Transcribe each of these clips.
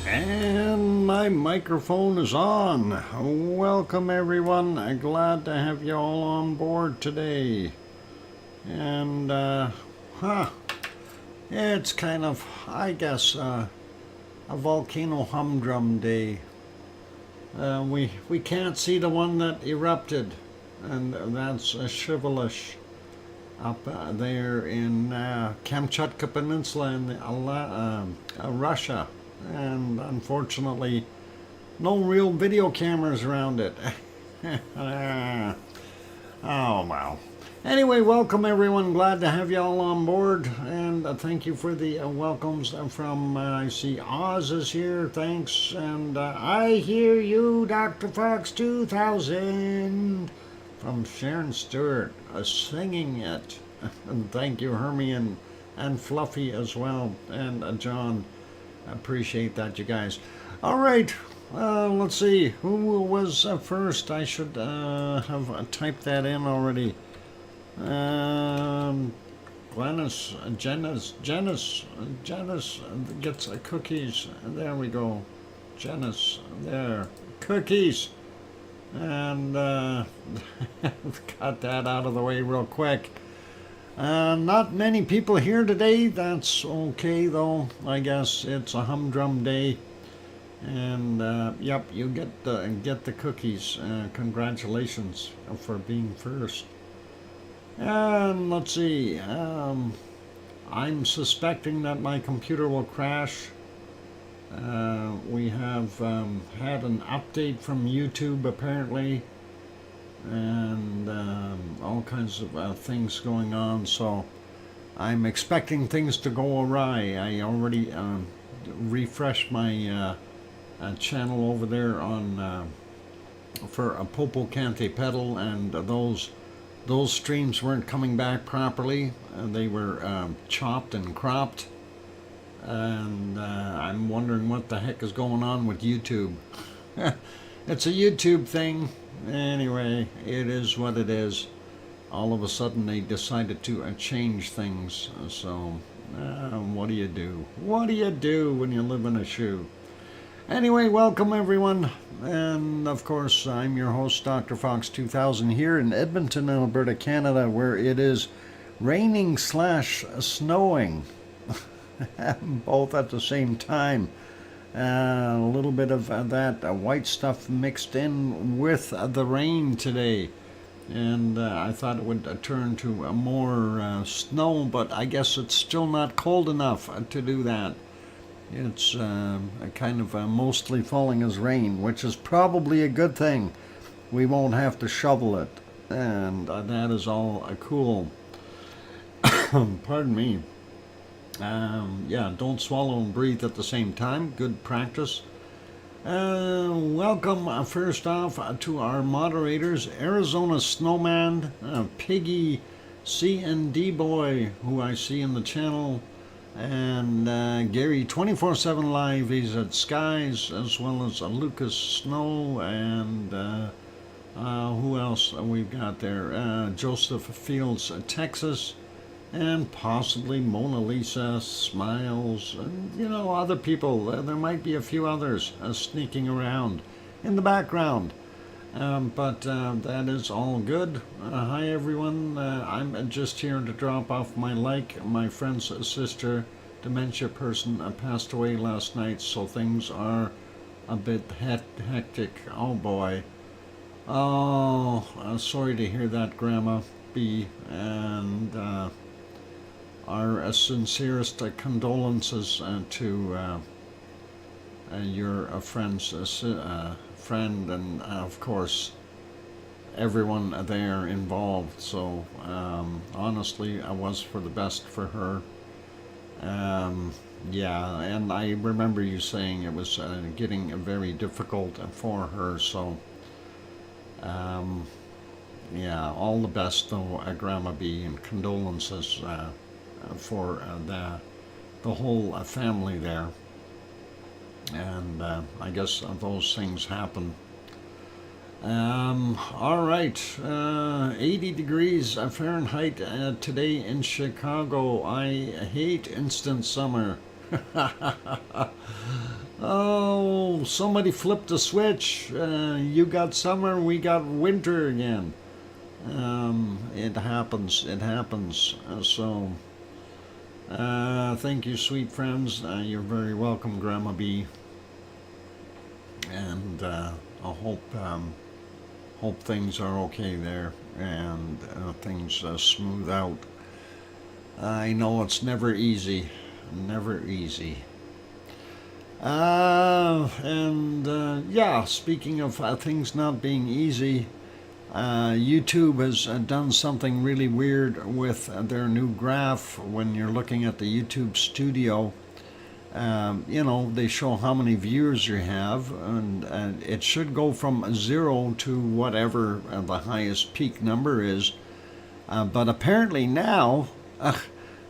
And my microphone is on. Welcome everyone. I'm glad to have you all on board today. And it's kind of, I guess, a volcano humdrum day. We can't see the one that erupted, and that's Shivelish up there in Kamchatka Peninsula in Russia. And unfortunately, no real video cameras around it. Oh, well. Anyway, welcome everyone. Glad to have you all on board. And thank you for the welcomes from, I see Oz is here. Thanks. And I hear you, DrFox2000. From Sharon Stewart, singing it. And thank you, Hermie and Fluffy as well. And John. Appreciate that, you guys. All right, let's see who was first. I should have typed that in already. Janice gets cookies. There we go. Janice, there, cookies, and got that out of the way real quick. Not many people here today. That's okay though. I guess it's a humdrum day, and yep, you get the cookies. Congratulations for being first. And let's see. I'm suspecting that my computer will crash. We have had an update from YouTube apparently. And all kinds of things going on, so I'm expecting things to go awry. I already refreshed my channel over there on for a Popo Cante pedal, and those streams weren't coming back properly. They were chopped and cropped, and I'm wondering what the heck is going on with YouTube. It's a YouTube thing. Anyway, it is what it is. All of a sudden they decided to change things. So, what do you do? What do you do when you live in a shoe? Anyway, welcome everyone. And of course, I'm your host, DrFox2000, here in Edmonton, Alberta, Canada, where it is raining / snowing. Both at the same time. A little bit of that white stuff mixed in with the rain today, and I thought it would turn to more snow, but I guess it's still not cold enough to do that. It's kind of mostly falling as rain, which is probably a good thing. We won't have to shovel it, and that is all cool. Pardon me. Yeah, don't swallow and breathe at the same time. Good practice. Welcome, first off, to our moderators, Arizona Snowman, Piggy, C&D Boy, who I see in the channel, and Gary 24/7 Live. He's at Skies, as well as Lucas Snow, and who else we've got there? Joseph Fields, Texas. And possibly Mona Lisa, Smiles, and other people. There might be a few others sneaking around in the background. But that is all good. Hi everyone. I'm just here to drop off my like. My friend's sister, dementia person, passed away last night, so things are a bit hectic. Oh boy. Oh, sorry to hear that, Grandma B. And our sincerest condolences to your friend's friend, and of course everyone there involved. So honestly, I was for the best for her. Yeah, and I remember you saying it was getting very difficult for her. So yeah, all the best though, Grandma B, and condolences for the whole family there. And I guess those things happen. All right, 80 degrees Fahrenheit today in Chicago. I hate instant summer. Oh, somebody flipped the switch. You got summer, we got winter again. It happens. It happens. Thank you, sweet friends. You're very welcome, Grandma B. And I hope things are okay there and things smooth out. I know it's never easy, never easy. Yeah, speaking of things not being easy, YouTube has done something really weird with their new graph when you're looking at the YouTube studio. They show how many viewers you have, and it should go from 0 to whatever the highest peak number is. But apparently now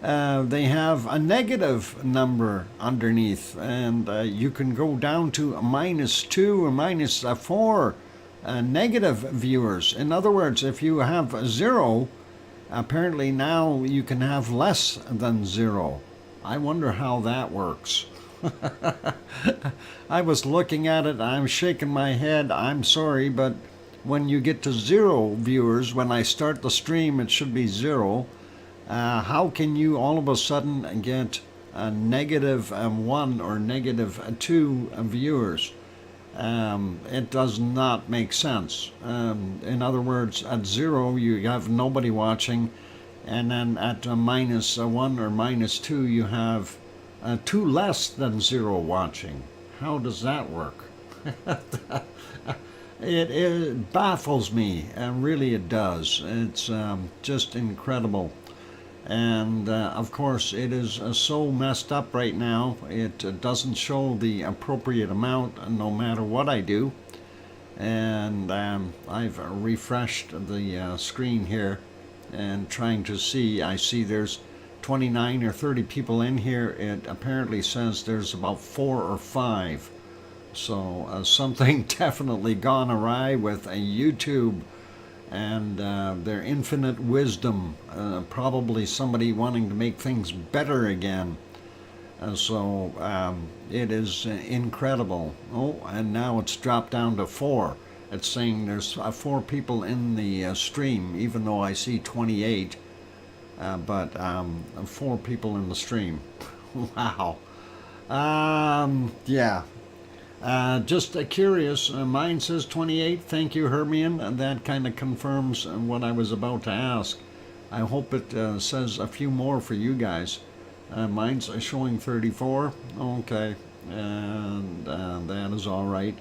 they have a negative number underneath, and you can go down to a -2 or -4 negative viewers. In other words, if you have 0, apparently now you can have less than 0. I wonder how that works. I was looking at it, I'm shaking my head. I'm sorry, but when you get to 0 viewers, when I start the stream, it should be 0. How can you all of a sudden get a -1 or -2 viewers? It does not make sense. In other words, at 0, you have nobody watching. And then at -1 or -2, you have 2 less than 0 watching. How does that work? It baffles me, and really it does. It's just incredible. And of course, it is so messed up right now. It doesn't show the appropriate amount no matter what I do. And I've refreshed the screen here and trying to see. I see there's 29 or 30 people in here. It apparently says there's about 4 or 5. So something definitely gone awry with a YouTube and their infinite wisdom. Probably somebody wanting to make things better again. It is incredible. Oh, and now it's dropped down to 4. It's saying there's 4 people in the stream, even though I see 28, but 4 people in the stream. Wow. Yeah. Just curious. Mine says 28. Thank you, Hermione. That kind of confirms what I was about to ask. I hope it says a few more for you guys. Mine's showing 34. Okay. And that is all right.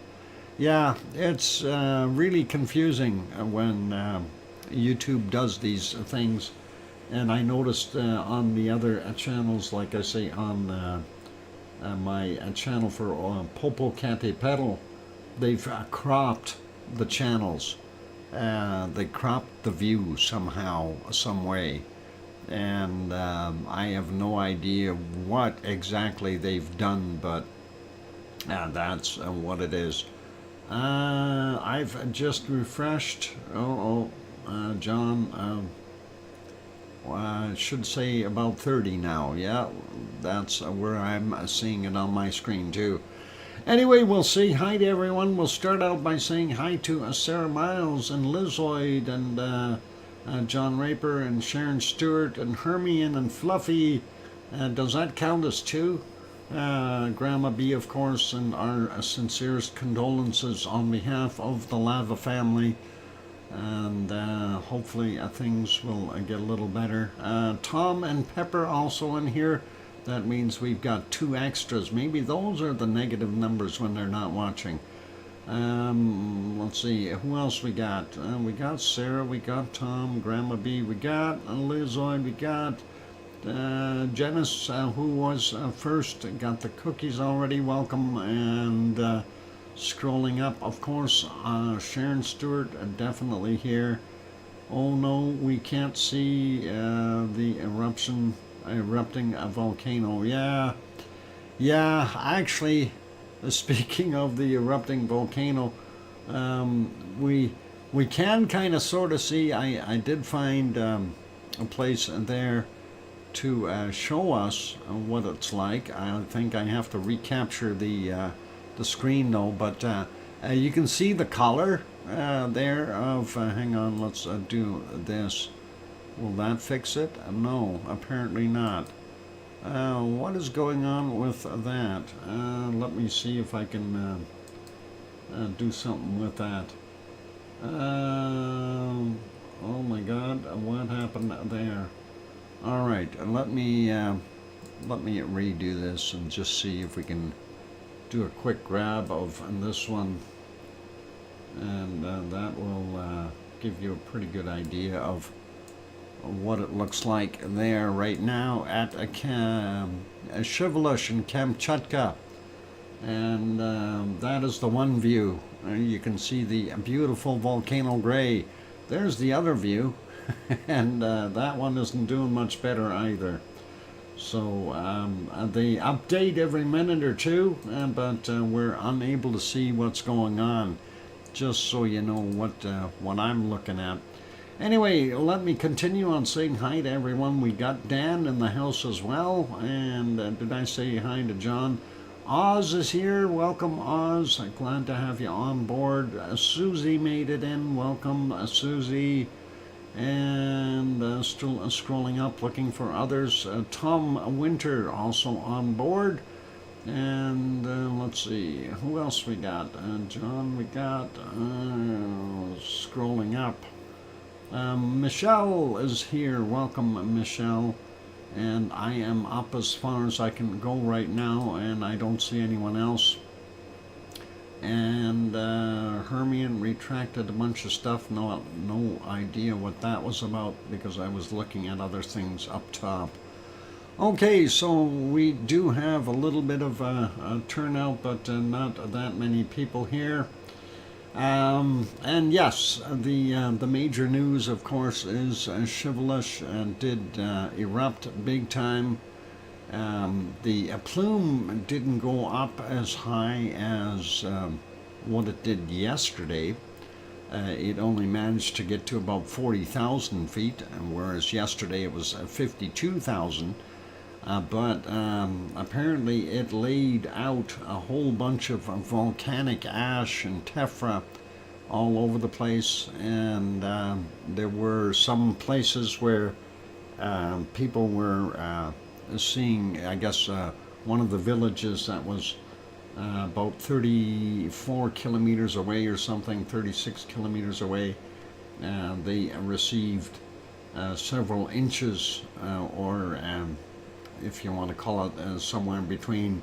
Yeah, it's really confusing when YouTube does these things. And I noticed on the other channels, like I say, on my channel for Popo Cante Pedal, they've cropped the channels. They cropped the view somehow, some way. And I have no idea what exactly they've done, but that's what it is. I've just refreshed. John, I should say about 30 now. Yeah, that's where I'm seeing it on my screen too. Anyway, we'll say hi to everyone. We'll start out by saying hi to Sarah Miles and Lizoid and John Raper and Sharon Stewart and Hermione and Fluffy. Does that count as 2? Grandma B, of course, and our sincerest condolences on behalf of the Lava family. And hopefully things will get a little better. Tom and Pepper also in here. That means we've got 2 extras. Maybe those are the negative numbers when they're not watching. Let's see, who else we got? We got Sarah, we got Tom, Grandma B, we got Lizoid, we got Janice, who was first, got the cookies already, welcome, and scrolling up, of course, Sharon Stewart, definitely here. Oh no, we can't see the erupting a volcano. Yeah, actually, speaking of the erupting volcano, we can kind of sort of see, I did find a place there to show us what it's like. I think I have to recapture the screen though, but you can see the color there of, hang on, let's do this. Will that fix it? No, apparently not. What is going on with that? Let me see if I can do something with that. Oh my God, what happened there? All right, let me redo this and just see if we can do a quick grab of this one, and that will give you a pretty good idea of what it looks like there right now at Shivelish in Kamchatka. And that is the one view. You can see the beautiful volcano gray. There's the other view, and that one isn't doing much better either. So they update every minute or two, but we're unable to see what's going on, just so you know what I'm looking at. Anyway, let me continue on saying hi to everyone. We got Dan in the house as well, and did I say hi to John? Oz is here. Welcome, Oz. Glad to have you on board. Susie made it in. Welcome, Susie. And still scrolling up, looking for others. Tom Winter also on board. And let's see, who else we got? John, we got. Scrolling up. Michelle is here. Welcome, Michelle. And I am up as far as I can go right now, and I don't see anyone else. And Hermione retracted a bunch of stuff. No idea what that was about, because I was looking at other things up top. Okay, so we do have a little bit of a turnout, but not that many people here. And yes, the major news, of course, is Shivelish did erupt big time. The plume didn't go up as high as what it did yesterday. It only managed to get to about 40,000 feet, whereas yesterday it was 52,000. But apparently it laid out a whole bunch of volcanic ash and tephra all over the place, and there were some places where people were seeing, I guess, one of the villages that was about 34 kilometers away or something, 36 kilometers away. They received several inches or if you want to call it somewhere between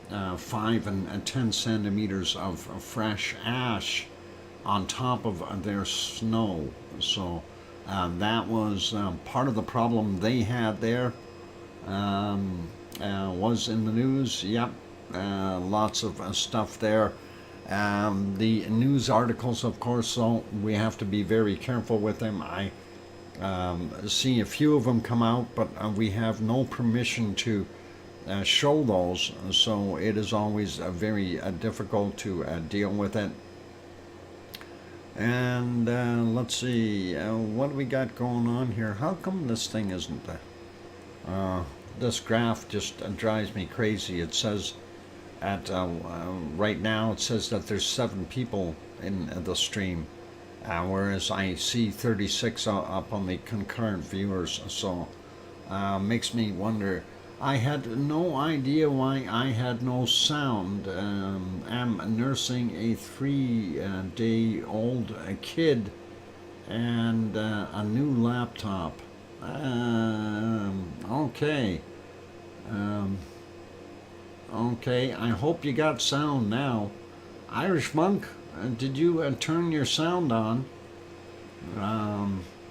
5 and 10 centimeters of fresh ash on top of their snow. So that was part of the problem they had there. Was in the news. Yep, lots of stuff there. The news articles, of course, so we have to be very careful with them. I see a few of them come out, but we have no permission to show those, so it is always very difficult to deal with it. And let's see, what do we got going on here? How come this thing isn't this graph just drives me crazy. It says at right now it says that there's 7 people in the stream, whereas I see 36 up on the concurrent viewers. So makes me wonder. I had no idea why I had no sound. I'm nursing a 3-day-old kid and a new laptop. Okay. Okay, I hope you got sound now. Irish Monk, did you turn your sound on?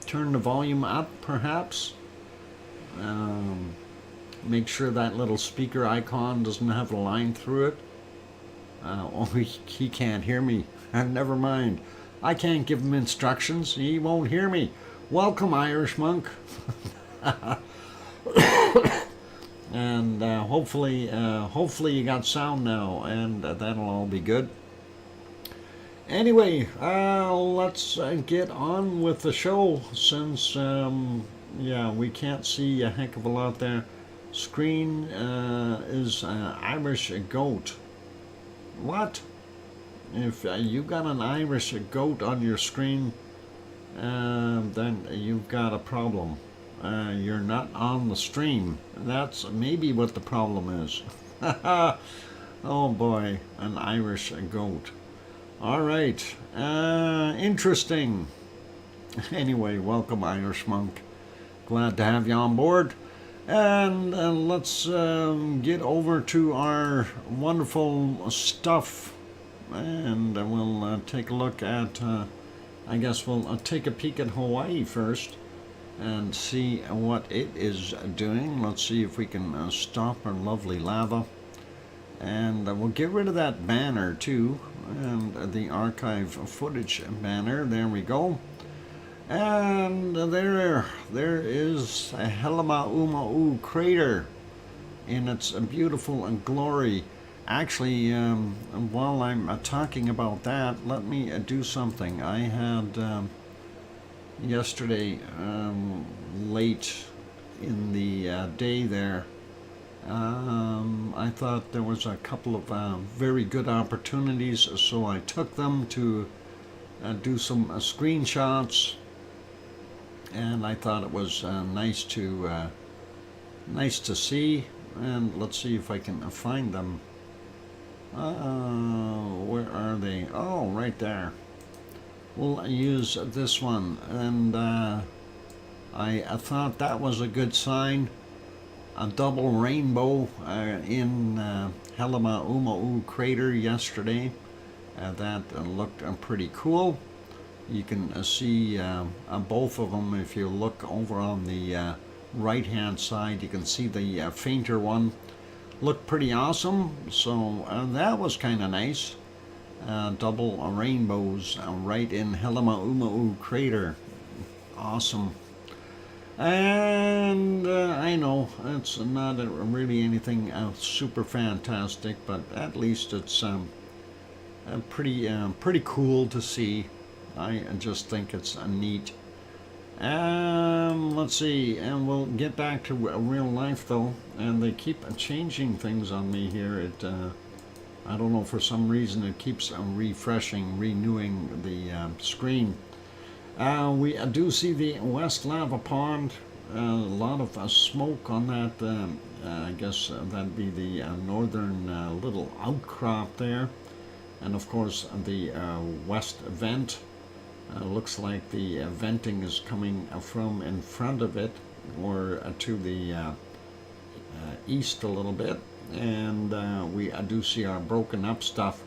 Turn the volume up, perhaps? Make sure that little speaker icon doesn't have a line through it. Oh, he can't hear me. Never mind. I can't give him instructions. He won't hear me. Welcome, Irish Monk. And hopefully you got sound now, and that'll all be good. Anyway, let's get on with the show, since Yeah, we can't see a heck of a lot there. Screen is Irish goat. What? If you got an Irish goat on your screen, then you've got a problem. You're not on the stream. That's maybe what the problem is. Oh boy, an Irish goat. All right, interesting. Anyway, welcome, Irish monk. Glad to have you on board. And let's get over to our wonderful stuff. And we'll take a look at, I guess we'll take a peek at Hawaii first and see what it is doing. Let's see if we can stop our lovely lava. And we'll get rid of that banner too, and the archive footage banner. There we go. And there is a Helemaumau crater in its beautiful glory. Actually, while I'm talking about that, let me do something. I had yesterday, late in the day there, I thought there was a couple of very good opportunities, so I took them to do some screenshots, and I thought it was nice to see. And let's see if I can find them. Where are they? Oh, right there. We'll use this one, and I thought that was a good sign. A double rainbow in Helemaumau crater yesterday. That looked pretty cool. You can see both of them if you look over on the right hand side. You can see the fainter one looked pretty awesome, so that was kind of nice. Double rainbows right in Helemaumau crater. Awesome. And I know it's not really anything super fantastic, but at least it's pretty cool to see. I just think it's neat. Let's see, and we'll get back to real life though. And they keep changing things on me here. It I don't know, for some reason it keeps refreshing, renewing the screen. We do see the West Lava Pond. A lot of smoke on that. I guess that'd be the northern little outcrop there. And of course the west vent. Looks like the venting is coming from in front of it, or to the east a little bit. And we do see our broken up stuff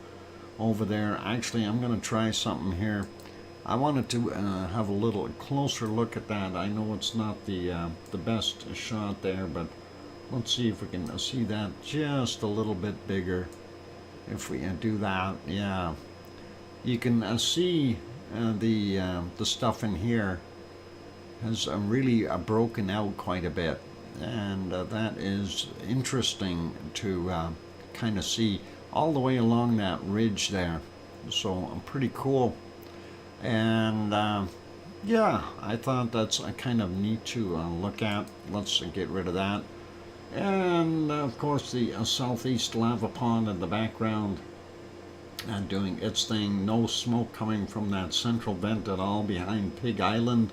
over there. Actually, I'm going to try something here. I wanted to have a little closer look at that. I know it's not the best shot there, but let's see if we can see that just a little bit bigger. If we do that, yeah, you can see the stuff in here has really broken out quite a bit, and that is interesting to kind of see all the way along that ridge there. So pretty cool. And yeah, I thought that's kind of neat to look at. Let's get rid of that. And of course the southeast lava pond in the background doing its thing. No smoke coming from that central vent at all behind Pig Island.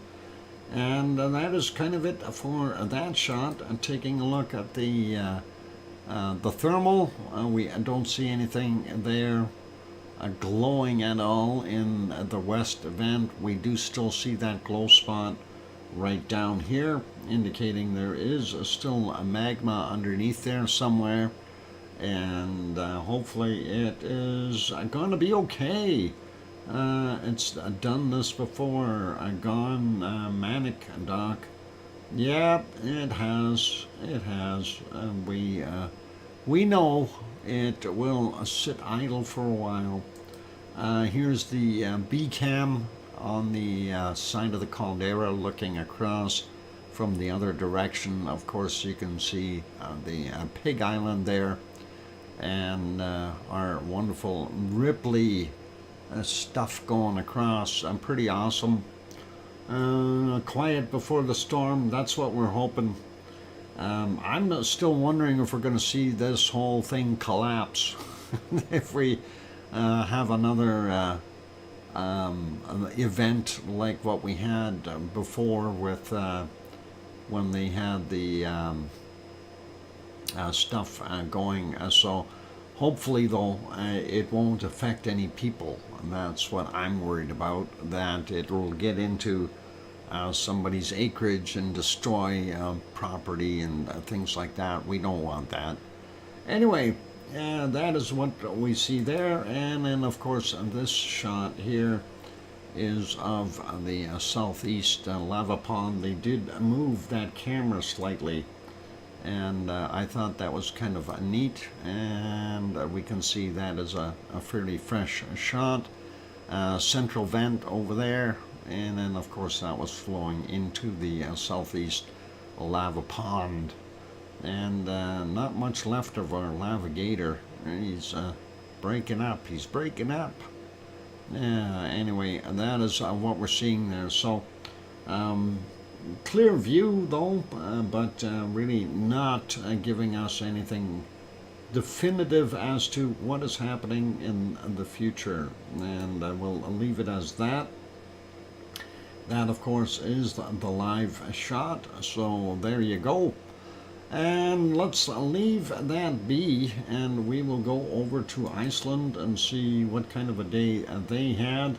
And that is kind of it for that shot. And taking a look at the thermal, we don't see anything there glowing at all in the west vent. We do still see that glow spot right down here, indicating there is still a magma underneath there somewhere. And hopefully it is going to be okay. It's done this before. Gone manic, Doc. Yep, it has. It has. We know it will sit idle for a while. Here's the B cam on the side of the caldera looking across from the other direction. Of course, you can see the Pig Island there, and our wonderful Ripley stuff going across. Pretty awesome. quiet before the storm. That's what we're hoping. I'm still wondering if we're going to see this whole thing collapse if we have another event like what we had before with when they had the stuff going. So hopefully, though, it won't affect any people. And that's what I'm worried about, that it will get into somebody's acreage and destroy property and things like that. We don't want that. Anyway, that is what we see there. And then, of course, this shot here is of the southeast lava pond. They did move that camera slightly, and I thought that was kind of neat. And we can see that is a fairly fresh shot. Central vent over there, and then of course that was flowing into the southeast lava pond. And not much left of our navigator. He's breaking up. He's breaking up. Anyway, that is what we're seeing there. So clear view though, but really not giving us anything definitive as to what is happening in the future, and we'll leave it as that. That, of course, is the live shot, so there you go. And let's leave that be, and we will go over to Iceland and see what kind of a day they had.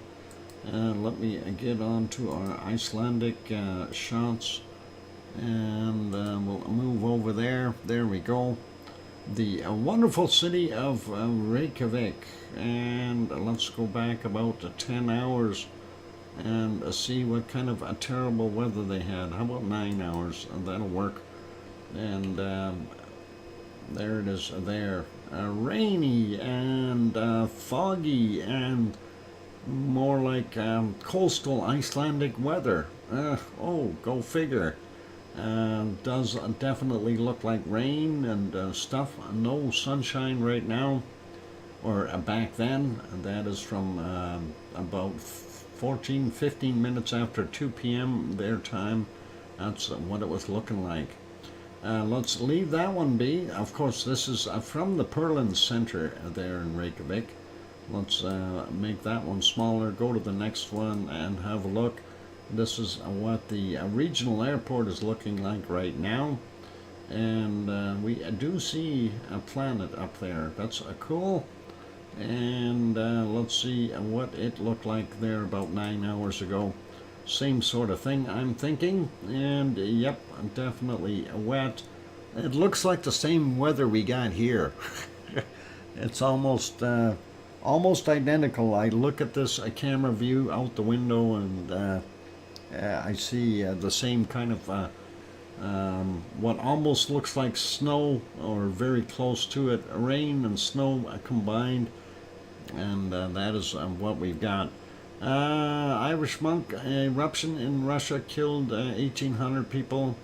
Let me get on to our Icelandic shots, and we'll move over there. There we go. The wonderful city of Reykjavik. And let's go back about 10 hours and see what kind of terrible weather they had. How about 9 hours? That'll work. And there it is there. Rainy and foggy and more like coastal Icelandic weather. Oh, go figure. Does definitely look like rain and stuff. No sunshine right now, or back then. That is from about 15 minutes after 2 p.m. their time. That's what it was looking like. Let's leave that one be. Of course, this is from the Perlin Center there in Reykjavik. Let's make that one smaller, go to the next one and have a look. This is what the regional airport is looking like right now. And we do see a planet up there. That's cool. And let's see what it looked like there about 9 hours ago. Same sort of thing, I'm thinking. And yep, definitely wet. It looks like the same weather we got here. It's almost identical. I look at this camera view out the window, and I see the same kind of what almost looks like snow, or very close to it. Rain and snow combined, and that is what we've got. Irish monk eruption in Russia killed 1,800 people,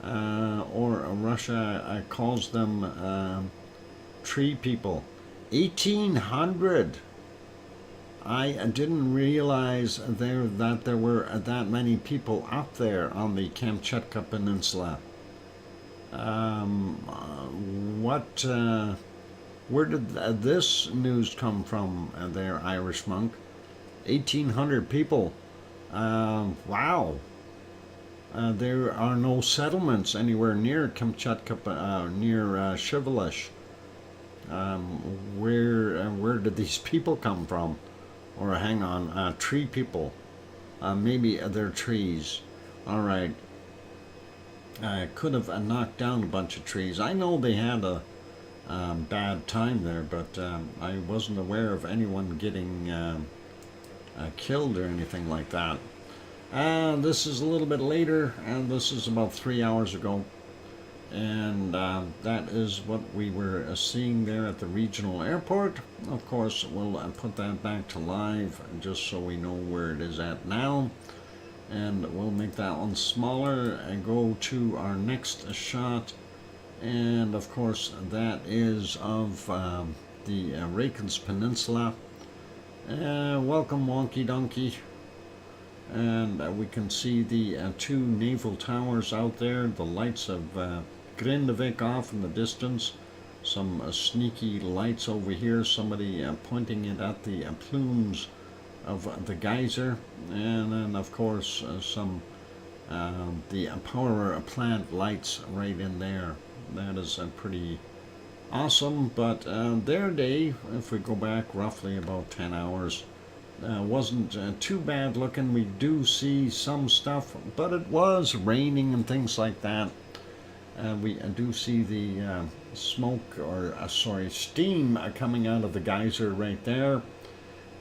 or Russia calls them tree people. 1,800! I didn't realize that there were that many people up there on the Kamchatka Peninsula. Where did this news come from there, Irish monk? 1,800 people. Wow. There are no settlements anywhere near Kamchatka, near Shivelish. Where did these people come from? Or hang on, tree people. Maybe they're trees. Alright. I could have knocked down a bunch of trees. I know they had a bad time there, but I wasn't aware of anyone getting killed or anything like that. This is a little bit later, and this is about 3 hours ago. And that is what we were seeing there at the regional airport. Of course, we'll put that back to live just so we know where it is at now. And we'll make that one smaller and go to our next shot. And of course, that is of the Reykjanes Peninsula. Welcome, Wonky Donkey. and we can see the two naval towers out there, the lights of Grindavik off in the distance, some sneaky lights over here, somebody pointing it at the plumes of the geyser, and then of course some the power plant lights right in there. That is pretty awesome. But their day, if we go back roughly about 10 hours, wasn't too bad looking. We do see some stuff, but it was raining and things like that. We do see the smoke, or sorry, steam coming out of the geyser right there.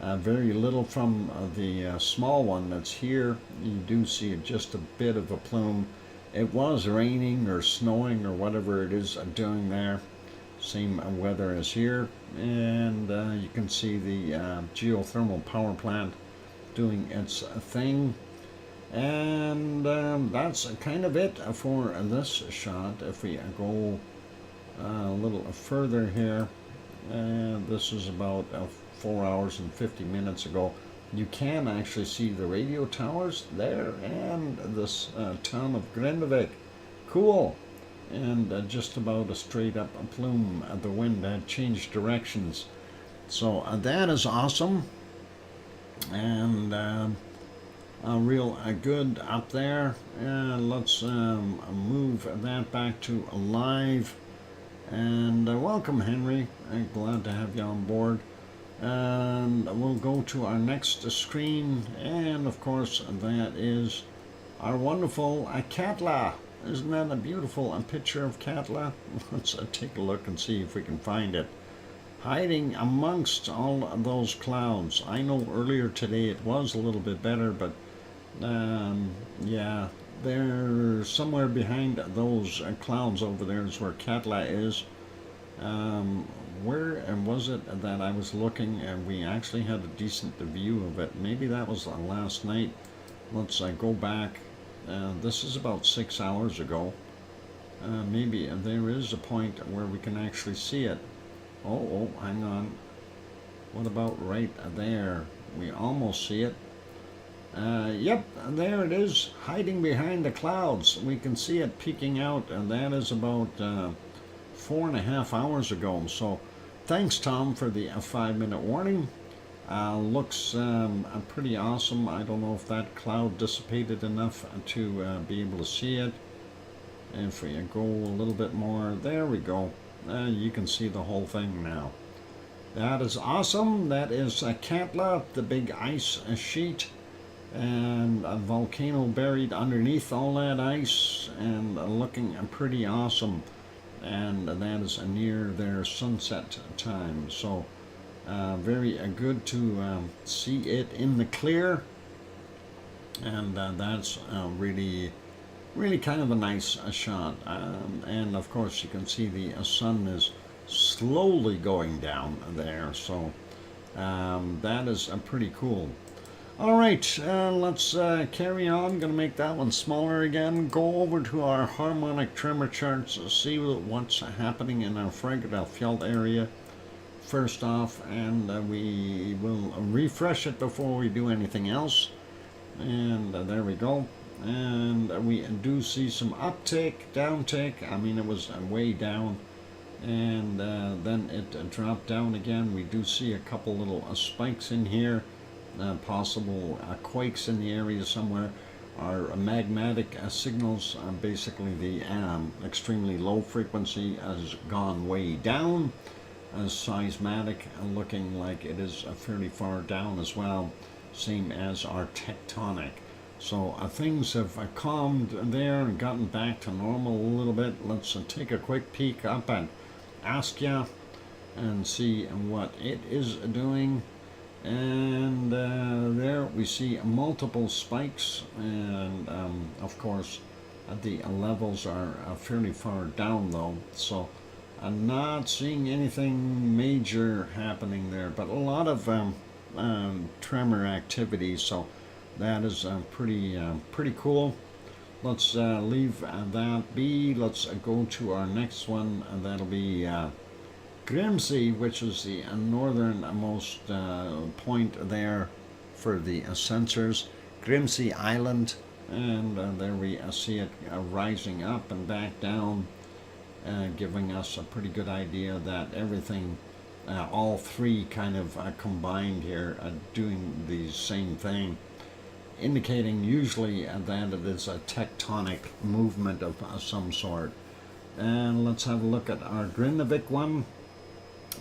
Very little from the small one that's here. You do see just a bit of a plume. It was raining or snowing or whatever it is doing there. Same weather as here. And you can see the geothermal power plant doing its thing. And that's kind of it for this shot. If we go a little further here, this is about 4 hours and 50 minutes ago. You can actually see the radio towers there and this town of Grindavik. Cool. And just about a straight up plume. The wind had changed directions. So that is awesome. And real good up there. Let's move that back to live. And welcome, Henry. I'm glad to have you on board. And we'll go to our next screen, and of course that is our wonderful Katla. Isn't that a beautiful picture of Katla? Let's take a look and see if we can find it. Hiding amongst all of those clouds. I know earlier today it was a little bit better, but yeah, they're somewhere behind those clouds over there is where Katla is. Where was it that I was looking and we actually had a decent view of it? Maybe that was last night. Let's go back. This is about 6 hours ago. Maybe there is a point where we can actually see it. Oh, hang on. What about right there? We almost see it. Yep, there it is, hiding behind the clouds. We can see it peeking out, and that is about 4.5 hours ago. So thanks, Tom, for the 5-minute warning. Looks pretty awesome. I don't know if that cloud dissipated enough to be able to see it. If we go a little bit more, there we go. You can see the whole thing now. That is awesome. That is Katla, the big ice sheet, and a volcano buried underneath all that ice, and looking pretty awesome. And that is near their sunset time. So very good to see it in the clear, and that's really kind of a nice shot. And of course you can see the sun is slowly going down there, so that is pretty cool. All right, let's carry on. Gonna make that one smaller again. Go over to our harmonic tremor charts, see what's happening in our Fregdalfjall area first off, and we will refresh it before we do anything else. And there we go. And we do see some uptick, downtick. I mean, it was way down, and then it dropped down again. We do see a couple little spikes in here. Possible quakes in the area somewhere. Our magmatic signals, basically the extremely low frequency has gone way down. Seismatic looking like it is fairly far down as well, same as our tectonic. So things have calmed there and gotten back to normal a little bit. Let's take a quick peek up at Askja and see what it is doing. And there we see multiple spikes, and of course the levels are fairly far down though, so I'm not seeing anything major happening there, but a lot of tremor activity, so that is pretty cool. Let's leave that be. Let's go to our next one, and that'll be Grimsey, which is the northernmost point there for the sensors. Grimsey Island, and there we see it rising up and back down, giving us a pretty good idea that everything, all three kind of combined here, doing the same thing, indicating usually that it is a tectonic movement of some sort. And let's have a look at our Grindavik one,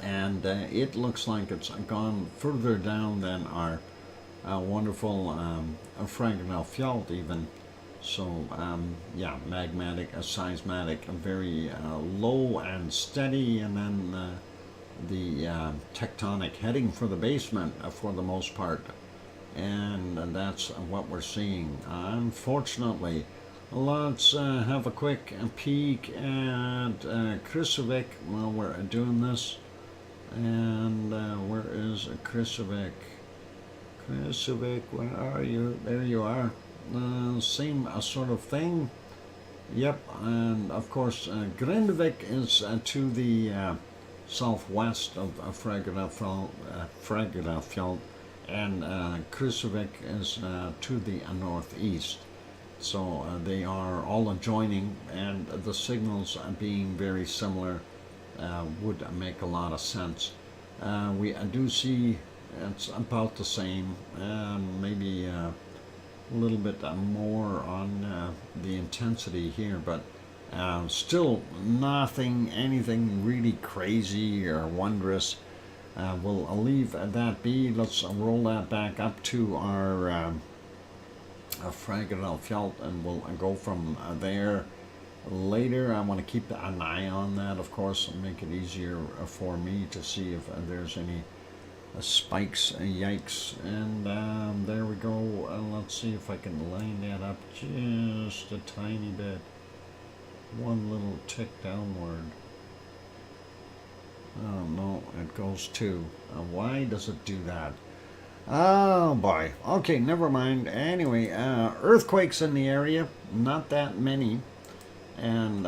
and it looks like it's gone further down than our wonderful Eruption even. So yeah, magmatic, seismatic, very low and steady, and then the tectonic heading for the basement for the most part. And that's what we're seeing. Unfortunately, let's have a quick peek at Krusevik while we're doing this. And where is Krusevik? Krusevik, where are you? There you are. Same sort of thing. Yep, and of course Grindavik is to the southwest of Fragedafjord, and Krusevik is to the northeast. So they are all adjoining, and the signals being very similar would make a lot of sense. We do see it's about the same, maybe a little bit more on the intensity here, but still anything really crazy or wondrous. We'll leave that be. Let's roll that back up to our Fragedalfjeld, and we'll go from there later. I want to keep an eye on that, of course, and make it easier for me to see if there's any spikes. Yikes. And there we go. Let's see if I can line that up just a tiny bit. One little tick downward. Oh no, it goes two. Why does it do that? Oh boy. Okay, never mind. Anyway, earthquakes in the area, not that many. And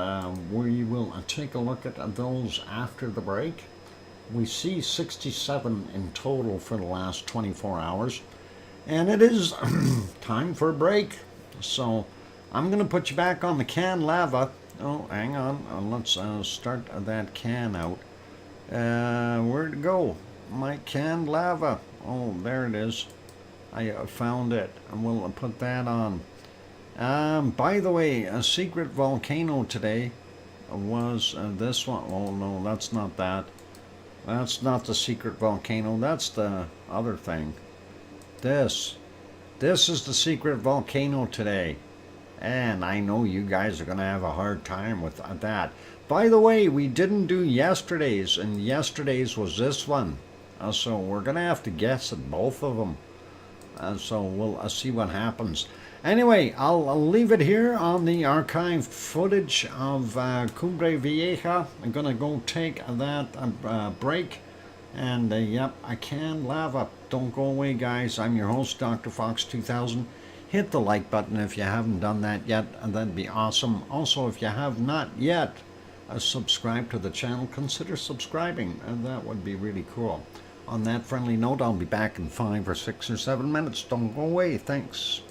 we will take a look at those after the break. We see 67 in total for the last 24 hours. And it is time for a break. So I'm going to put you back on the canned lava. Oh, hang on. Let's start that can out. Where'd it go? My canned lava. Oh, there it is. I found it. And we'll put that on. By the way, a secret volcano today was this one. Oh, no, that's not that. That's not the secret volcano. That's the other thing. This is the secret volcano today. And I know you guys are going to have a hard time with that. By the way, we didn't do yesterday's, and yesterday's was this one. So we're going to have to guess at both of them. So we'll see what happens. Anyway, I'll leave it here on the archived footage of Cumbre Vieja. I'm going to go take that break. And yep, I can lava. Don't go away, guys. I'm your host, DrFox2000. Hit the like button if you haven't done that yet, and that'd be awesome. Also, if you have not yet subscribed to the channel, consider subscribing, and that would be really cool. On that friendly note, I'll be back in 5 or 6 or 7 minutes. Don't go away. Thanks.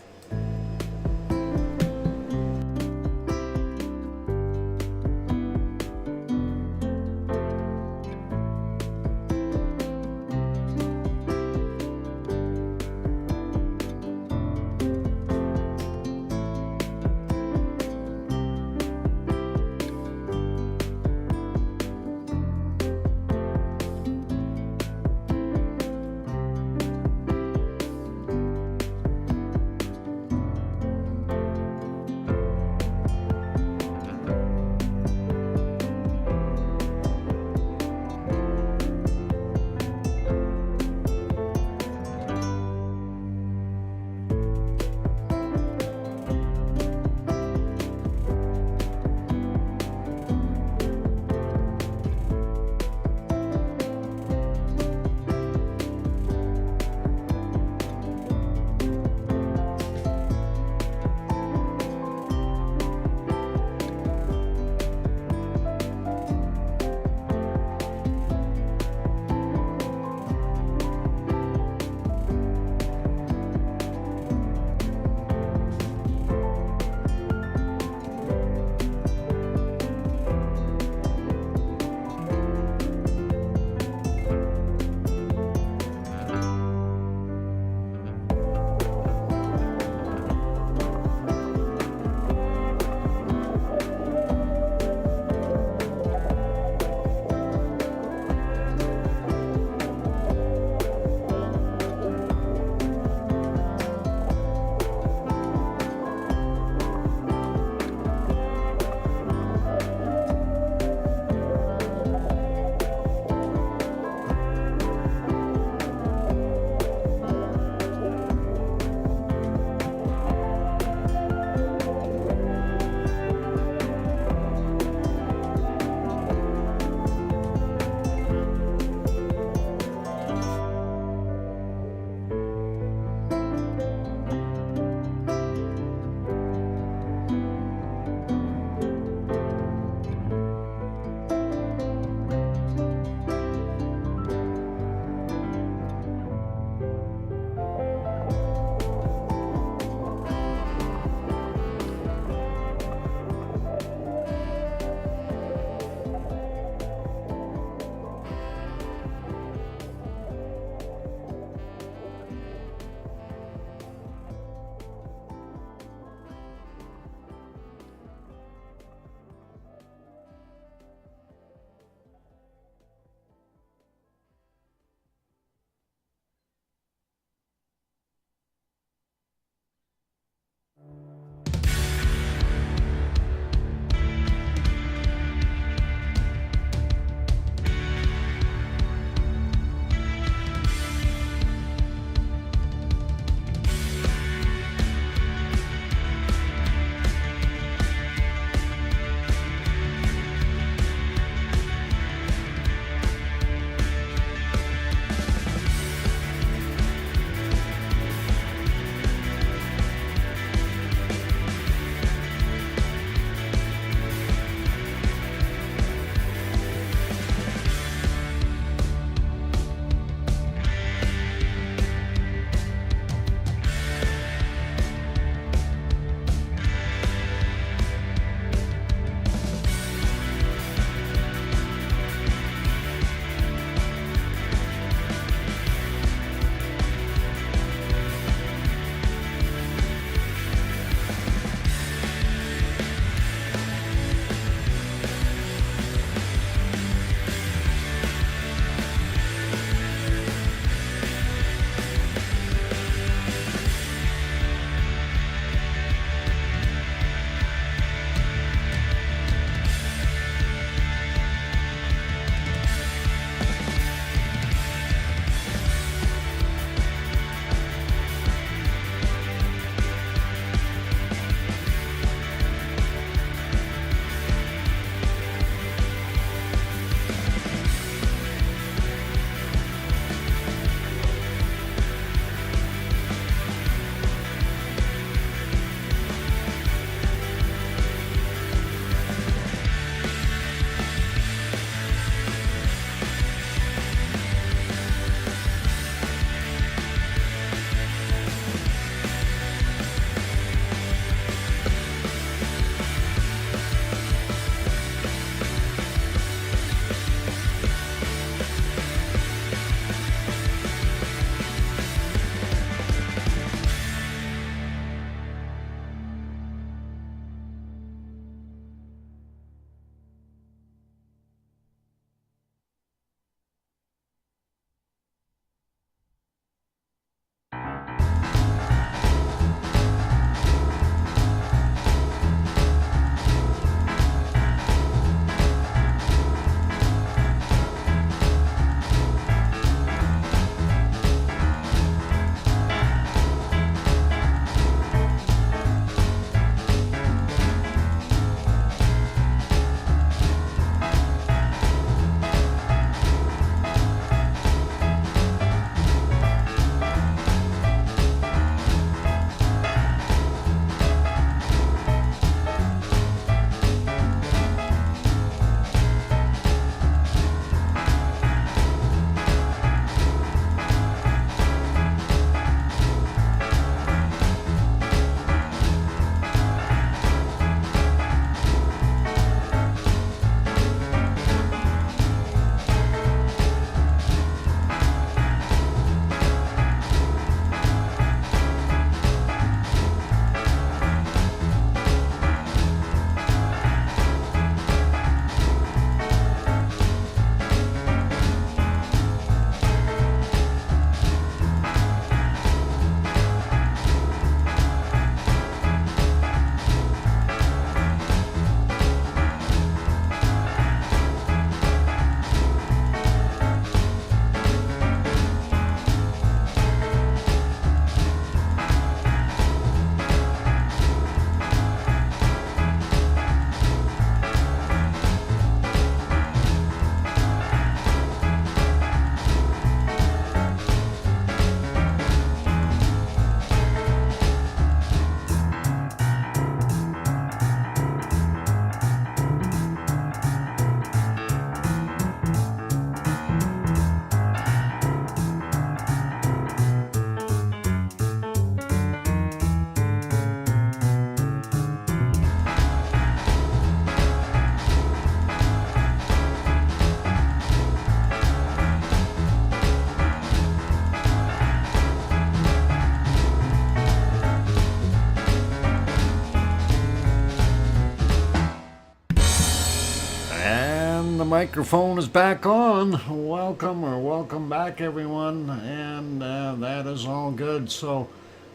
microphone is back on. Welcome back, everyone, and that is all good. So,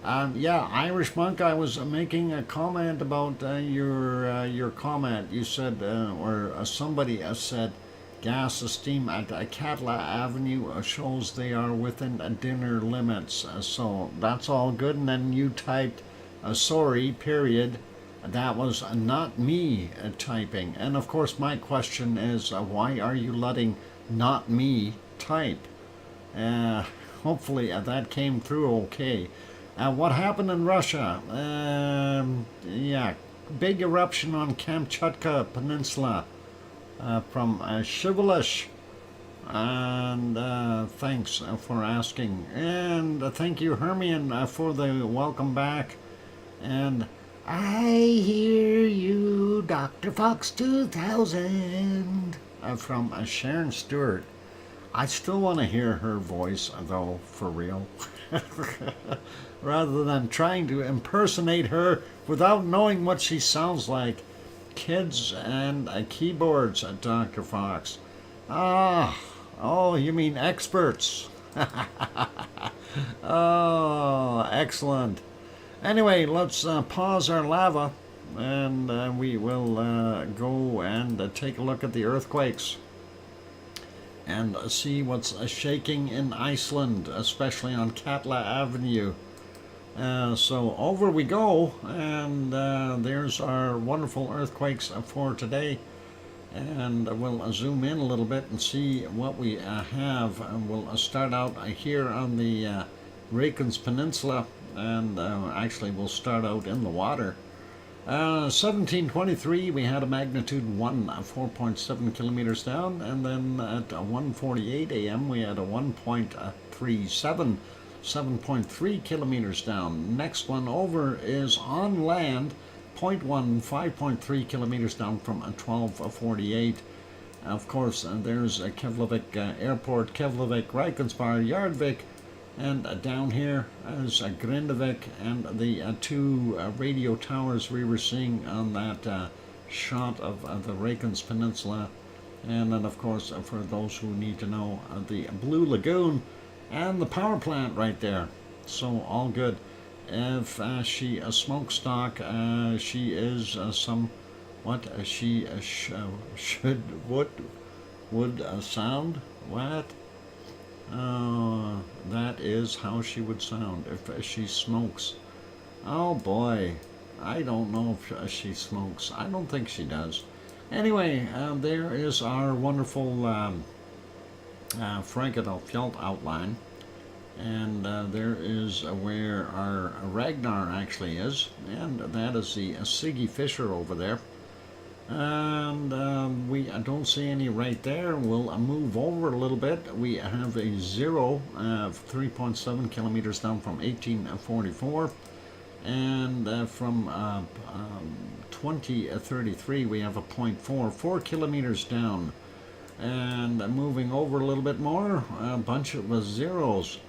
yeah, Irish Monk, I was making a comment about your comment. You said, or somebody said, gas steam at Catla Avenue shows they are within dinner limits. So that's all good. And then you typed, sorry, period. That was not me typing. And of course, my question is, why are you letting not me type? Hopefully that came through okay. What happened in Russia? Yeah, big eruption on Kamchatka Peninsula from Shivalish. And thanks for asking. And thank you, Hermione, for the welcome back. And I hear you, Dr. Fox 2000, from Sharon Stewart. I still want to hear her voice, though, for real. Rather than trying to impersonate her without knowing what she sounds like. Kids and keyboards, Dr. Fox. Oh, you mean experts. Oh, excellent. Anyway, let's pause our lava, and we will go and take a look at the earthquakes and see what's shaking in Iceland, especially on Katla Avenue. So over we go, and there's our wonderful earthquakes for today. And we'll zoom in a little bit and see what we have. And we'll start out here on the Reykjanes Peninsula. And actually we'll start out in the water. 1723 we had a magnitude 1, 4.7 kilometers down, and then at 1:48 a.m. we had a 1.37, 7.3 kilometers down. Next one over is on land, 0.1, 5.3 kilometers down from 12:48. Of course, there's Keflavik Airport, Keflavik, Reykjanesbær, Jarvik. And down here is Grindavik and the two radio towers we were seeing on that shot of the Reykjanes Peninsula. And then, of course, for those who need to know, the Blue Lagoon and the power plant right there. So, all good. If she a smokestack, she is what she would sound? What? That is how she would sound if she smokes. Oh boy, I don't know if she smokes. I don't think she does. Anyway, there is our wonderful Frankenfeld outline. And there is where our Ragnar actually is. And that is the Siggy Fisher over there. And we don't see any right there. We'll move over a little bit. We have a 0 of 3.7 kilometers down from 1844, and from 2033 we have a 0.4, 4 kilometers down. And moving over a little bit more, a bunch of zeros.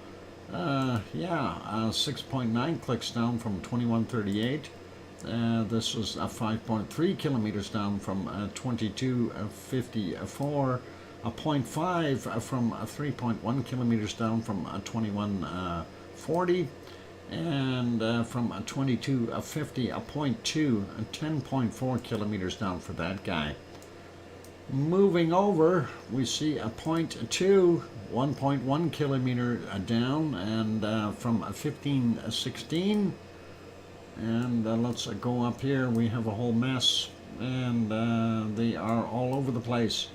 6.9 clicks down from 2138. This was 5.3 kilometers down from 2254, a 0.5 from 3.1 kilometers down from 2140, and from 2250, a 0.2, 10.4 kilometers down for that guy. Moving over, we see a 0.2, 1.1 kilometer down, and from 1516. And let's go up here. We have a whole mess, and they are all over the place.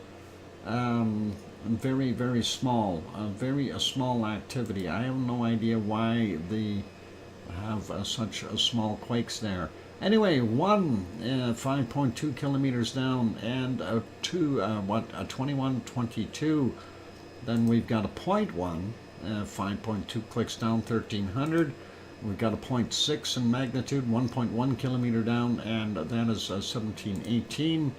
Very, very small, very small activity. I have no idea why they have such small quakes there. Anyway, 5.2 kilometers down, and 2122. Then we've got a 0.1, 5.2 clicks down, 1300. We've got a 0.6 in magnitude, 1.1 kilometer down, and that is 1718.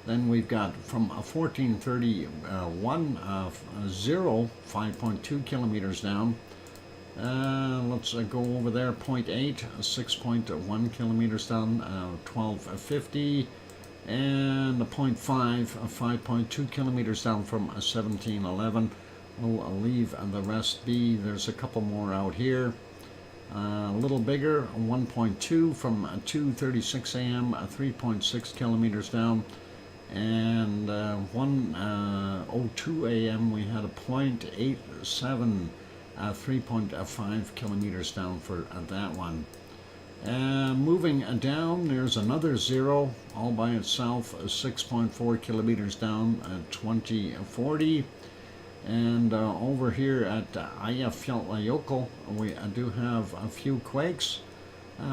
Then we've got from 1431, 5.2 kilometers down. Let's go over there, 0.8, 6.1 kilometers down, 1250. and a 0.5, 5.2 kilometers down from 1711. We'll leave the rest be. There's a couple more out here. A little bigger, 1.2 from 2:36 a.m., 3.6 kilometers down, and 1:02 a.m. we had a 0.87, 3.5 kilometers down for that one. Moving down, there's another zero all by itself, 6.4 kilometers down at 2040. And over here at Eyjafjallajökull, we do have a few quakes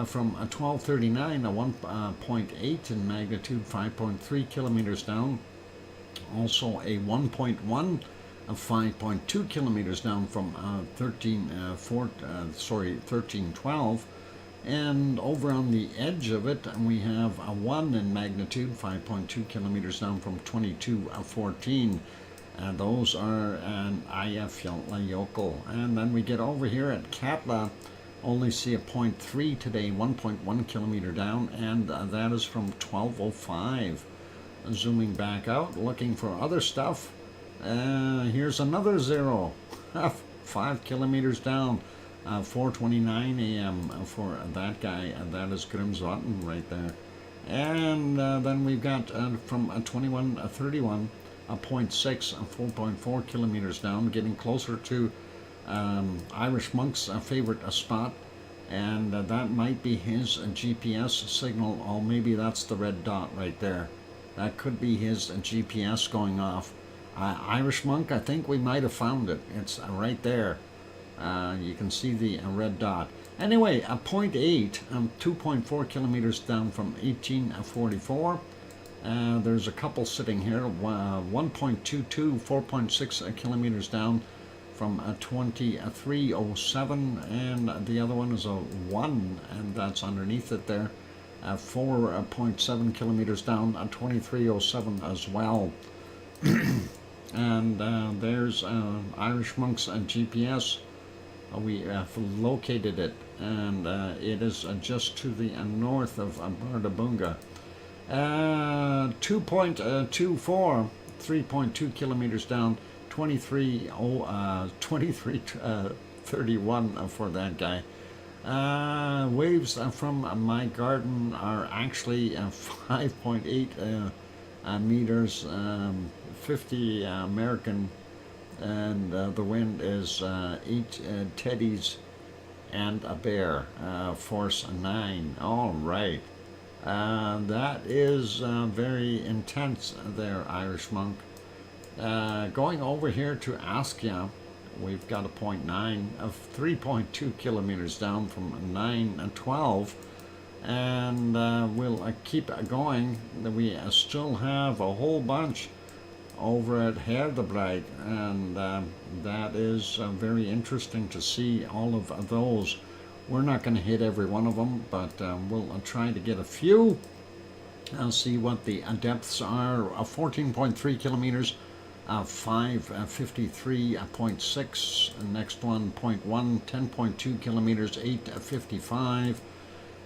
from 1239, a 1.8 in magnitude, 5.3 kilometers down. Also a 1.1, 5.2 kilometers down from 1312. And over on the edge of it, we have a 1 in magnitude, 5.2 kilometers down from 2214. Those are an Eyjafjallajökull. And then we get over here at Katla, only see a 0.3 today, 1.1 kilometer down, and that is from 1205. Zooming back out, looking for other stuff. Here's another zero, 5 kilometers down, 4:29 a.m. for that guy, and that is Grimsvatn right there. And then we've got from 2131, a 0.6, 4.4 kilometers down, getting closer to Irish Monk's favorite spot, and that might be his GPS signal. Oh, maybe that's the red dot right there. That could be his GPS going off. Irish Monk, I think we might have found it. It's right there. You can see the red dot. Anyway, a 0.8, 2.4 kilometers down from 1844. There's a couple sitting here, 1.22, 4.6 kilometers down from 2307, and the other one is a 1, and that's underneath it there, 4.7 kilometers down, 2307 as well. And there's Irish Monk's GPS. We have located it, and it is just to the north of Bardabunga. 2.24, 3.2 kilometers down, 2331 for that guy. Waves from my garden are actually 5.8 meters, 50 American, and the wind is 8 teddies and a bear, force 9. All right. That is very intense there, Irish Monk. Going over here to Askja, we've got a 0.9 of 3.2 kilometers down from 912, and we'll keep going. We still have a whole bunch over at Herdebreit, and that is very interesting to see all of those. We're not going to hit every one of them, but we'll try to get a few. I'll see what the depths are. 14.3 kilometers, 553.6. Next one, 0.1, 10.2 kilometers, 855.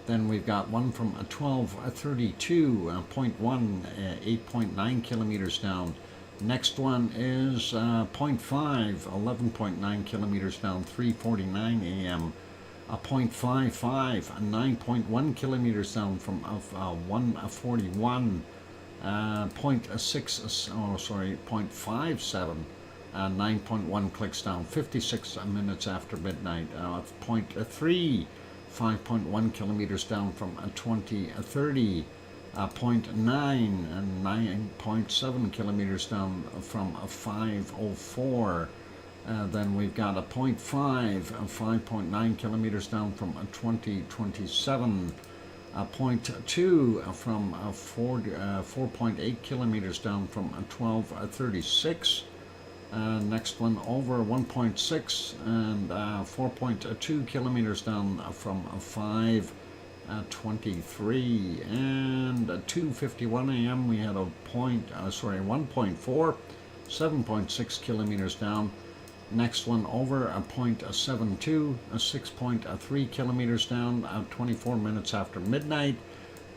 Then we've got one from 1232, 0.1, 8.9 kilometers down. Next one is 0.5, 11.9 kilometers down, 3:49 a.m. A 0.55, 9.1 kilometers down from 1:41. 0.57, 9.1 clicks down, 56 minutes after midnight. 0.3, 5.1 kilometers down from 2030. 0.9 and 9.7 kilometers down from 5:04. Then we've got a 0.5, 5.9 kilometers down from 2027. A 0.2 from 4.8 kilometers down from 1236. Next one over 1.6 and 4.2 kilometers down from 5:23, and 2:51 a.m. we had a 1.4, 7.6 kilometers down. Next one over a 0.72, 6.3 kilometers down, 24 minutes after midnight.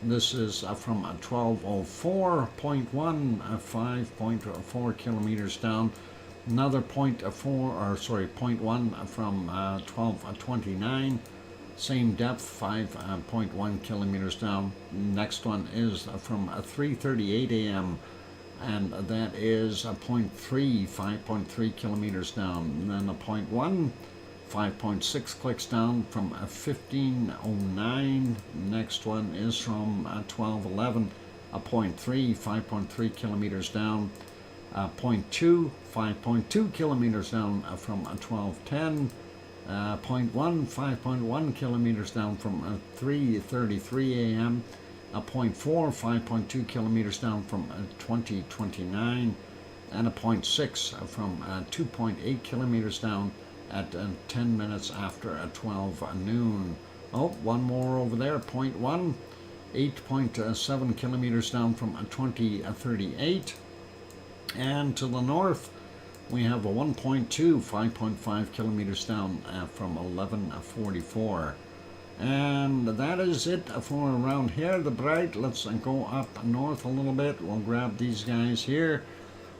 This is from 1204.1, 5.4 kilometers down. Another 0.1 from 1229. Same depth, 5.1 kilometers down. Next one is from 3:38 a.m. and that is a 0.3, 5.3 kilometers down. And then a 0.1, 5.6 clicks down from 1509. Next one is from 1211, a 0.3, 5.3 kilometers down. 0.2, 5.2 kilometers down from 1210. 0.1, 5.1 kilometers down from 3:33 a.m. 0.4, 5.2 kilometers down from 2029, and a 0.6 from 2.8 kilometers down at 10 minutes after 12 noon. Oh, one more over there, 0.1, 8.7 kilometers down from 2038. And to the north, we have a 1.2, 5.5 kilometers down from 1144. And that is it for around here, the bright. Let's go up north a little bit. We'll grab these guys here.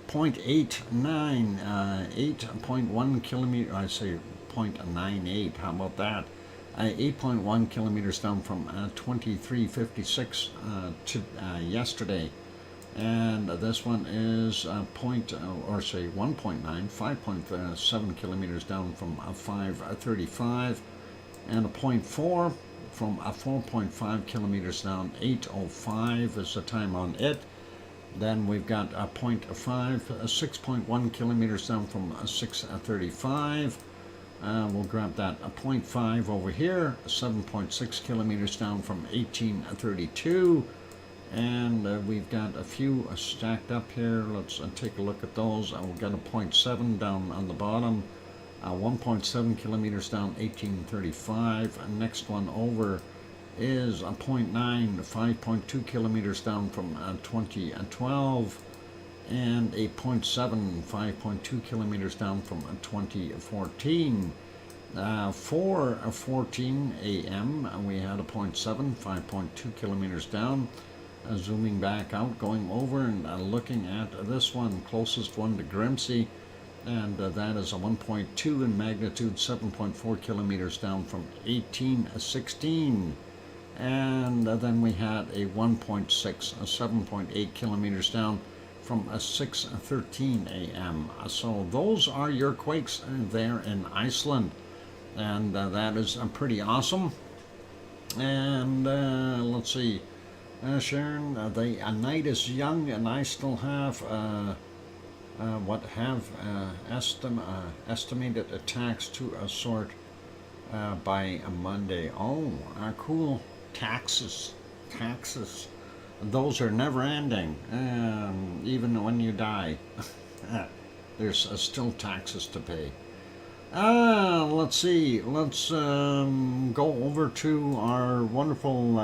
0.89, 8.1 kilometer, I say 0.98, how about that? 8.1 kilometers down from 2356 to yesterday. And this one is 1.9, 5.7 kilometers down from 535, and a 0.4 from 4.5 kilometers down, 8:05 is the time on it. Then we've got a 0.5, 6.1 kilometers down from 635. We'll grab that a 0.5 over here, 7.6 kilometers down from 1832. And we've got a few stacked up here. Let's take a look at those. We've got a 0.7 down on the bottom, 1.7 kilometers down, 1835. And next one over is a 0.9, 5.2 kilometers down from 2012, and a 0.7, 5.2 kilometers down from 2014. 4:14 a.m. we had a 0.7, 5.2 kilometers down. Zooming back out, going over and looking at this one, closest one to Grimsey, and that is a 1.2 in magnitude, 7.4 kilometers down from 1816. And then we had a 1.6, 7.8 kilometers down from 6:13 a.m. So those are your quakes there in Iceland, and that is pretty awesome. And let's see. Sharon, the night is young, and I still have estimated attacks to sort by Monday. Oh, cool. Taxes. Those are never ending, even when you die. There's still taxes to pay. Let's see. Let's go over to our wonderful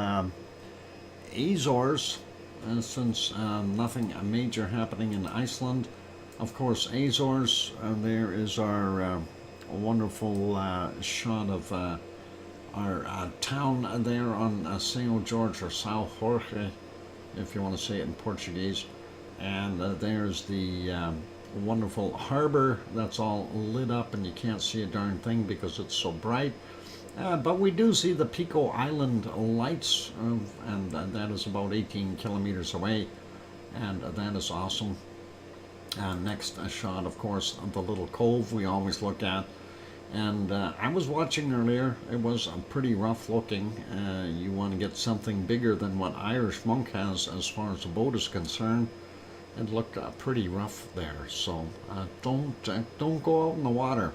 Azores, since nothing major happening in Iceland. Of course, Azores, there is our wonderful shot of our town there on São Jorge, or São Jorge, if you want to say it in Portuguese. And there's the wonderful harbor that's all lit up, and you can't see a darn thing because it's so bright. But we do see the Pico Island lights, and that is about 18 kilometers away, and that is awesome. Next shot, of course, of the little cove we always look at. And I was watching earlier, it was pretty rough looking. You want to get something bigger than what Irish Monk has as far as the boat is concerned. It looked pretty rough there, so don't go out in the water.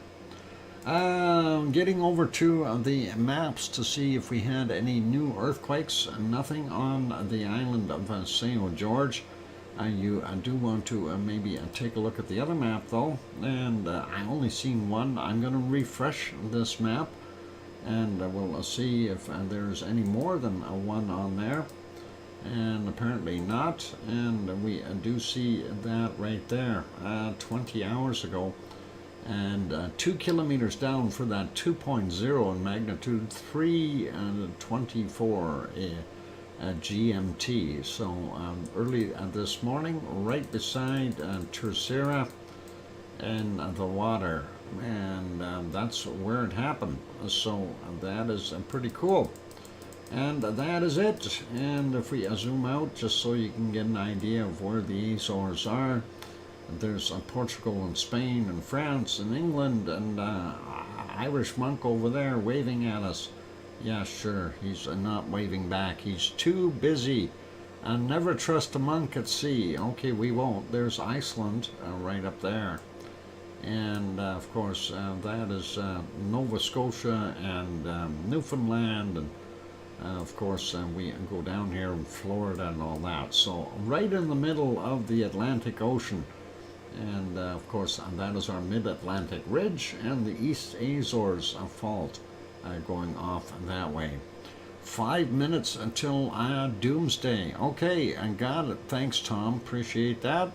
Getting over to the maps to see if we had any new earthquakes. Nothing on the island of São Jorge. You do want to maybe take a look at the other map though, and I only seen one. I'm going to refresh this map, and we'll see if there's any more than one on there, and apparently not. And we do see that right there 20 hours ago, and 2 kilometers down for that 2.0 in magnitude, 3 and 24. GMT. So early this morning, right beside Terceira and the water, and that's where it happened. So that is pretty cool. And that is it. And if we zoom out, just so you can get an idea of where the Azores are, there's Portugal and Spain and France and England and Irish monk over there waving at us. Yeah, sure, he's not waving back. He's too busy. Never trust a monk at sea. Okay, we won't. There's Iceland right up there. And of course, that is Nova Scotia and Newfoundland. And of course, we go down here in Florida and all that. So, right in the middle of the Atlantic Ocean. And of course, that is our mid-Atlantic ridge and the East Azores fault. Going off that way. 5 minutes until doomsday. Okay, I got it. Thanks, Tom. Appreciate that.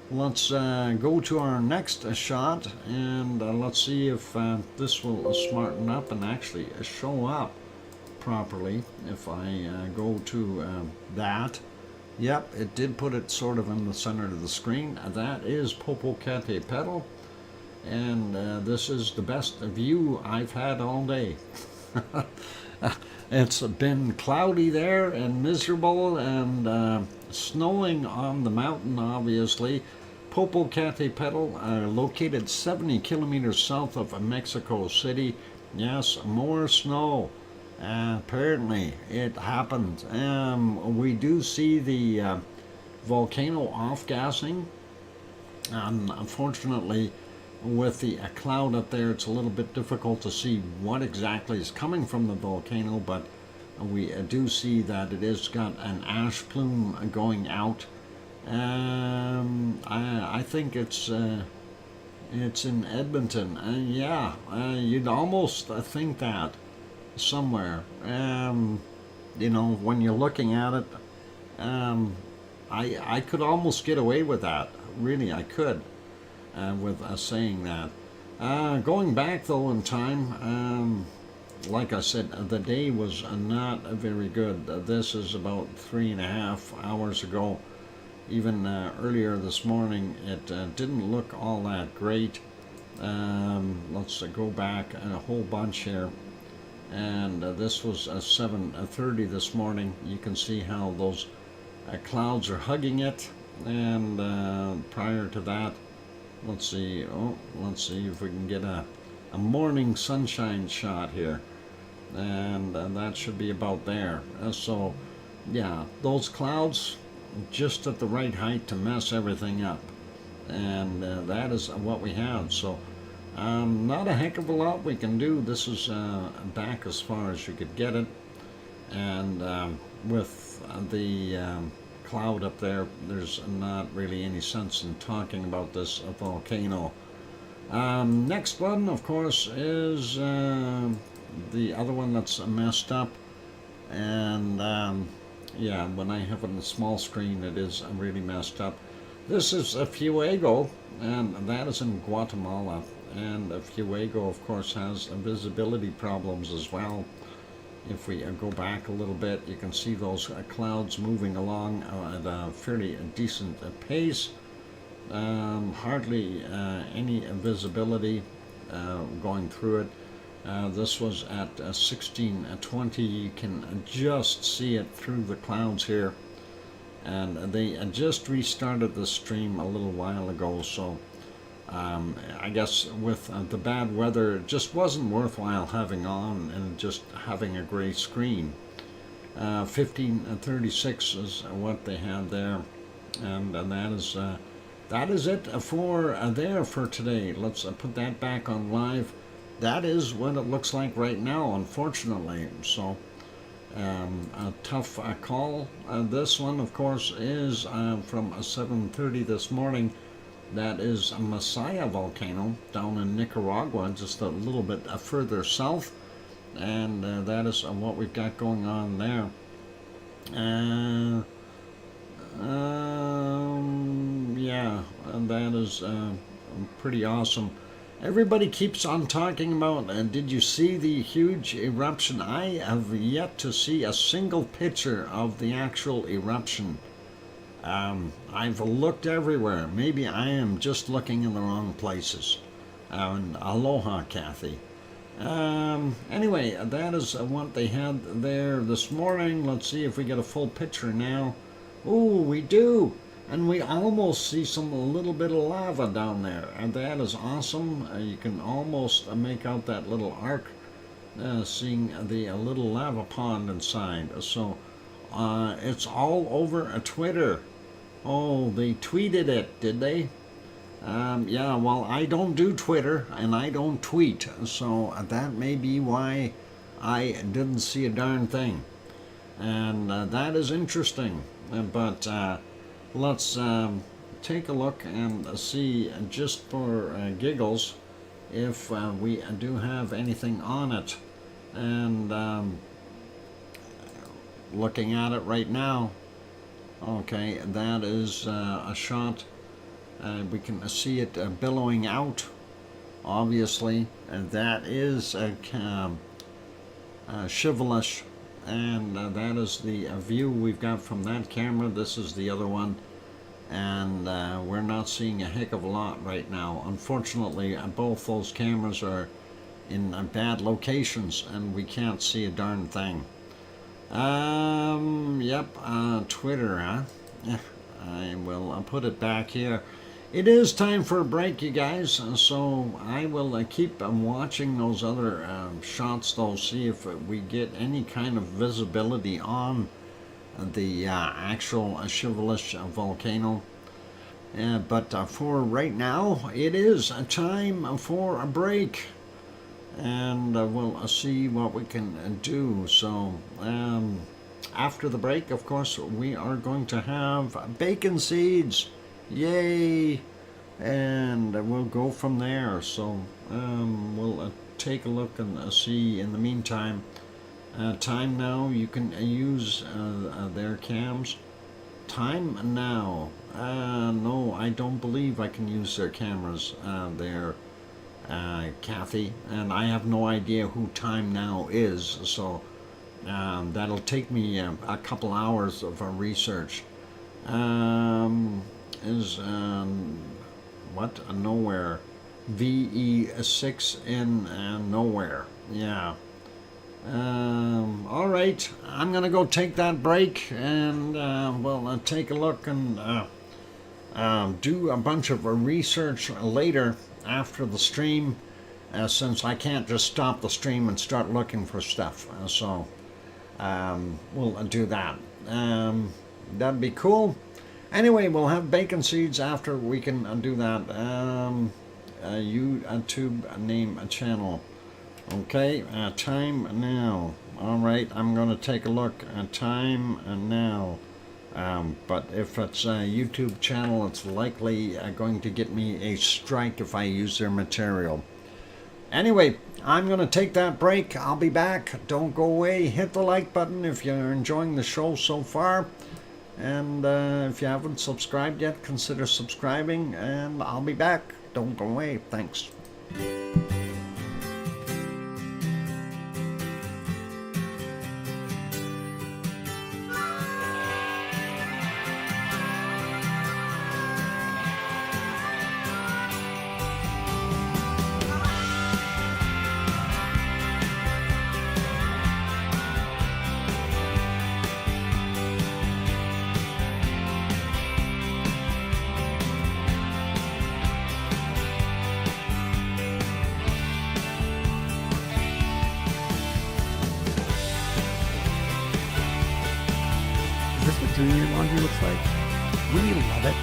Let's go to our next shot, and let's see if this will smarten up and actually show up properly. If I go to that. Yep, it did put it sort of in the center of the screen. That is Popocatépetl. And this is the best view I've had all day. It's been cloudy there and miserable and snowing on the mountain, obviously. Popocatépetl, located 70 kilometers south of Mexico City. Yes, more snow. Apparently, it happened. We do see the volcano off-gassing. Unfortunately, with the cloud up there, it's a little bit difficult to see what exactly is coming from the volcano, but we do see that it has got an ash plume going out. I think it's in Edmonton. Yeah, you'd almost think that somewhere. You know, when you're looking at it, I could almost get away with that. Really, I could. With saying that. Going back though in time, like I said, the day was not very good. This is about 3.5 hours ago. Even earlier this morning, it didn't look all that great. Let's go back a whole bunch here. And this was 7:30 this morning. You can see how those clouds are hugging it. And prior to that, let's see if we can get a morning sunshine shot here. And that should be about there. So, yeah, those clouds just at the right height to mess everything up. And that is what we have. So, not a heck of a lot we can do. This is back as far as you could get it. And with the cloud up there, there's not really any sense in talking about this volcano. Next one, of course, is the other one that's messed up. And yeah, when I have it on the small screen, it is really messed up. This is Fuego, and that is in Guatemala. And Fuego, of course, has visibility problems as well. If we go back a little bit, you can see those clouds moving along at a fairly decent pace. Hardly any visibility going through it. This was at 1620. You can just see it through the clouds here. And they just restarted the stream a little while ago, so I guess with the bad weather, it just wasn't worthwhile having on and just having a gray screen. 1536 is what they had there, and that is it for there for today. Let's put that back on live. That is what it looks like right now, unfortunately. So a tough call. This one, of course, is from 7:30 this morning. That is a Masaya volcano down in Nicaragua, just a little bit further south. And that is what we've got going on there. Yeah, and that is pretty awesome. Everybody keeps on talking about, did you see the huge eruption? I have yet to see a single picture of the actual eruption. I've looked everywhere. Maybe I am just looking in the wrong places. Aloha, Kathy. Anyway, that is what they had there this morning. Let's see if we get a full picture now. Ooh, we do! And we almost see a little bit of lava down there, and that is awesome. You can almost make out that little arc, seeing the little lava pond inside. So it's all over Twitter. Oh, they tweeted it, did they? Yeah, well, I don't do Twitter, and I don't tweet, so that may be why I didn't see a darn thing. And that is interesting, but let's take a look and see, just for giggles, if we do have anything on it. And looking at it right now, okay, that is a shot. We can see it billowing out, obviously, and that is Shivelish. And that is the view we've got from that camera. This is the other one, and we're not seeing a heck of a lot right now. Unfortunately, both those cameras are in bad locations, and we can't see a darn thing. Yep, Twitter, huh? I will put it back here. It is time for a break, you guys, so I will keep watching those other shots, though, see if we get any kind of visibility on the actual Shivelish volcano. But for right now, it is time for a break, and we'll see what we can do. So after the break, of course, we are going to have bacon seeds. Yay! And we'll go from there. So we'll take a look and see. In the meantime, time now, you can use their cams. Time now. No, I don't believe I can use their cameras there, Kathy. And I have no idea who Time Now is. So that'll take me a couple hours of research. What? Nowhere. VE6 in nowhere. Yeah. All right. I'm going to go take that break, and we'll take a look and do a bunch of research later after the stream, since I can't just stop the stream and start looking for stuff. So we'll do that. That'd be cool. Anyway, we'll have bacon seeds after we can do that. YouTube name a channel. Okay, time now. All right, I'm going to take a look at time now. But if it's a YouTube channel, it's likely going to get me a strike if I use their material. Anyway, I'm going to take that break. I'll be back. Don't go away. Hit the like button if you're enjoying the show so far. And if you haven't subscribed yet, consider subscribing, and I'll be back. Don't go away. Thanks. Is this what doing your laundry looks like? Wouldn't you love it?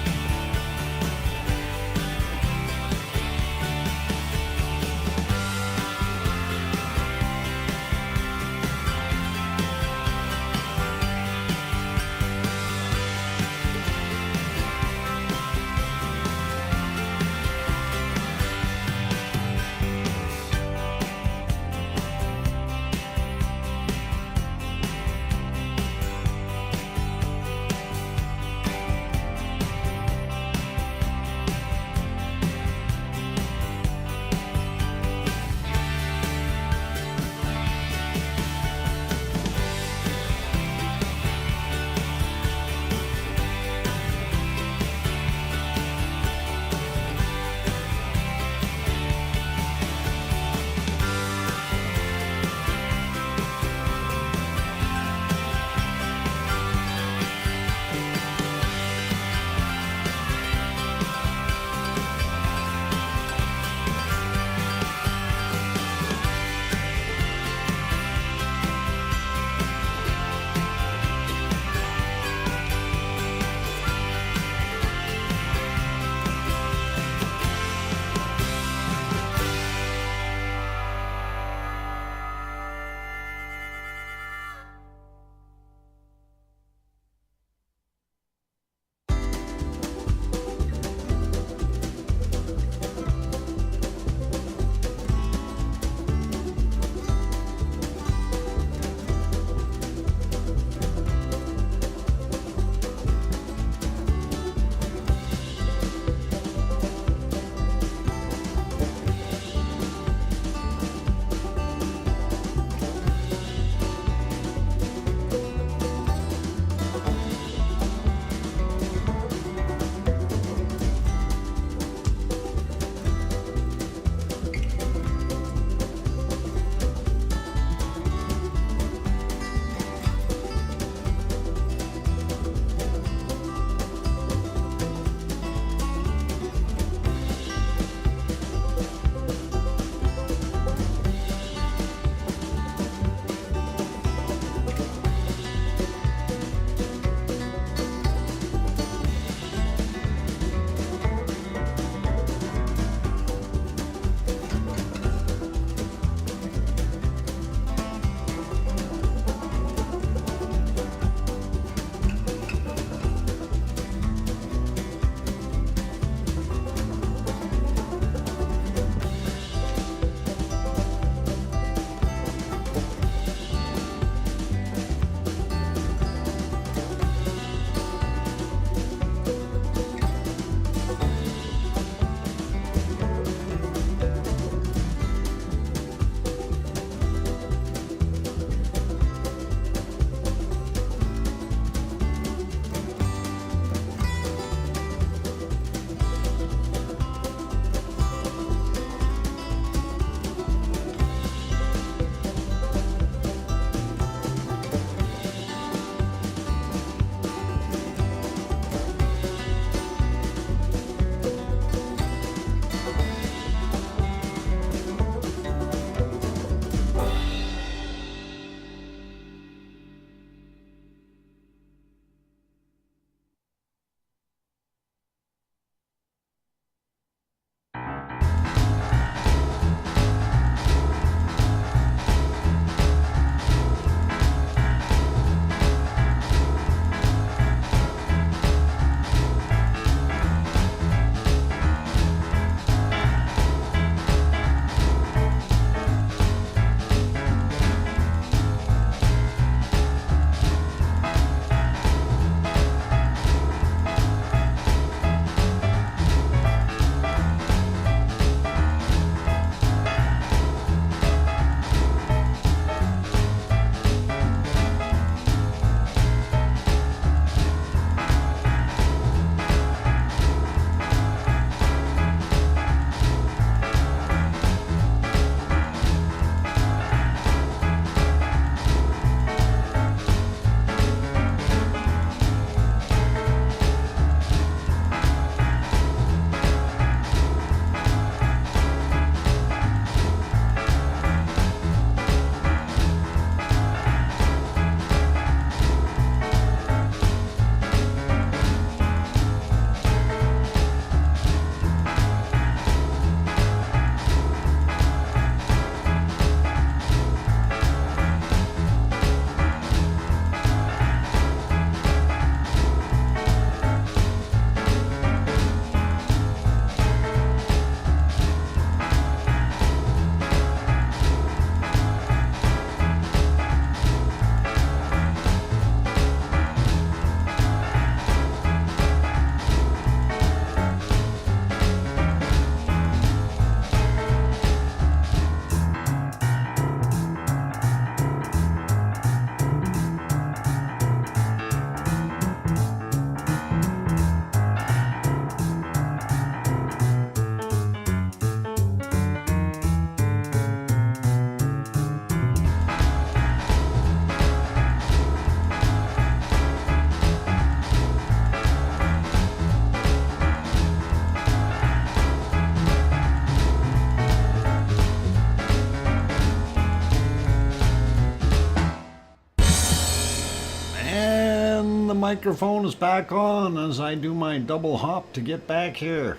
microphone is back on as I do my double hop to get back here.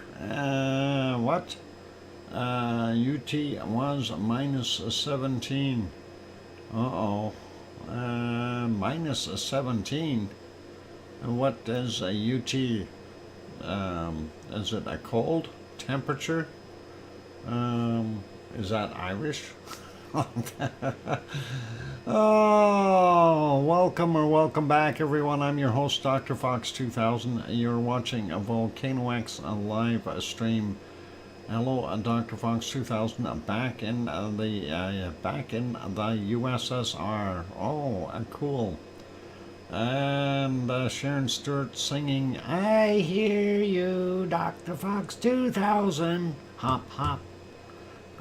What? UT was minus 17. Uh-oh. Minus 17. What is a UT? Is it a cold temperature? Is that Irish? Oh, welcome back, everyone. I'm your host, DrFox2000. You're watching a VolcanoX live stream. Hello, DrFox2000, back in the USSR. Oh, cool. And Sharon Stewart singing, "I hear you, DrFox2000." Hop, hop.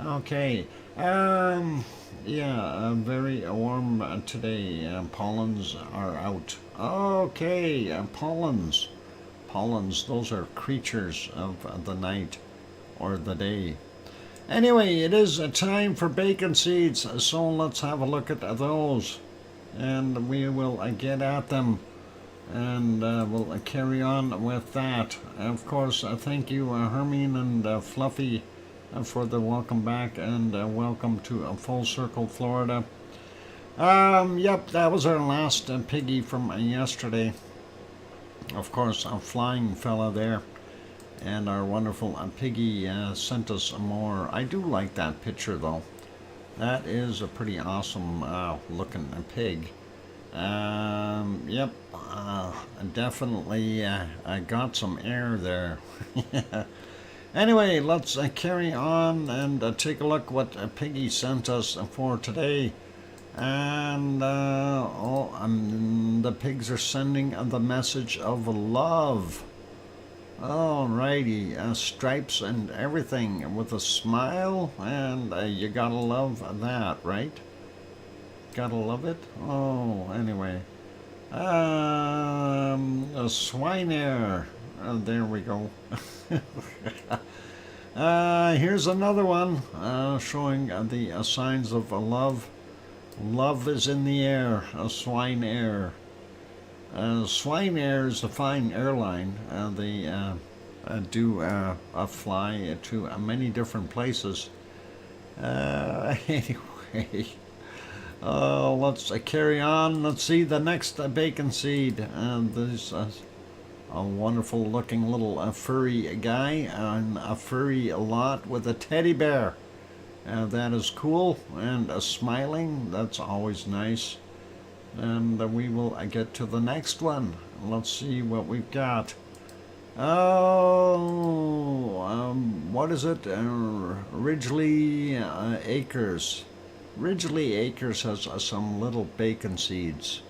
Okay. Yeah, very warm today. Pollens are out. Okay, pollens. Pollens, those are creatures of the night or the day. Anyway, it is time for bacon seeds, so let's have a look at those. And we will get at them, and we'll carry on with that. Of course, thank you, Hermine and Fluffy, for the welcome back, and welcome to Full Circle, Florida. Yep, that was our last piggy from yesterday. Of course, a flying fella there, and our wonderful piggy sent us more. I do like that picture, though. That is a pretty awesome looking pig. Yep, definitely got some air there. Anyway, let's carry on and take a look what Piggy sent us for today. And the pigs are sending the message of love. Alrighty, stripes and everything with a smile, and you gotta love that, right? Gotta love it. Oh, anyway, a swine air. There we go. Here's another one showing the signs of love. Love is in the air. Swine air. Swine Air is a fine airline. They do fly to many different places. Anyway, let's carry on. Let's see the next bacon seed. This a wonderful looking little furry guy and a furry lot with a teddy bear. That is cool, and smiling. That's always nice. And we will get to the next one. Let's see what we've got. Oh, what is it? Ridgely Acres. Ridgely Acres has some little bacon seeds.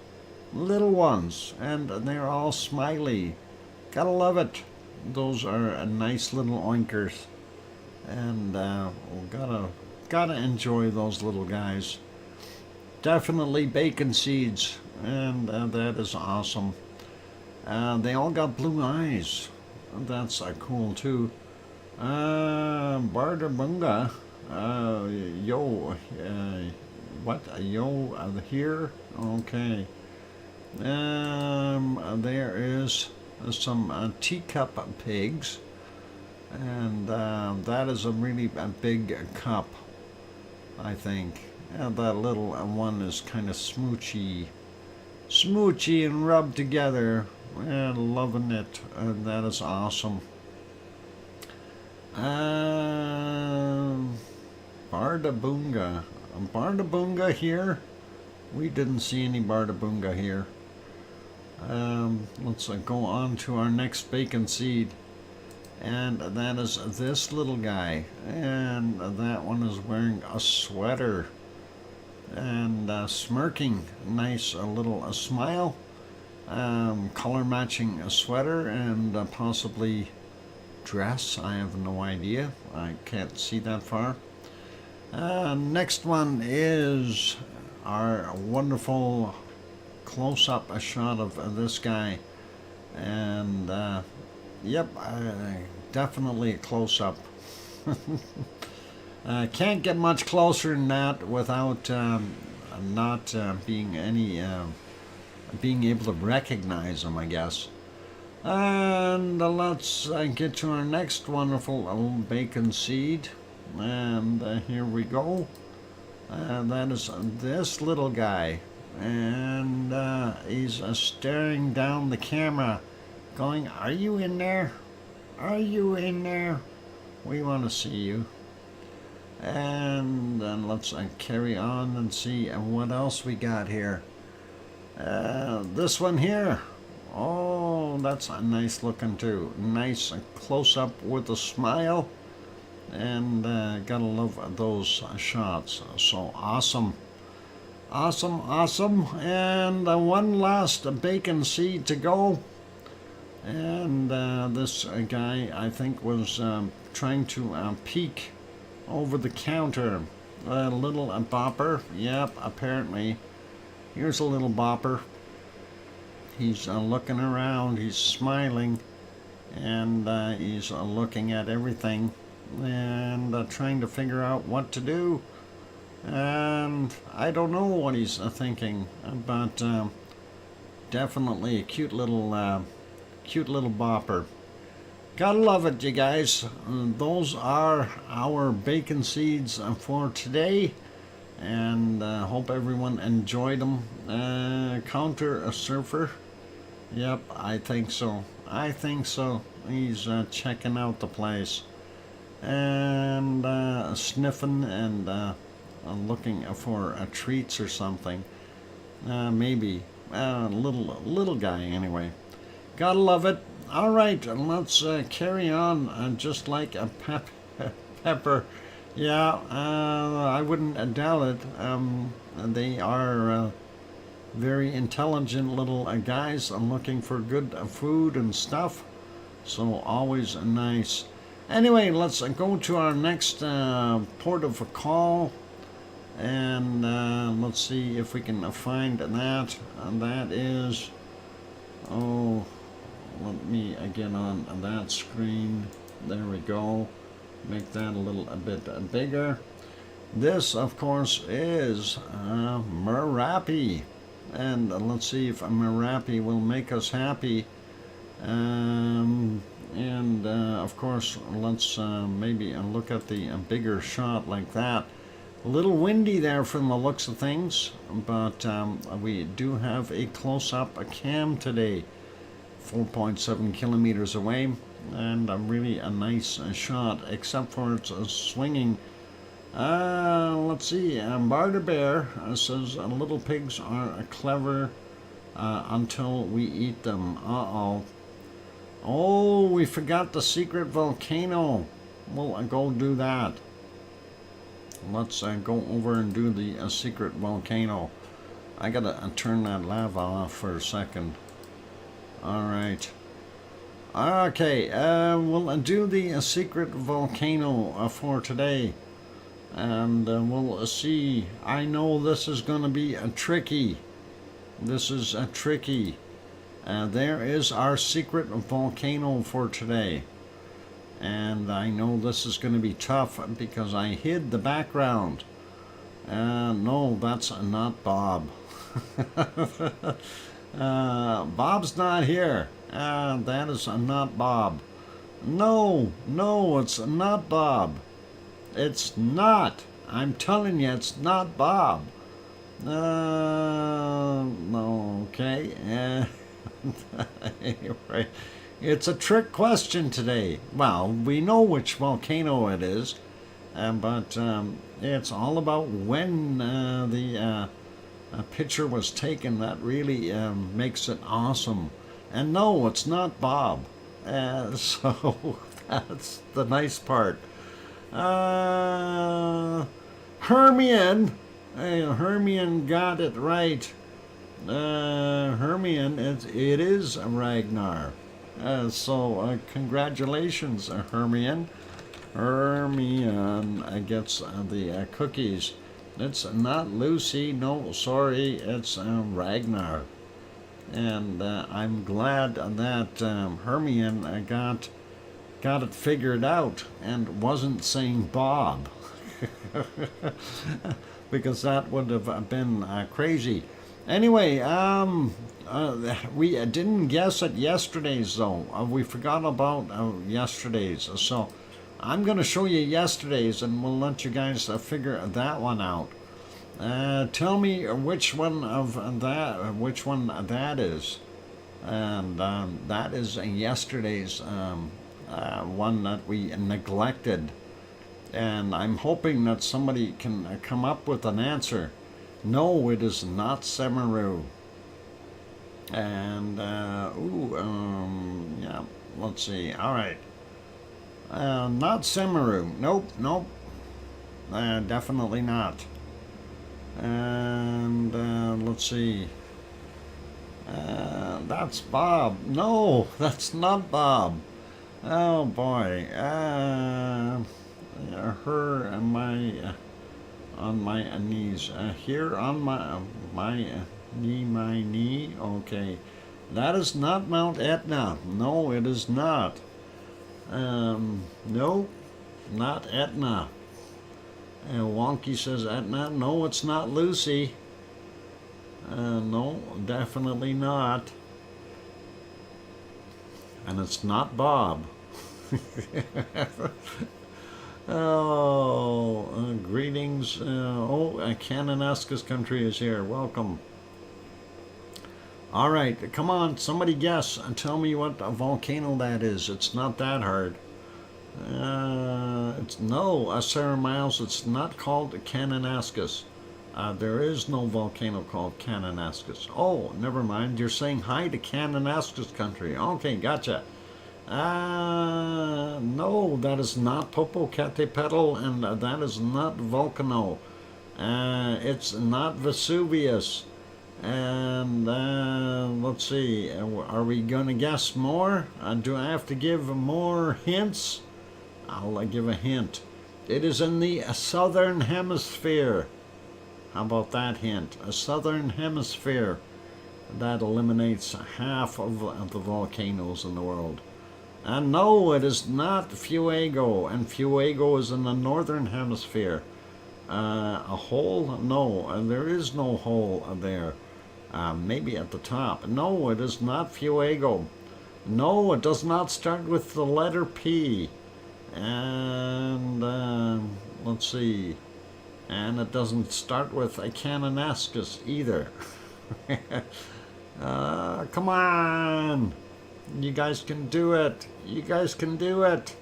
Little ones, and they're all smiley. Gotta love it. Those are nice little oinkers. And gotta enjoy those little guys. Definitely bacon seeds, and that is awesome. They all got blue eyes. That's cool too. Bardabunga, what? Here? Okay. There is some teacup pigs, and that is a really big cup, I think. That little one is kind of smoochy and rubbed together, and loving it. That is awesome. Bardabunga. Bardabunga here? We didn't see any Bardabunga here. Let's go on to our next bacon seed. And that is this little guy. And that one is wearing a sweater. And smirking. Nice little smile. Color matching sweater and possibly dress. I have no idea. I can't see that far. Next one is our wonderful close-up shot of this guy. And yep, definitely a close-up. Can't get much closer than that without not being any being able to recognize them, I guess. And let's get to our next wonderful little bacon seed. And here we go. That is this little guy. And he's staring down the camera, going, "Are you in there? Are you in there? We want to see you." And then let's carry on and see what else we got here. This one here. Oh, that's a nice looking too. Nice close up with a smile. And gotta love those shots. So awesome. Awesome, awesome. And one last bacon seed to go. And this guy, I think, was trying to peek over the counter. A little bopper. Yep, apparently. Here's a little bopper. He's looking around, he's smiling, and he's looking at everything and trying to figure out what to do. And I don't know what he's thinking, but definitely a cute little bopper. Gotta love it, you guys. Those are our bacon seeds for today. And hope everyone enjoyed them. Counter a surfer. Yep, I think so. I think so. He's checking out the place. And sniffing and looking for treats or something. Maybe. Little guy anyway. Gotta love it. Alright, let's carry on just like a pepper. Yeah, I wouldn't doubt it. They are very intelligent little guys looking for good food and stuff. So always nice. Anyway, let's go to our next port of call. And let's see if we can find that. And that is... Oh, let me get on that screen. There we go. Make that a bit bigger. This, of course, is Merapi. And let's see if Merapi will make us happy. Of course, let's maybe look at the bigger shot like that. A little windy there from the looks of things, but we do have a close-up cam today. 4.7 kilometers away. And really a nice shot, except for its swinging. Let's see. Barter Bear says little pigs are clever until we eat them. Uh-oh. Oh, we forgot the secret volcano. We'll go do that. Let's go over and do the secret volcano. I gotta turn that lava off for a second. Alright. Okay, we'll do the secret volcano for today. And we'll see. I know this is going to be tricky. This is tricky. There is our secret volcano for today. And I know this is going to be tough because I hid the background. No, that's not Bob. Bob's not here. That is not Bob. No, it's not Bob. It's not. I'm telling you, it's not Bob. No, okay. Anyway, it's a trick question today. Well, we know which volcano it is, but it's all about when the picture was taken. That really makes it awesome. And no, it's not Bob. So that's the nice part. Hermione. Hermione got it right. Hermione, it is Ragnar. So congratulations, Hermione. Hermione gets the cookies. It's not Lucy. No, sorry, it's Ragnar. And I'm glad that Hermione got it figured out and wasn't saying Bob. Because that would have been crazy. Anyway, We didn't guess at yesterday's though. We forgot about yesterday's. So I'm going to show you yesterday's, and we'll let you guys figure that one out. Tell me which one that is. And that is yesterday's one that we neglected. And I'm hoping that somebody can come up with an answer. No, it is not Semeru. And, yeah, let's see. All right. Not Semeru. Nope. Definitely not. And, let's see. That's Bob. No, that's not Bob. Oh boy. Her and my on my knees. Here on my knee. Okay, that is not Mount Etna. No, it is not. No, not Etna. Wonky says Etna. No, it's not Lucy. No, definitely not. And it's not Bob. Oh, greetings. Kananaskis country is here. Welcome. All right, come on, somebody guess and tell me what a volcano that is. It's not that hard. Sarah Miles, it's not called Kananaskis. There is no volcano called Kananaskis. Oh, never mind. You're saying hi to Kananaskis country. Okay, gotcha. No, that is not Popocatépetl, and that is not Volcano. It's not Vesuvius. And let's see. Are we going to guess more? Do I have to give more hints? I'll give a hint. It is in the southern hemisphere. How about that hint? A southern hemisphere. That eliminates half of the volcanoes in the world. And no, it is not Fuego. And Fuego is in the northern hemisphere. A hole? No, there is no hole there. Maybe at the top. No, it is not Fuego. No, it does not start with the letter P. And let's see. And it doesn't start with a Kananaskis either. Come on! You guys can do it! You guys can do it!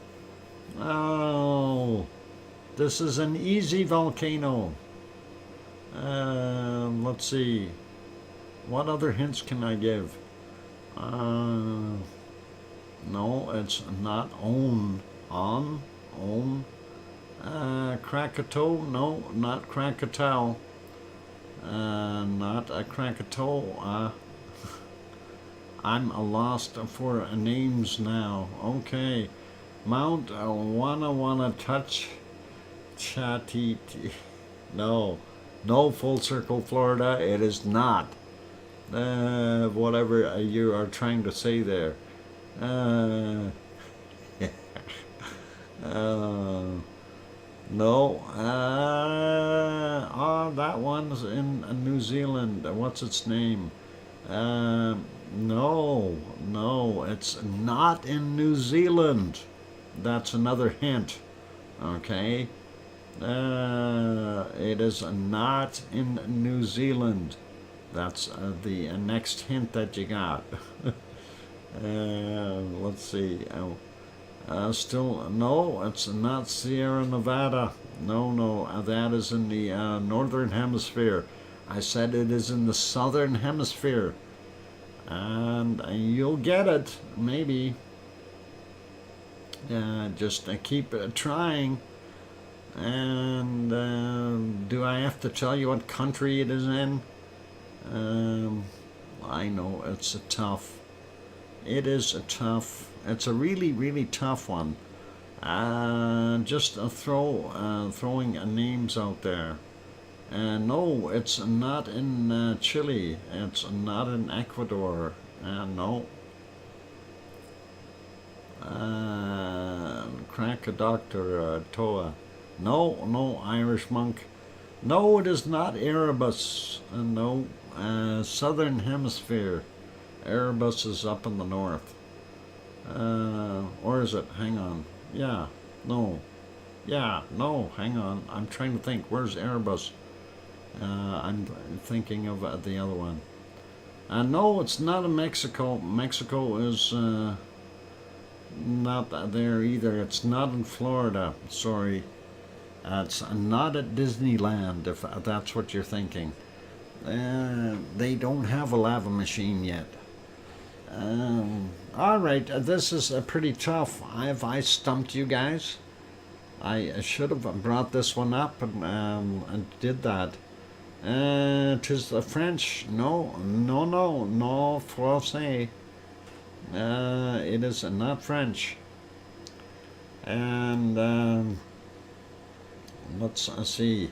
Oh, this is an easy volcano. Let's see. What other hints can I give? No, it's not On. Krakatoa? No, not Krakatoa. Not a Krakatoa. I'm lost for names now. Okay. Mount Wanna Touch Chatiti. No. No, Full Circle, Florida. It is not. Whatever you are trying to say there. No. That one's in New Zealand. What's its name? No, it's not in New Zealand. That's another hint. Okay. It is not in New Zealand. That's the next hint that you got. Let's see. Still, no, it's not Sierra Nevada. No, that is in the northern hemisphere. I said it is in the southern hemisphere. And you'll get it, maybe. Just keep trying. And do I have to tell you what country it is in? I know it's a tough. It is a tough. It's a really, really tough one. Just throwing names out there. No, it's not in Chile. It's not in Ecuador. No. Krakadoctor Toa. No, Irish monk. No, it is not Erebus. No, southern hemisphere. Erebus is up in the north. Or is it? Hang on. Yeah. No. Yeah. No. Hang on. I'm trying to think. Where's Erebus? I'm thinking of the other one. No, it's not in Mexico. Mexico is not there either. It's not in Florida. Sorry. It's not at Disneyland, if that's what you're thinking. They don't have a lava machine yet. All right, this is pretty tough. Have I stumped you guys? I should have brought this one up and did that. Tis the French. No, Francais. It is not French. And let's see.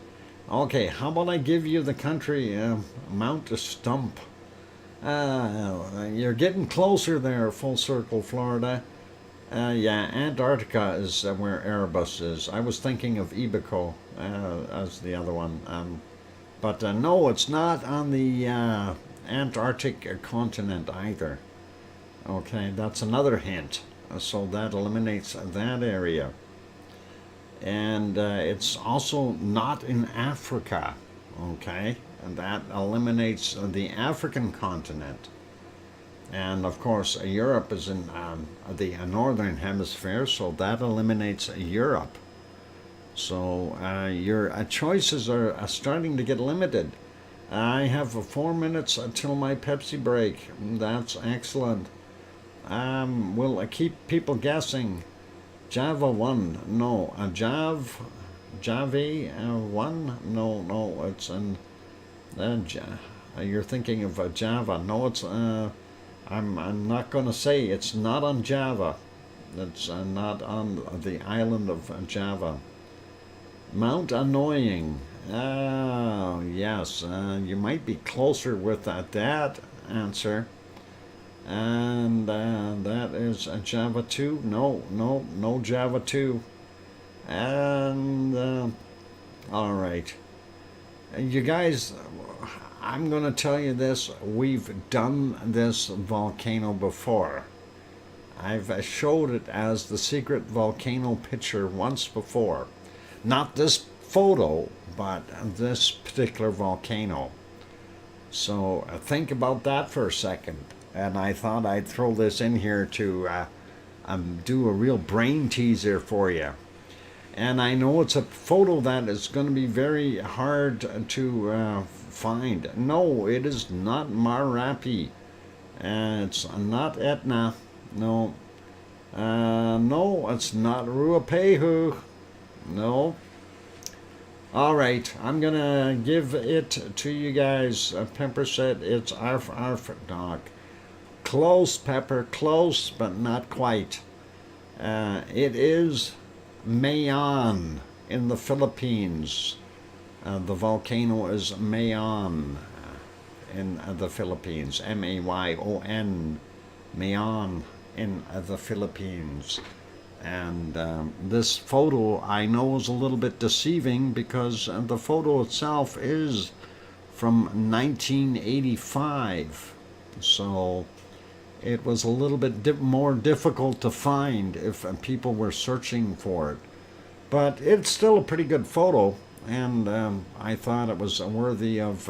Okay, how about I give you the country, Mount Stump. You're getting closer there, full circle, Florida. Yeah, Antarctica is where Erebus is. I was thinking of Ibico as the other one. But no, it's not on the Antarctic continent either. Okay, that's another hint. So that eliminates that area. And it's also not in Africa. Okay, and that eliminates the African continent. And of course, Europe is in the northern hemisphere, so that eliminates Europe. So your choices are starting to get limited. I have 4 minutes until my Pepsi break. That's excellent. We'll keep people guessing. Java 1, no. Java 1, no. It's in. You're thinking of Java. No, it's. I'm not going to say it's not on Java. It's not on the island of Java. Mount Annoying. Oh, yes. You might be closer with that answer. And that is Java 2. No Java 2. And, all right. You guys, I'm going to tell you this. We've done this volcano before. I've showed it as the secret volcano picture once before. Not this photo, but this particular volcano. So think about that for a second. And I thought I'd throw this in here to do a real brain teaser for you. And I know it's a photo that is going to be very hard to find. No, it is not Marapi. It's not Etna. No. No, it's not Ruapehu. No. All right, I'm going to give it to you guys. Pepper said it's arf dog. Close, Pepper, close, but not quite. It is Mayon in the Philippines. The volcano is Mayon in the Philippines. Mayon, Mayon in the Philippines. And this photo I know is a little bit deceiving because the photo itself is from 1985. So it was a little bit more difficult to find if people were searching for it. But it's still a pretty good photo, and I thought it was worthy of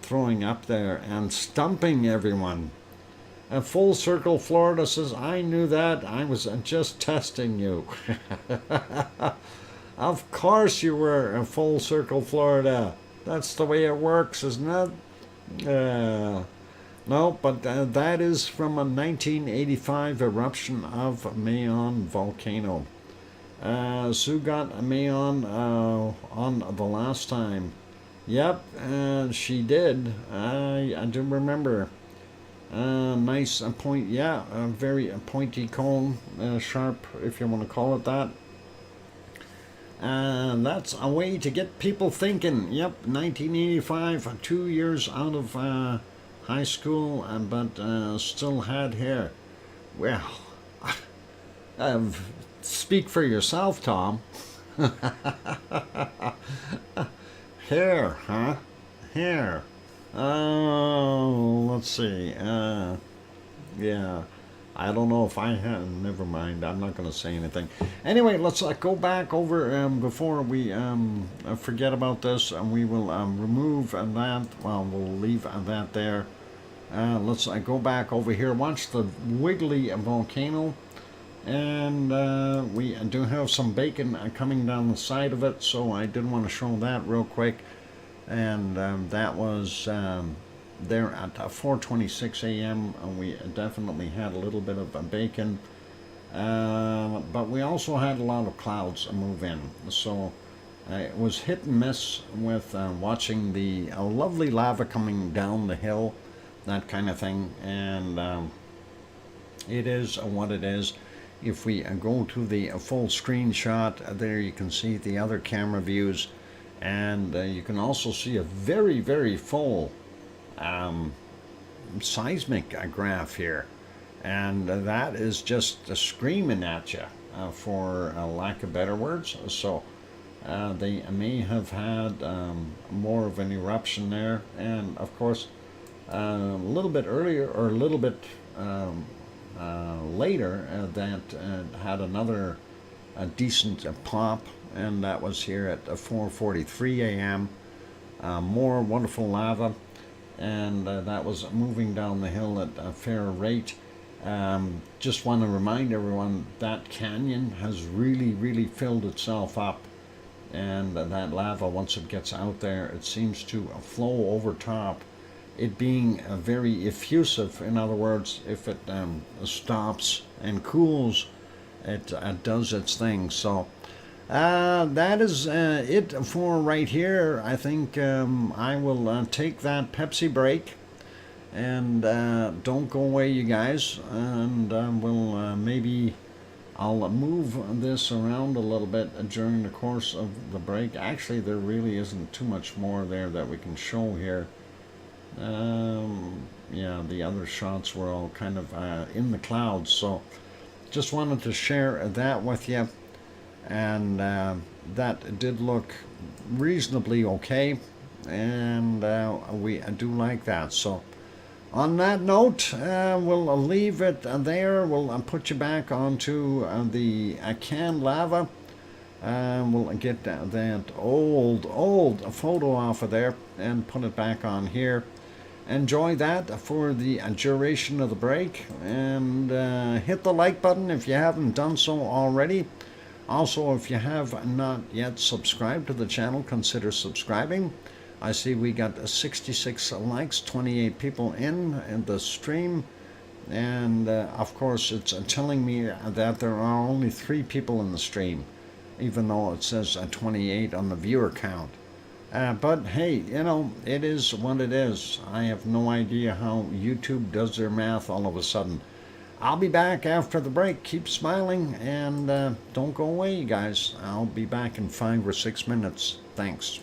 throwing up there and stumping everyone. Full Circle Florida says, I knew that. I was just testing you. Of course you were in Full Circle Florida. That's the way it works, isn't it? No, but that is from a 1985 eruption of Mayon volcano. Sue got Mayon on the last time. Yep, she did. I do remember. Nice point, yeah, a very pointy cone, sharp, if you want to call it that. That's a way to get people thinking. Yep, 1985, 2 years out of high school, but still had hair. Well, speak for yourself, Tom. Hair, huh? Hair. Oh, let's see. Yeah. I don't know if I have. Never mind. I'm not going to say anything. Anyway, let's go back over before we forget about this, and we will remove that. Well, we'll leave that there. Let's go back over here. Watch the wiggly volcano, and we do have some bacon coming down the side of it. So I did want to show that real quick, and that was. There at 4:26 a.m. We definitely had a little bit of bacon, but we also had a lot of clouds move in. So it was hit and miss with watching the lovely lava coming down the hill, that kind of thing. And it is what it is. If we go to the full screenshot, there you can see the other camera views, and you can also see a very, very full seismic graph here, and that is just screaming at you, for lack of better words. So they may have had more of an eruption there, and of course a little bit earlier or a little bit later that had another decent pop, and that was here at 4:43 a.m. More wonderful lava, and that was moving down the hill at a fair rate. Just want to remind everyone that canyon has really filled itself up, and that lava, once it gets out there, it seems to flow over top, it being very effusive. In other words, if it stops and cools, it does its thing. So that is it for right here. I think I will take that Pepsi break, and don't go away, you guys, and we'll maybe I'll move this around a little bit during the course of the break. Actually, there really isn't too much more there that we can show here. Yeah, the other shots were all kind of in the clouds, so just wanted to share that with you. And that did look reasonably okay, and we do like that. So on that note, we'll leave it there. We'll put you back onto the canned lava. We'll get that old photo off of there and put it back on here. Enjoy that for the duration of the break, and hit the like button if you haven't done so already. Also, if you have not yet subscribed to the channel, consider subscribing. I see we got 66 likes, 28 people in the stream, and of course it's telling me that there are only 3 people in the stream, even though it says 28 on the viewer count. But hey, you know, it is what it is. I have no idea how YouTube does their math all of a sudden. I'll be back after the break. Keep smiling, and don't go away, you guys. I'll be back in 5 or 6 minutes. Thanks.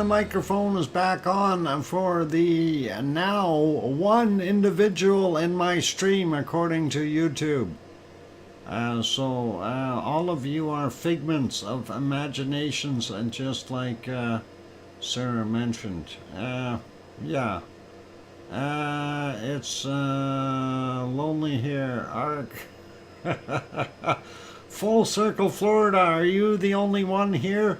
the microphone is back on for the now one individual in my stream according to YouTube. So all of you are figments of imaginations, and just like Sarah mentioned. Yeah. It's lonely here. Full Circle, Florida. Are you the only one here?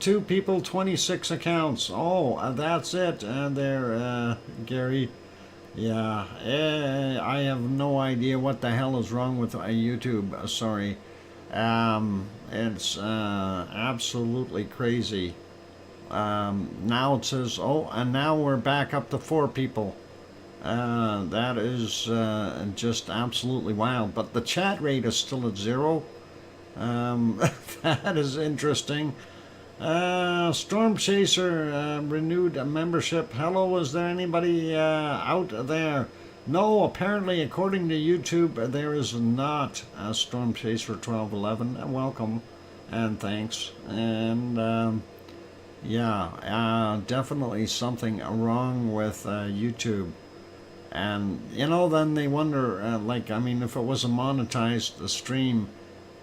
2 people, 26 accounts. Oh, that's it. There, Gary. Yeah, I have no idea what the hell is wrong with YouTube. Sorry. It's absolutely crazy. Now it says, oh, and now we're back up to 4 people. That is just absolutely wild. But the chat rate is still at 0. That is interesting. Storm Chaser renewed a membership. Hello, is there anybody out there? No, apparently, according to YouTube, there is not a Storm Chaser 1211. Welcome and thanks. And yeah, definitely something wrong with YouTube. And you know, then they wonder, like, I mean, if it was a monetized stream,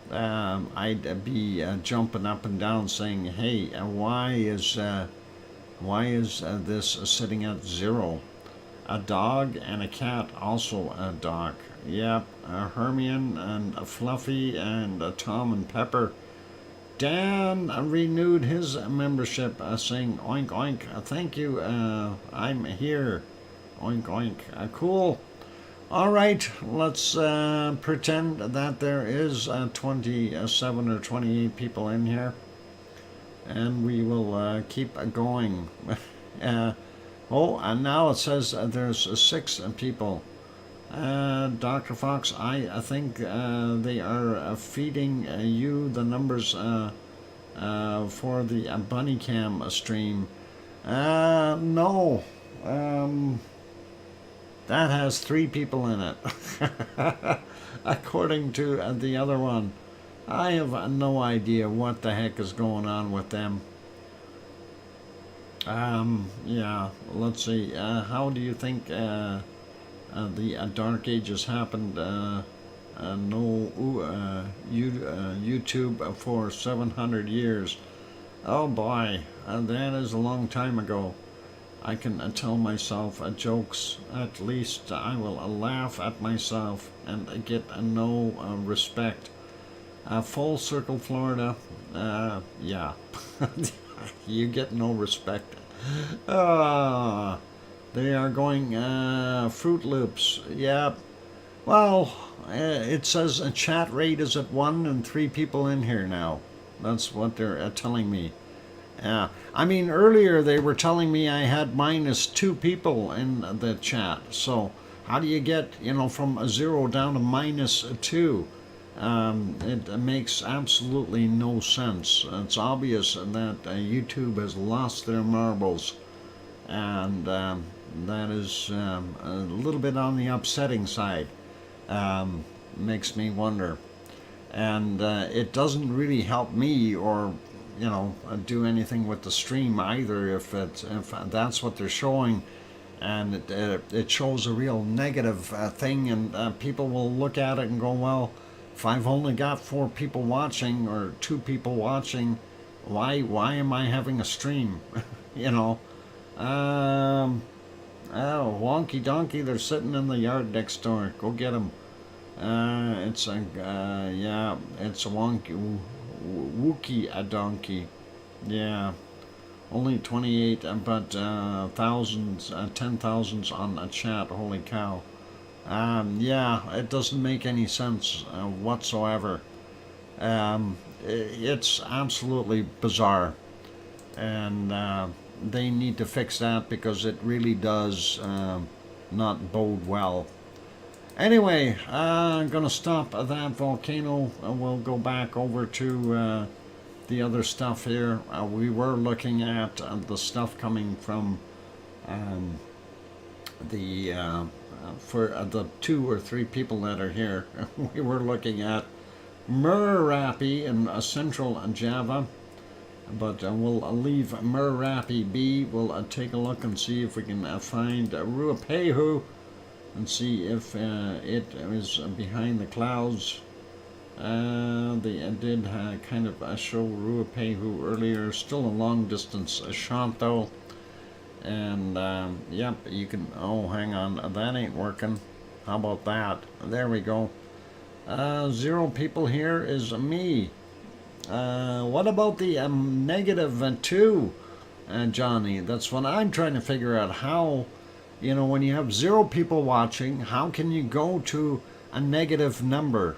I'd be jumping up and down saying, hey, why is this sitting at 0? A dog and a cat, also a dog. Yep, Hermione and Fluffy and Tom and Pepper. Dan renewed his membership, saying, oink oink, thank you, I'm here. Oink oink, cool. All right, let's pretend that there is 27 or 28 people in here, and we will keep going. Oh, and now it says there's 6 people. Dr. Fox, I think they are feeding you the numbers for the Bunny Cam stream. No. That has 3 people in it, according to the other one. I have no idea what the heck is going on with them. Yeah, let's see. How do you think the Dark Ages happened? YouTube for 700 years. Oh boy, that is a long time ago. I can tell myself jokes. At least I will laugh at myself and get no respect. Full Circle, Florida. Yeah. You get no respect. They are going Fruit Loops. Yeah. Well, it says a chat rate is at 1 and 3 people in here now. That's what they're telling me. Yeah, I mean, earlier they were telling me I had -2 people in the chat. So how do you get, you know, from a 0 down to -2? It makes absolutely no sense. It's obvious that YouTube has lost their marbles, and that is a little bit on the upsetting side. Makes me wonder, and it doesn't really help me or, you know, do anything with the stream either if that's what they're showing, and it shows a real negative thing, and people will look at it and go, well, if I've only got 4 people watching or 2 people watching, why am I having a stream? You know. Oh, wonky donkey, they're sitting in the yard next door. Go get them. It's a yeah, it's a wonky wookie a donkey. Yeah, only 28, but thousands, 10,000s on a chat. Holy cow. Yeah, it doesn't make any sense whatsoever. It's absolutely bizarre, and they need to fix that because it really does not bode well. Anyway, I'm going to stop that volcano. We'll go back over to the other stuff here. We were looking at the stuff coming from for the 2 or 3 people that are here. We were looking at Merapi in central Java, But we'll leave Merapi be. We'll take a look and see if we can find Ruapehu and see if it is behind the clouds. They did kind of show Ruapehu earlier. Still a long distance shot though. And yep, you can, oh hang on, that ain't working. How about that? There we go. 0 people here is me. What about the -2, Johnny? That's what I'm trying to figure out. How, you know, when you have 0 people watching, how can you go to a negative number?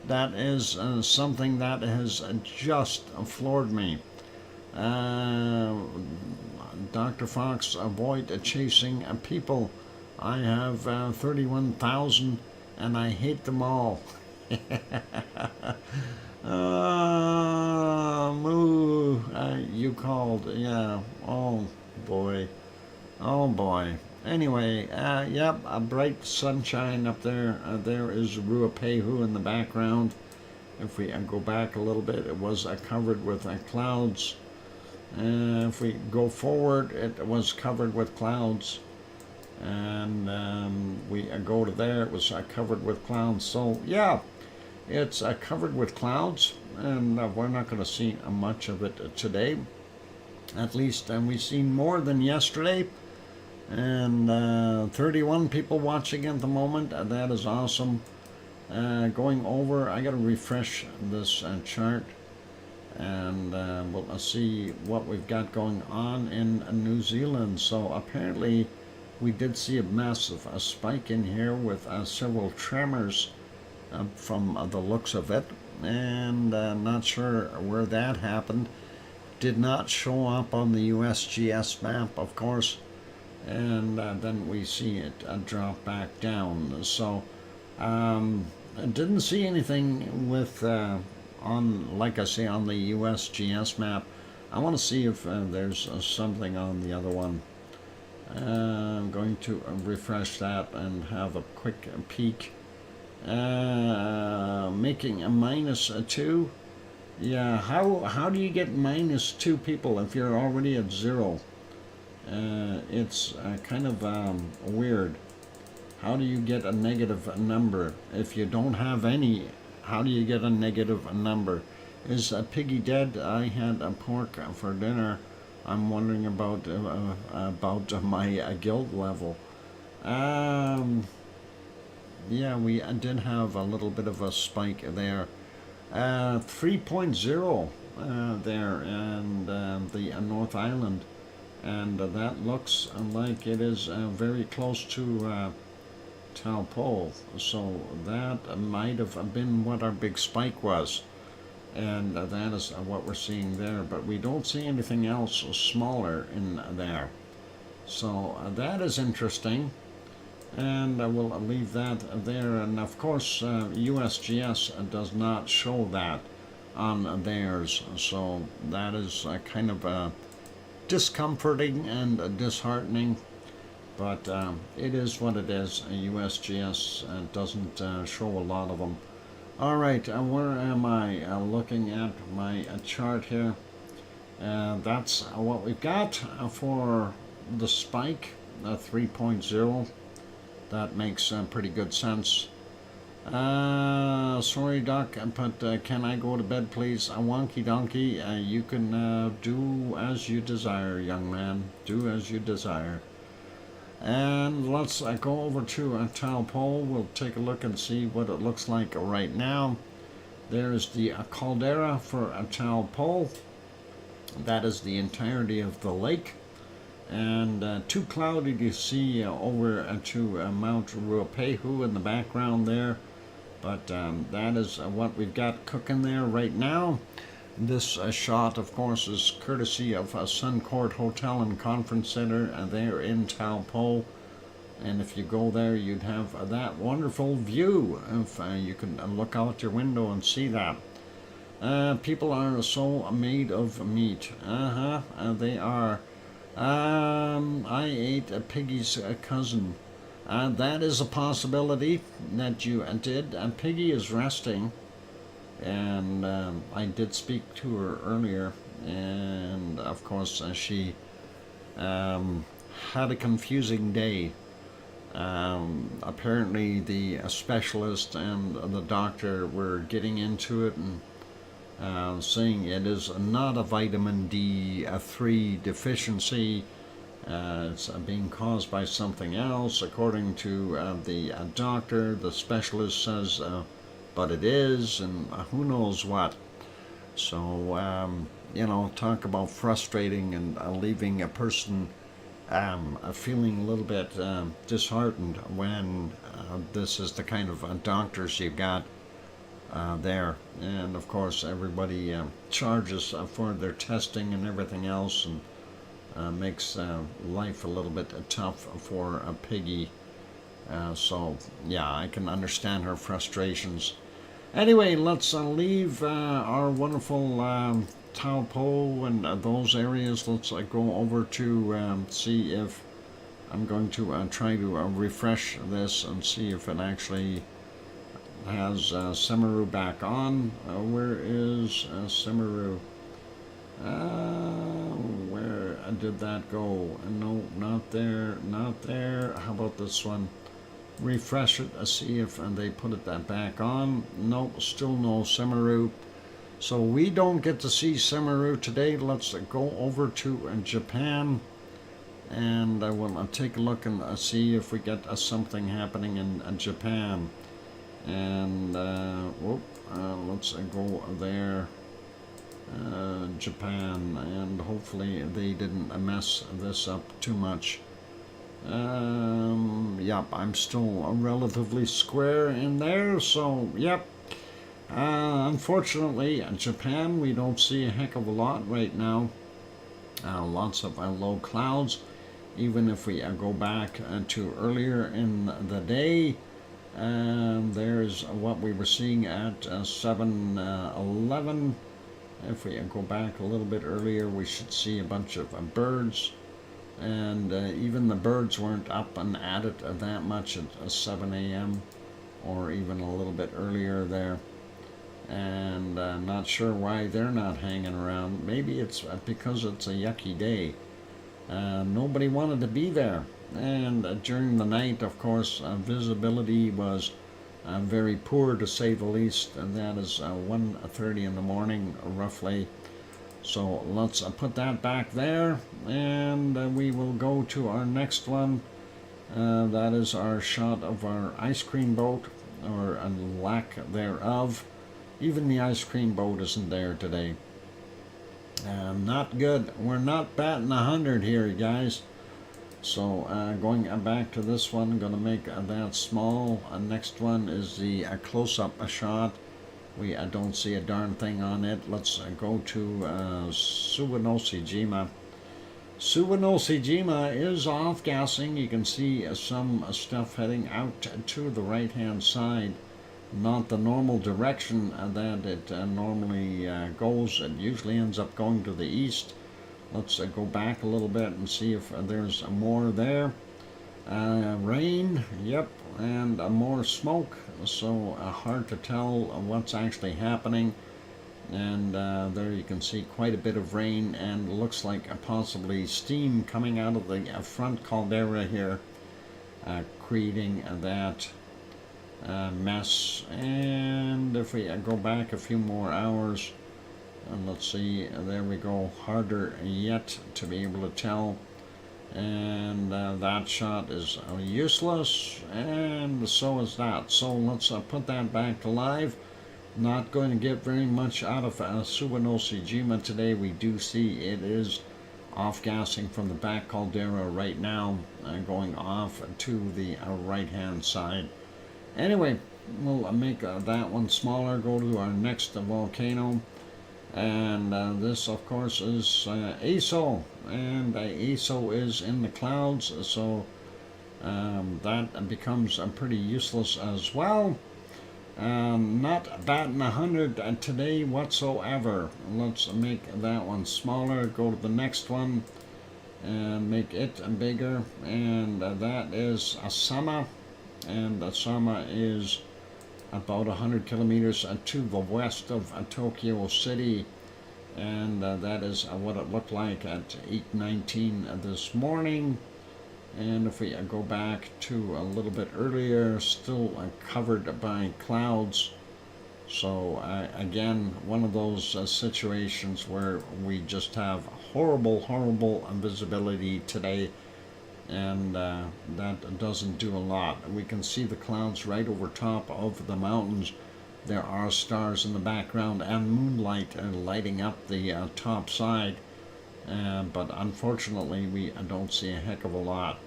That is something that has just floored me. Dr. Fox, avoid chasing people. I have 31,000 and I hate them all. Moo, you called, yeah, oh boy, oh boy. Anyway, yep, a bright sunshine up there. There is Ruapehu in the background. If we go back a little bit, it was covered with clouds. If we go forward, it was covered with clouds. And we go to there, it was covered with clouds. So, yeah, it's covered with clouds, and we're not going to see much of it today. At least we've seen more than yesterday. And 31 people watching at the moment. That is awesome. Going over, I got to refresh this chart, and we'll see what we've got going on in New Zealand. So apparently we did see a massive spike in here with several tremors from the looks of it, and not sure where that happened. Did not show up on the USGS map, of course, and then we see it drop back down. So I didn't see anything with on, like I say, on the USGS map. I want to see if there's something on the other one. I'm going to refresh that and have a quick peek. Making a -2. Yeah, how do you get -2 people if you're already at 0? It's kind of weird. How do you get a negative number if you don't have any? How do you get a negative number? Is Piggy dead? I had a pork for dinner. I'm wondering about my guild level. Yeah, we did have a little bit of a spike there. 3.0 there, and the North Island, and that looks like it is very close to Taupo. So that might have been what our big spike was. And that is what we're seeing there, but we don't see anything else smaller in there. So that is interesting, and I will leave that there. And of course USGS does not show that on theirs, so that is kind of discomforting and disheartening, but it is what it is. USGS doesn't show a lot of them. All right, where am I? Looking at my chart here. That's what we've got for the spike, 3.0. That makes pretty good sense. Sorry, Doc, but can I go to bed, please? Wonky donkey, you can do as you desire, young man. Do as you desire. And let's go over to Taupo. We'll take a look and see what it looks like right now. There's the caldera for Taupo. That is the entirety of the lake. And too cloudy to see over to Mount Ruapehu in the background there. But that is what we've got cooking there right now. This shot, of course, is courtesy of Suncourt Hotel and Conference Center there in Taupo. And if you go there, you'd have that wonderful view. If you can look out your window and see that. People are so made of meat. They are. I ate a Piggy's cousin. That is a possibility that you did. Piggy is resting. And I did speak to her earlier, and of course she had a confusing day. Apparently the specialist and the doctor were getting into it and saying it is not a vitamin D3 deficiency. It's being caused by something else, according to the doctor. The specialist says, but it is, and who knows what. So, talk about frustrating and leaving a person feeling a little bit disheartened when this is the kind of doctors you got there. And of course, everybody charges for their testing and everything else, and makes life a little bit tough for a piggy. So, yeah, I can understand her frustrations. Anyway, let's leave our wonderful Taupo and those areas. Let's go over to see if I'm going to try to refresh this and see if it actually has Semeru back on. Where is Semeru? Where did that go? No, not there, not there. How about this one? Refresh it, see if they put it back on. Nope, still no Semeru. So we don't get to see Semeru today. Let's go over to Japan, and I will take a look and see if we get something happening in Japan. And let's go there. Japan, and hopefully they didn't mess this up too much. Yep, I'm still relatively square in there, so yep. Unfortunately, in Japan, we don't see a heck of a lot right now. Lots of low clouds. Even if we go back to earlier in the day, there's what we were seeing at 7:11. If we go back a little bit earlier, we should see a bunch of birds. And even the birds weren't up and at it that much at 7 a.m. or even a little bit earlier there. And not sure why they're not hanging around. Maybe it's because it's a yucky day. Nobody wanted to be there. And during the night, of course, visibility was very poor, to say the least, and that is 1:30 in the morning, roughly. So let's put that back there, and we will go to our next one. That is our shot of our ice cream boat, or a lack thereof. Even the ice cream boat isn't there today. Not good. We're not batting 100 here, guys. So going back to this one, going to make that small. Next one is the close-up shot. We don't see a darn thing on it. Let's go to Suwanoshijima. Suwanoshijima is off-gassing. You can see some stuff heading out to the right-hand side. Not the normal direction that it normally goes. It usually ends up going to the east. Let's go back a little bit and see if there's more there. Rain, yep, and more smoke, so hard to tell what's actually happening. And there you can see quite a bit of rain, and looks like possibly steam coming out of the front caldera here, creating that mess. And if we go back a few more hours, and let's see, there we go, harder yet to be able to tell. And that shot is useless, and so is that. So let's put that back to live. Not going to get very much out of Suwanoshijima today. We do see it is off-gassing from the back caldera right now, going off to the right-hand side. Anyway, we'll make that one smaller, go to our next volcano. And this, of course, is Aso, and Aso is in the clouds, so that becomes pretty useless as well. Not batting 100 today whatsoever. Let's make that one smaller, go to the next one, and make it bigger. And that is Asama, and Asama is about 100 kilometers to the west of Tokyo City. and that is what it looked like at 8:19 this morning. And if we go back to a little bit earlier, still covered by clouds. So again, one of those situations where we just have horrible visibility today, and that doesn't do a lot. We can see the clouds right over top of the mountains. There are stars in the background and moonlight lighting up the top side, but unfortunately we don't see a heck of a lot.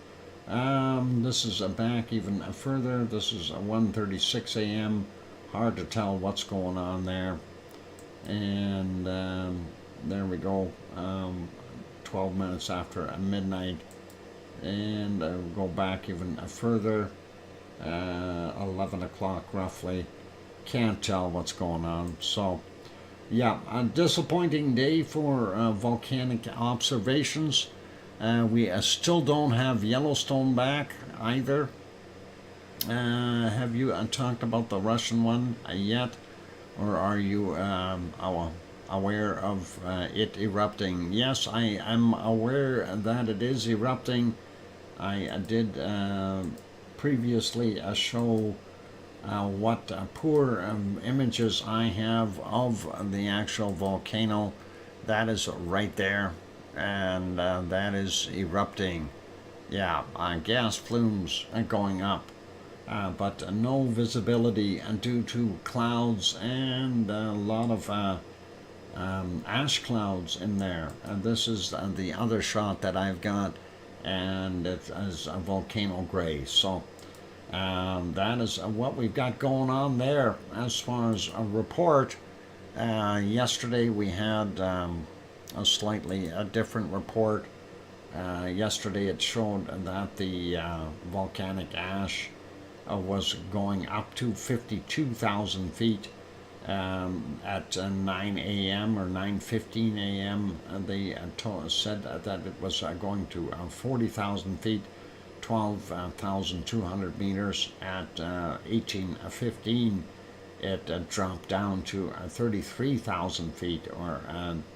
This is back even further. This is 1:36 a.m. Hard to tell what's going on there. And there we go, 12 minutes after midnight. And go back even further, 11 o'clock roughly. Can't tell what's going on. So yeah, a disappointing day for volcanic observations. We still don't have Yellowstone back either. Have you talked about the Russian one yet, or are you aware of it erupting? Yes, I am aware that it is erupting. I did previously show what poor images I have of the actual volcano. That is right there, and that is erupting. Yeah, gas plumes going up. But no visibility due to clouds and a lot of ash clouds in there. This is the other shot that I've got, and it is a volcano gray. So that is what we've got going on there as far as a report. Yesterday we had a slightly different report. Yesterday it showed that the volcanic ash was going up to 52,000 feet at 9 a.m. or 9:15 a.m. They said that it was going to 40,000 feet, 12,200 meters. At 18:15, it dropped down to 33,000 feet, or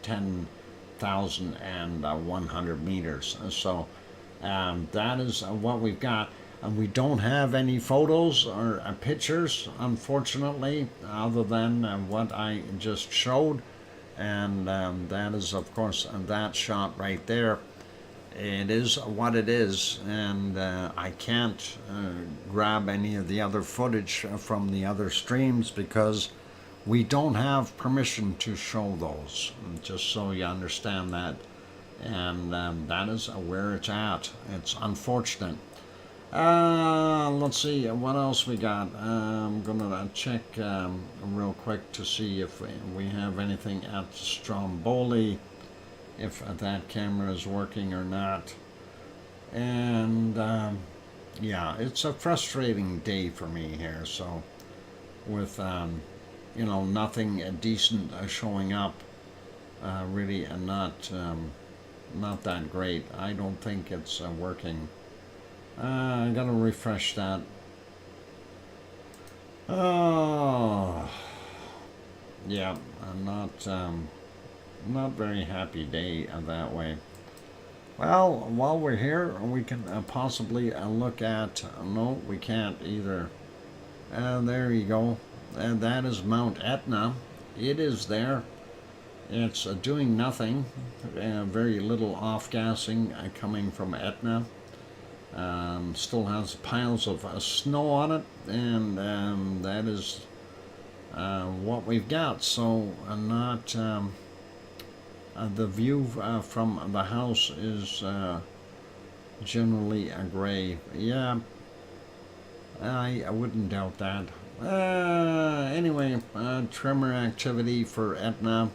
10,100 meters. So that is what we've got. And we don't have any photos or pictures, unfortunately, other than what I just showed. And that is, of course, that shot right there. It is what it is, and I can't grab any of the other footage from the other streams because we don't have permission to show those, just so you understand that. And that is where it's at. It's unfortunate. Let's see what else we got. I'm gonna check real quick to see if we have anything at Stromboli, if that camera is working or not. And yeah, it's a frustrating day for me here. So with you know, nothing decent showing up, really, and not that great. I don't think it's working. I gotta refresh that. Oh, yeah, not very happy day that way. Well, while we're here, we can possibly look at. No, we can't either. There you go. And that is Mount Etna. It is there. It's doing nothing. Very little off-gassing coming from Etna. Still has piles of snow on it, and that is what we've got. So not the view from the house is generally gray. Yeah, I wouldn't doubt that. Anyway, tremor activity for Etna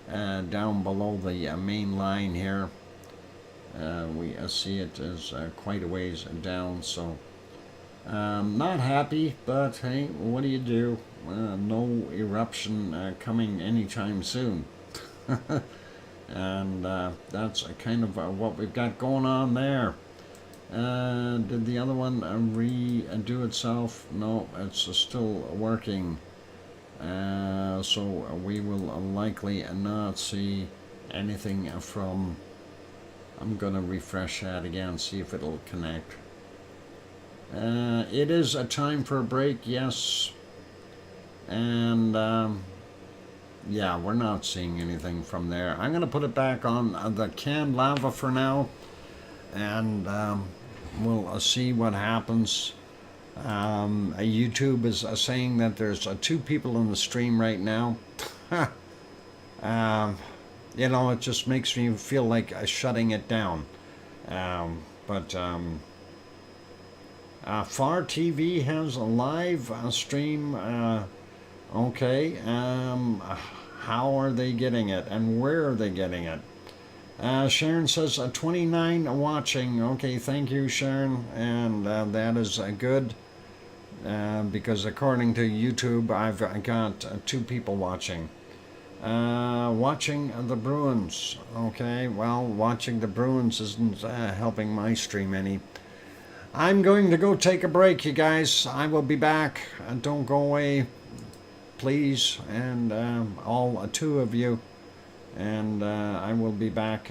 down below the main line here. We see it as quite a ways down, so not happy, but hey, what do you do? No eruption coming anytime soon. And that's kind of what we've got going on there. Did the other one redo itself? No, it's still working. So we will likely not see anything from. I'm gonna refresh that again, see if it'll connect. It is a time for a break, yes. And yeah, we're not seeing anything from there. I'm gonna put it back on the canned lava for now, and we'll see what happens. YouTube is saying that there's 2 people in the stream right now. You know, it just makes me feel like shutting it down. But Far TV has a live stream. Okay. How are they getting it, and where are they getting it? Sharon says 29 watching. Okay, thank you, Sharon, and that is good. Because according to YouTube, I've got 2 people watching. Watching the Bruins. Okay, well, watching the Bruins isn't helping my stream any. I'm going to go take a break, you guys. I will be back. Don't go away, please, and all 2 of you. And I will be back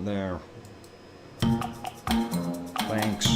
there. Thanks.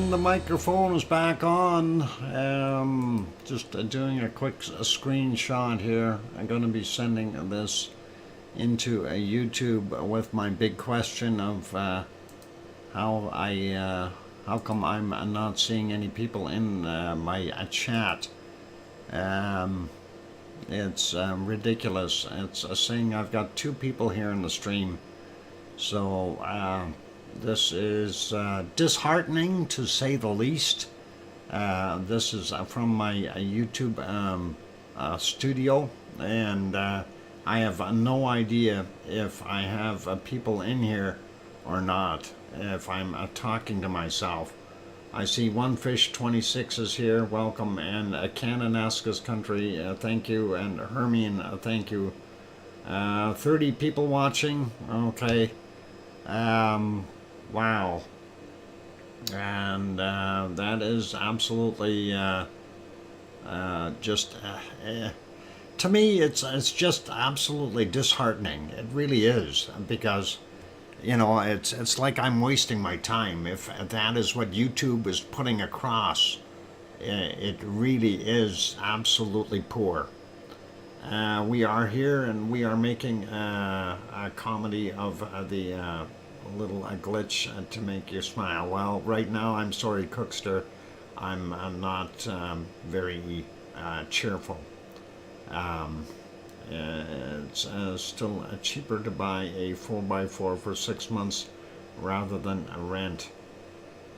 And the microphone is back on. Just doing a quick screenshot here. I'm going to be sending this into a YouTube with my big question of how come I'm not seeing any people in my chat. It's ridiculous. It's saying I've got 2 people here in the stream. So this is disheartening, to say the least. This is from my YouTube studio, and I have no idea if I have people in here or not, if I'm talking to myself. I see One Fish 26 is here, welcome, and Kananaska's Country, thank you, and Hermione, thank you. 30 people watching, okay. Wow. And that is absolutely just to me it's just absolutely disheartening. It really is, because it's like I'm wasting my time if that is what YouTube is putting across. It really is absolutely poor. We are here and we are making a comedy of the little glitch to make you smile. Well, right now, I'm sorry, Cookster, I'm not very cheerful. It's still cheaper to buy a 4x4 for 6 months rather than a rent.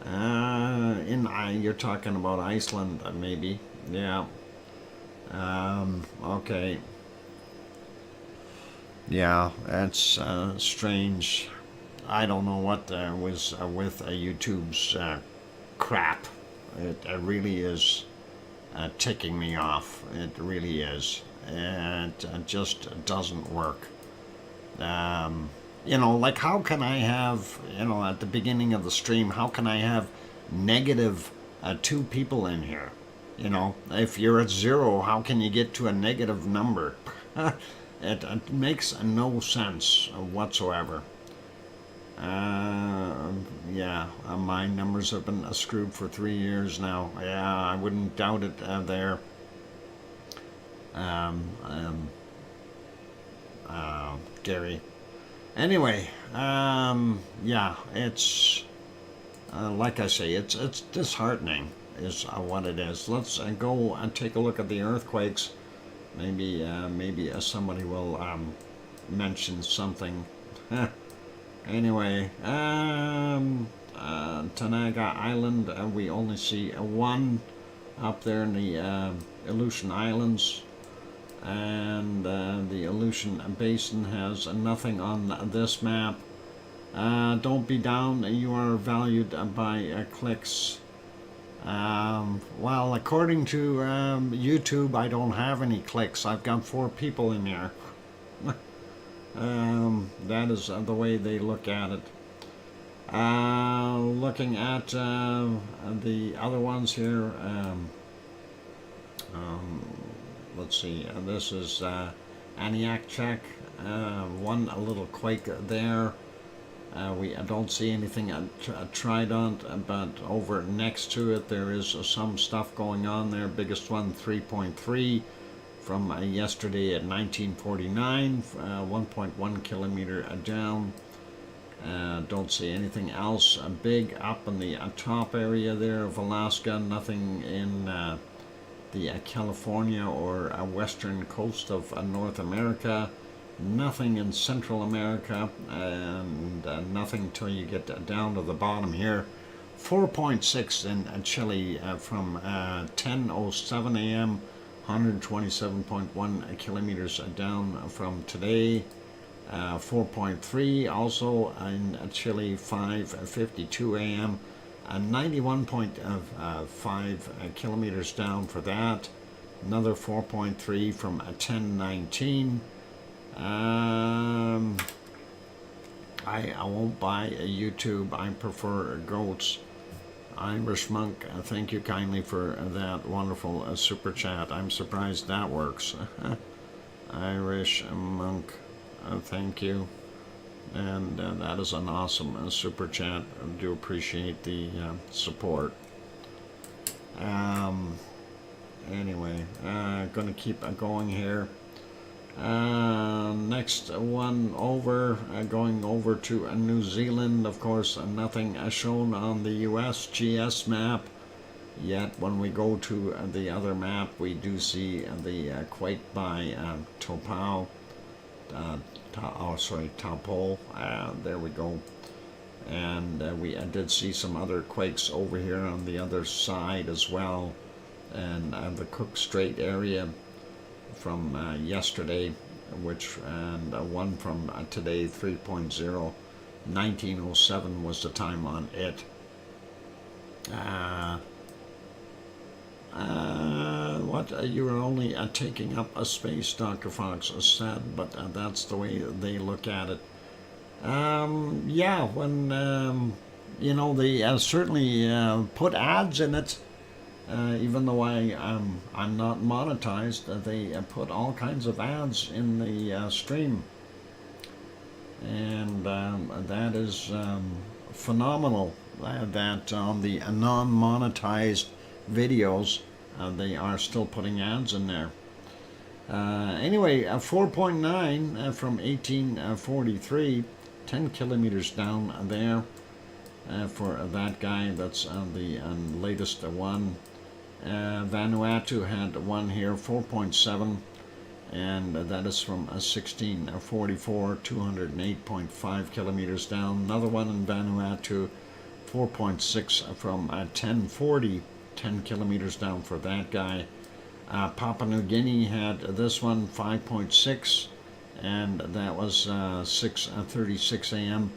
You're talking about Iceland, maybe. Yeah. Okay. Yeah, that's strange. I don't know what was with YouTube's crap. It really is ticking me off. It really is. It just doesn't work. Like, how can I have, at the beginning of the stream, how can I have negative 2 people in here? If you're at 0, how can you get to a negative number? It makes no sense whatsoever. Yeah, my numbers have been screwed for 3 years now. Yeah, I wouldn't doubt it there. Gary. Anyway, yeah, it's like I say, it's disheartening is what it is. Let's go and take a look at the earthquakes. Maybe somebody will mention something. Anyway, Tanaga Island, we only see 1 up there in the Aleutian Islands, and the Aleutian Basin has nothing on this map. Don't be down, you are valued by clicks. Well, according to YouTube, I don't have any clicks. I've got 4 people in there. That is the way they look at it. Looking at the other ones here, let's see, this is Aniak Czech, 1 little quake there. We don't see anything at Trident, but over next to it there is some stuff going on there. Biggest one, 3.3 from yesterday at 1949, 1.1 kilometer down. Don't see anything else big up in the top area there of Alaska. Nothing in the California or western coast of North America. Nothing in Central America, and nothing till you get down to the bottom here. 4.6 in Chile from 10:07 a.m. 127.1 kilometers down from today. 4.3 also in Chile, 5:52 a.m. 91.5 kilometers down for that. Another 4.3 from 10:19. I won't buy a YouTube. I prefer goats. Irish Monk, thank you kindly for that wonderful super chat. I'm surprised that works. Irish Monk, thank you. and that is an awesome super chat. I do appreciate the support. Anyway, gonna keep going here. Next one over, going over to New Zealand. Of course, nothing shown on the US GS map yet. When we go to the other map, we do see the quake by Taupo. There we go. And we did see some other quakes over here on the other side as well, and the Cook Strait area from yesterday, and one from today, 3.0. 1907 was the time on it. What, you are only taking up a space, Dr. Fox said, but that's the way they look at it. Yeah, when you know, they certainly put ads in it. Even though I'm not monetized, they put all kinds of ads in the stream, and that is phenomenal. That on the non-monetized videos, they are still putting ads in there. Anyway, 4.9 from 1843, 10 kilometers down there for that guy. That's the latest one. Vanuatu had one here, 4.7, and that is from 1644, 208.5 kilometers down. Another one in Vanuatu, 4.6 from 1040, 10 kilometers down for that guy. Papua New Guinea had this one, 5.6, and that was 6:36 a.m.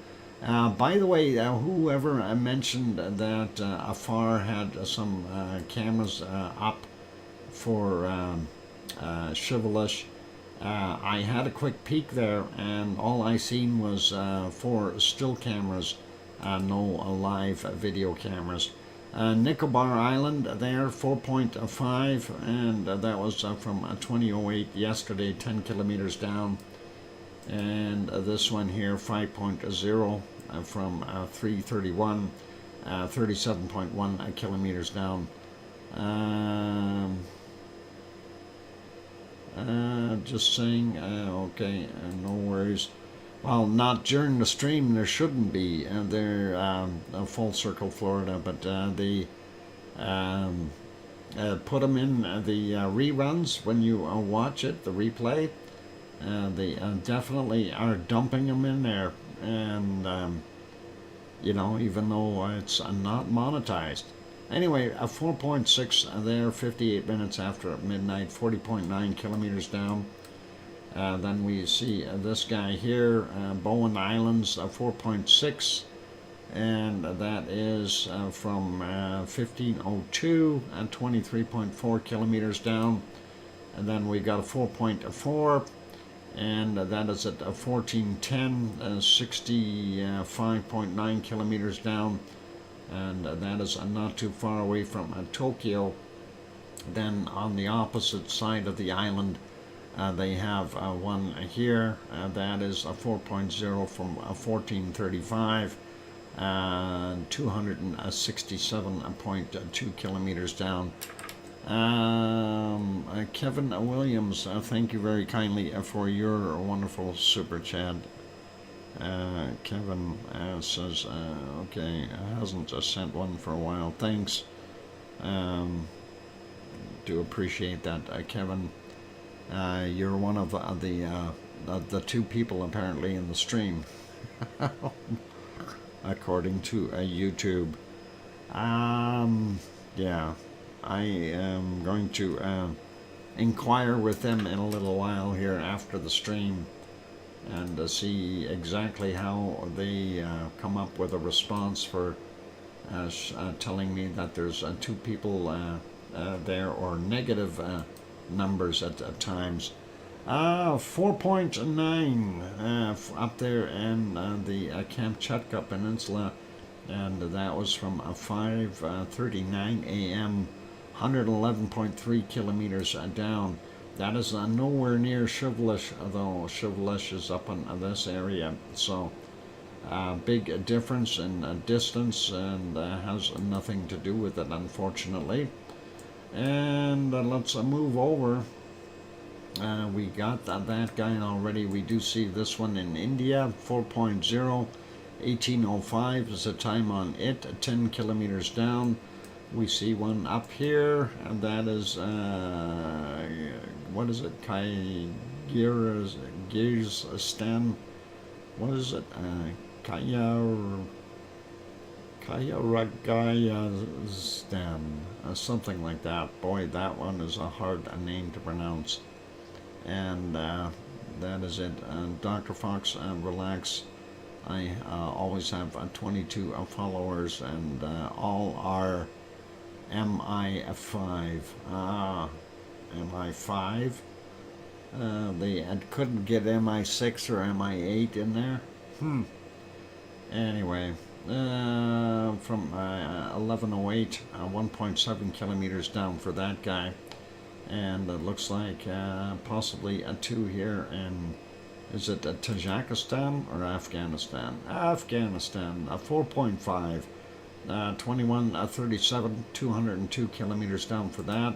By the way, whoever mentioned that Afar had some cameras up for Shivelish, I had a quick peek there, and all I seen was 4 still cameras, no live video cameras. Nicobar Island there, 4.5, and that was from 2008 yesterday, 10 kilometers down. And this one here, 5.0 from 331, 37.1 kilometers down. Just saying, okay, no worries. Well, not during the stream, there shouldn't be. They're Full Circle, Florida, but they put them in the reruns when you watch it, the replay. They definitely are dumping them in there, and you know, even though it's not monetized. Anyway, a 4.6 there, 58 minutes after midnight, 40.9 kilometers down. Then we see this guy here, Bowen Islands, 4.6, and that is from 1502 and 23.4 kilometers down. And then we got a 4.4, and that is at 1410, 65.9 kilometers down, and that is not too far away from Tokyo. Then on the opposite side of the island, they have one here, that is a 4.0 from 1435, 267.2 kilometers down. Kevin Williams, thank you very kindly for your wonderful super chat. Kevin says, okay, hasn't sent one for a while. Thanks. Do appreciate that, Kevin. You're one of the 2 people apparently in the stream, according to YouTube. Yeah. I am going to inquire with them in a little while here after the stream, and see exactly how they come up with a response for telling me that there's 2 people there, or negative numbers at times. 4.9 up there in the Kamchatka Peninsula, and that was from 5:39 a.m. 111.3 kilometers down. That is nowhere near Shivelish, though Shivelish is up in this area. So big difference in distance, and has nothing to do with it, unfortunately. And let's move over. We got that guy already. We do see this one in India, 4.0, 1805 is the time on it, 10 kilometers down. We see one up here, and that is, what is it, Kyrgyzstan, what is it, Kyrgyzstan, something like that. Boy, that one is a hard name to pronounce. And that is it. Dr. Fox, relax. I always have 22 followers, and all are MI5. MI5. They couldn't get MI6 or MI8 in there. Anyway, from 1108, 1.7 kilometers down for that guy. And it looks like possibly a 2 here in, is it Tajikistan or Afghanistan? Afghanistan, a 4.5, 2137, 202 kilometers down for that.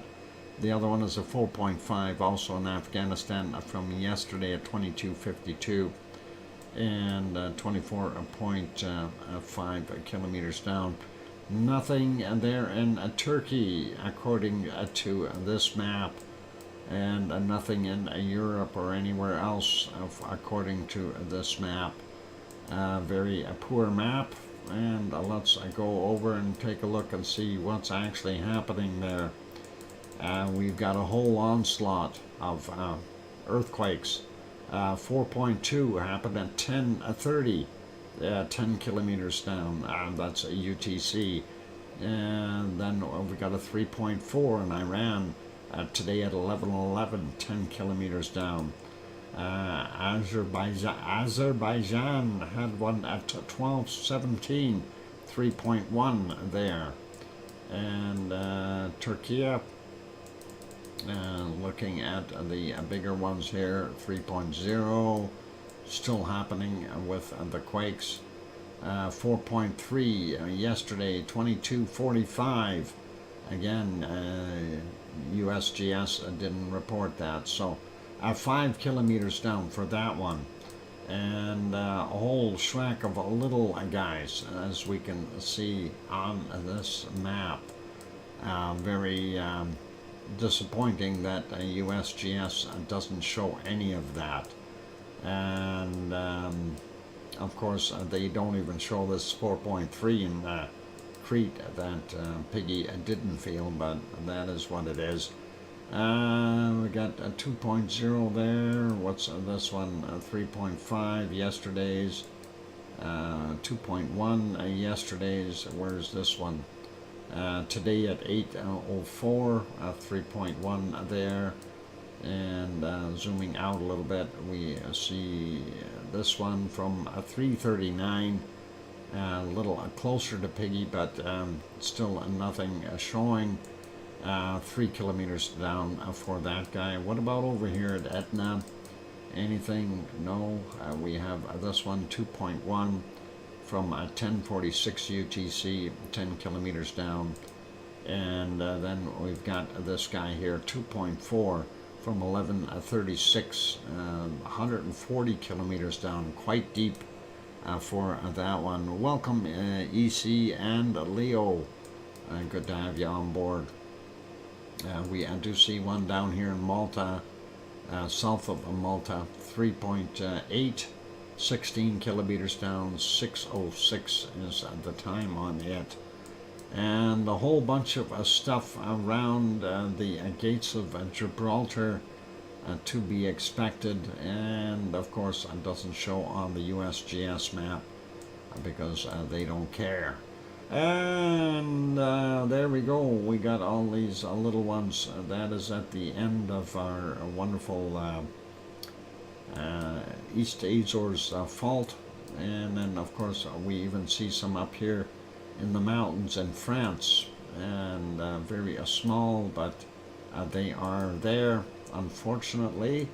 The other one is a 4.5, also in Afghanistan, from yesterday at 2252, and 24.5 kilometers down. Nothing there in Turkey, according to this map, and nothing in Europe or anywhere else, according to this map. Very poor map, and let's go over and take a look and see what's actually happening there. We've got a whole onslaught of earthquakes. 4.2 happened at 10:30. 10 kilometers down, that's a UTC. And then we got a 3.4 in Iran today at 11:11, 10 kilometers down. Azerbaijan had one at 12:17, 3.1 there. And Turkey, looking at the bigger ones here, 3.0. Still happening with the quakes. 4.3 yesterday, 22:45. Again, USGS didn't report that. So 5 kilometers down for that one. And a whole schwack of little guys, as we can see on this map. Very disappointing that USGS doesn't show any of that. And of course they don't even show this 4.3 in Crete that Piggy didn't feel, but that is what it is. We got a 2.0 there. What's this one? 3.5 yesterday's. 2.1 yesterday's. Where's this one? Today at 8:04, 3.1 there. And zooming out a little bit, we see this one from 3:39, a little closer to Piggy, but still nothing showing. 3 kilometers down for that guy. What about over here at Etna? Anything? No. We have this one, 2.1 from 10:46 UTC, 10 kilometers down. And then we've got this guy here, 2.4 from 11:36, 140 kilometers down, quite deep for that one. Welcome, EC and Leo. Good to have you on board. We do see one down here in Malta, south of Malta, 3.8, 16 kilometers down, 6:06 is the time on it. And a whole bunch of stuff around the gates of Gibraltar to be expected, and of course it doesn't show on the USGS map because they don't care. And there we go, we got all these little ones. That is at the end of our wonderful East Azores fault. And then of course we even see some up here in the mountains in France, and very small, but they are there, unfortunately.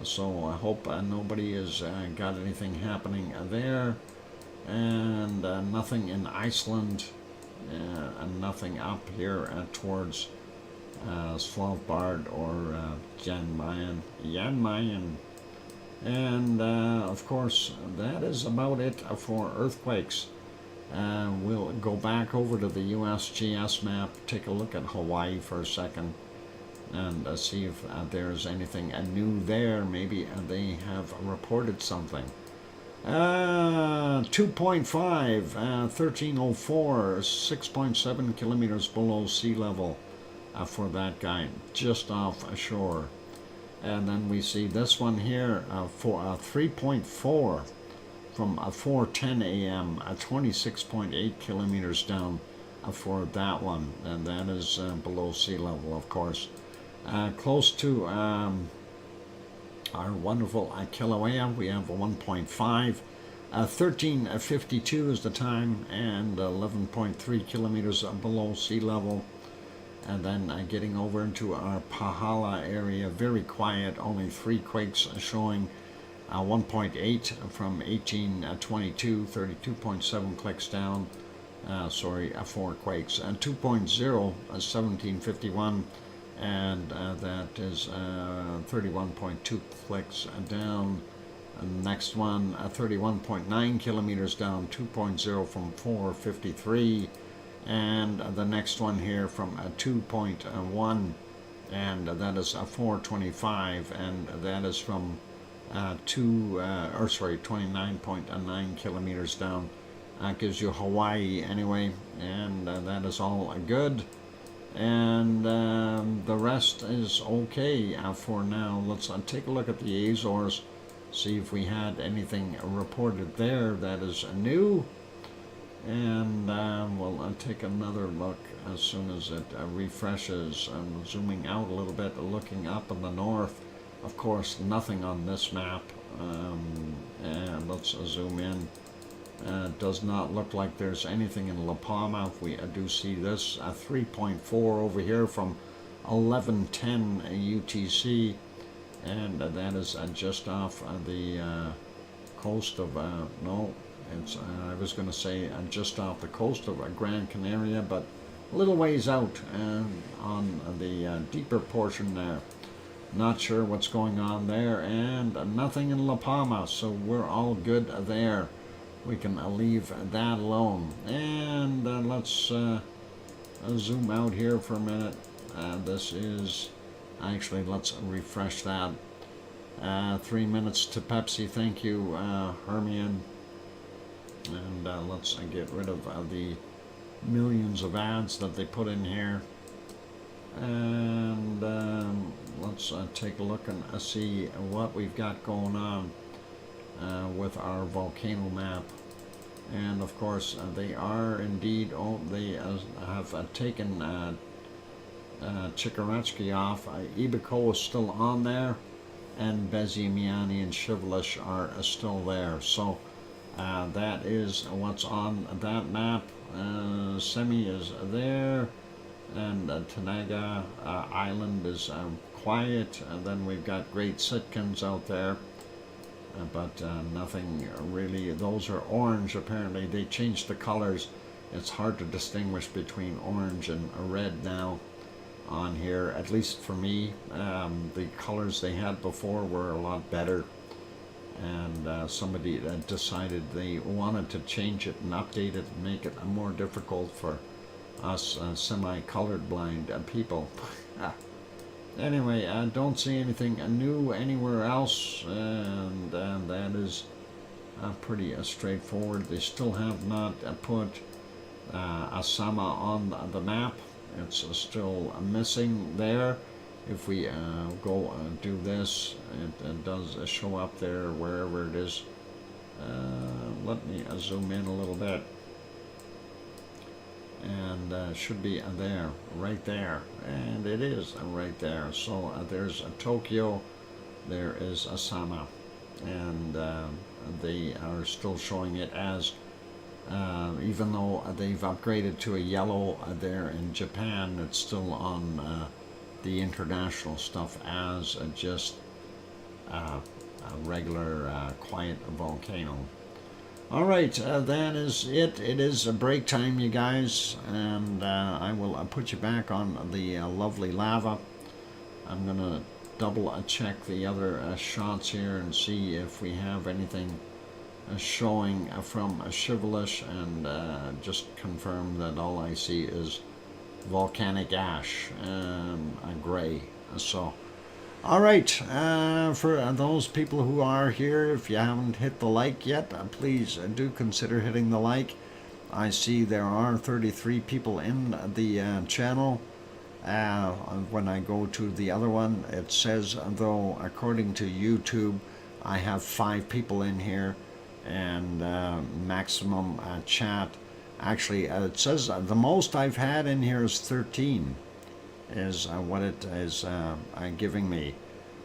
So I hope nobody has got anything happening there. and nothing in Iceland, and nothing up here towards Svalbard or Jan Mayen. And of course, that is about it for earthquakes. We'll go back over to the USGS map, take a look at Hawaii for a second, and see if there's anything new there. Maybe they have reported something. 2.5, 1304, 6.7 kilometers below sea level for that guy, just off shore. And then we see this one here for 3.4 from 4:10 a.m. 26.8 kilometers down for that one, and that is below sea level, of course. Close to our wonderful Kilauea, we have a 1.5. 13:52 is the time, and 11.3 kilometers below sea level. And then getting over into our Pahala area, very quiet, only 3 quakes showing. 1.8 from 1822, 32.7 clicks down. 4 quakes. 2.0, 1751, and that is 31.2 clicks down. Next one, 31.9 kilometers down, 2.0 from 453. And the next one here from 2.1, and that is 425, and that is from 29.9 kilometers down. That gives you Hawaii anyway, and that is all good. And the rest is okay for now. Let's take a look at the Azores, see if we had anything reported there that is new. And we'll take another look as soon as it refreshes. I'm zooming out a little bit, looking up in the north. Of course, nothing on this map. And let's zoom in. Does not look like there's anything in La Palma. If we do see this, 3.4 over here from 11:10 UTC, and that is just off the coast of no. It's, I was going to say just off the coast of Gran Canaria, but a little ways out on the deeper portion there. Not sure what's going on there, and nothing in La Palma, so we're all good there. We can leave that alone. And let's zoom out here for a minute. This is, actually, let's refresh that. 3 minutes to Pepsi, thank you, Hermione. And let's get rid of the millions of ads that they put in here. And let's take a look and see what we've got going on with our volcano map. And of course, they are indeed, they have taken Chikarachki off. Ibiko is still on there, and Beziemiani and Shivlish are still there. So that is what's on that map. Semi is there, and Tanaga Island is quiet, and then we've got Great Sitkans out there, but nothing really. Those are orange, apparently. They changed the colors. It's hard to distinguish between orange and red now on here, at least for me. The colors they had before were a lot better, and somebody decided they wanted to change it and update it and make it more difficult for us semi-colored blind people. Anyway, I don't see anything new anywhere else, and that is pretty straightforward. They still have not put Asama on the map. It's still missing there. If we go do this, it does show up there wherever it is. Let me zoom in a little bit. And should be there, right there, and it is right there. So there's Tokyo, there is Asama, and they are still showing it as, even though they've upgraded to a yellow there in Japan, it's still on the international stuff as just a regular quiet volcano. All right, that is it. It is a break time, you guys, and I will put you back on the lovely lava. I'm gonna double check the other shots here and see if we have anything showing from Shivelish, and just confirm that all I see is volcanic ash, a gray. So. All right, for those people who are here, if you haven't hit the like yet, please do consider hitting the like. I see there are 33 people in the channel. When I go to the other one, it says, though, according to YouTube, I have 5 people in here, and maximum chat. Actually, it says the most I've had in here is 13. Is what it is giving me,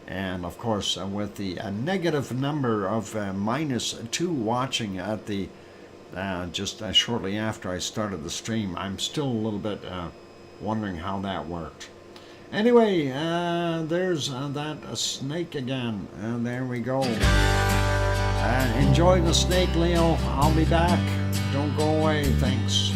and of course with the negative number of -2 watching at the just shortly after I started the stream, I'm still a little bit wondering how that worked. Anyway, there's that snake again, and there we go. Enjoy the snake, Leo. I'll be back. Don't go away. Thanks.